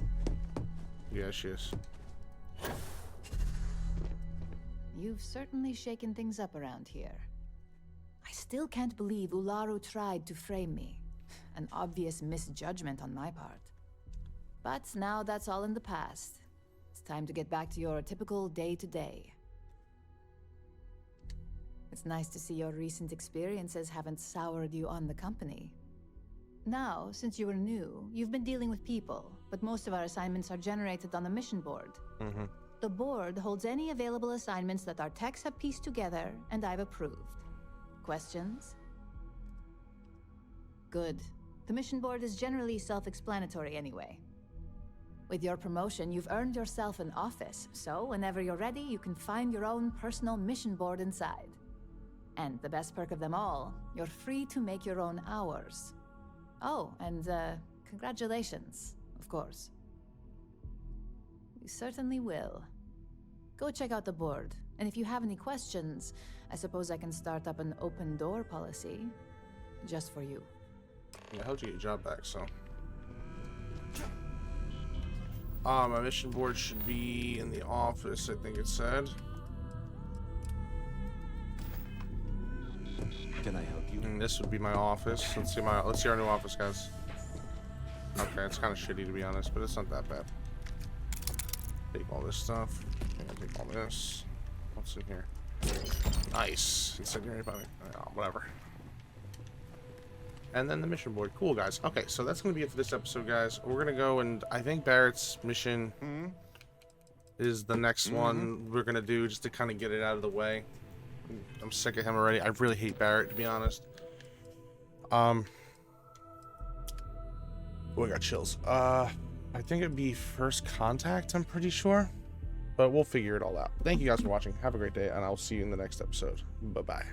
Yeah, she is. You've certainly shaken things up around here. I still can't believe Ularu tried to frame me. An obvious misjudgment on my part. But now that's all in the past. It's time to get back to your typical day-to-day. It's nice to see your recent experiences haven't soured you on the company. Now, since you were new, you've been dealing with people, but most of our assignments are generated on the mission board. Mm-hmm. The board holds any available assignments that our techs have pieced together, and I've approved. Questions? Good. The mission board is generally self-explanatory anyway. With your promotion, you've earned yourself an office, so whenever you're ready, you can find your own personal mission board inside. And the best perk of them all, you're free to make your own hours. Oh, and congratulations, of course. You certainly will. Go check out the board, and if you have any questions, I suppose I can start up an open door policy. Just for you. Yeah, how'd you get your job back, so... my mission board should be in the office, I think it said. Can I help you? And this would be my office. Let's see our new office, guys. Okay, it's kind of shitty to be honest, but it's not that bad. Take all this stuff. Take all this. What's in here? Nice. Incendiary bunny. Oh, whatever. And then the mission board. Cool, guys. Okay, so that's going to be it for this episode, guys. We're going to go and I think Barrett's mission is the next one we're going to do just to kind of get it out of the way. I'm sick of him already. I really hate Barrett, to be honest. Oh, I got chills. I think it'd be First Contact, I'm pretty sure. But we'll figure it all out. Thank you guys for watching. Have a great day, and I'll see you in the next episode. Bye-bye.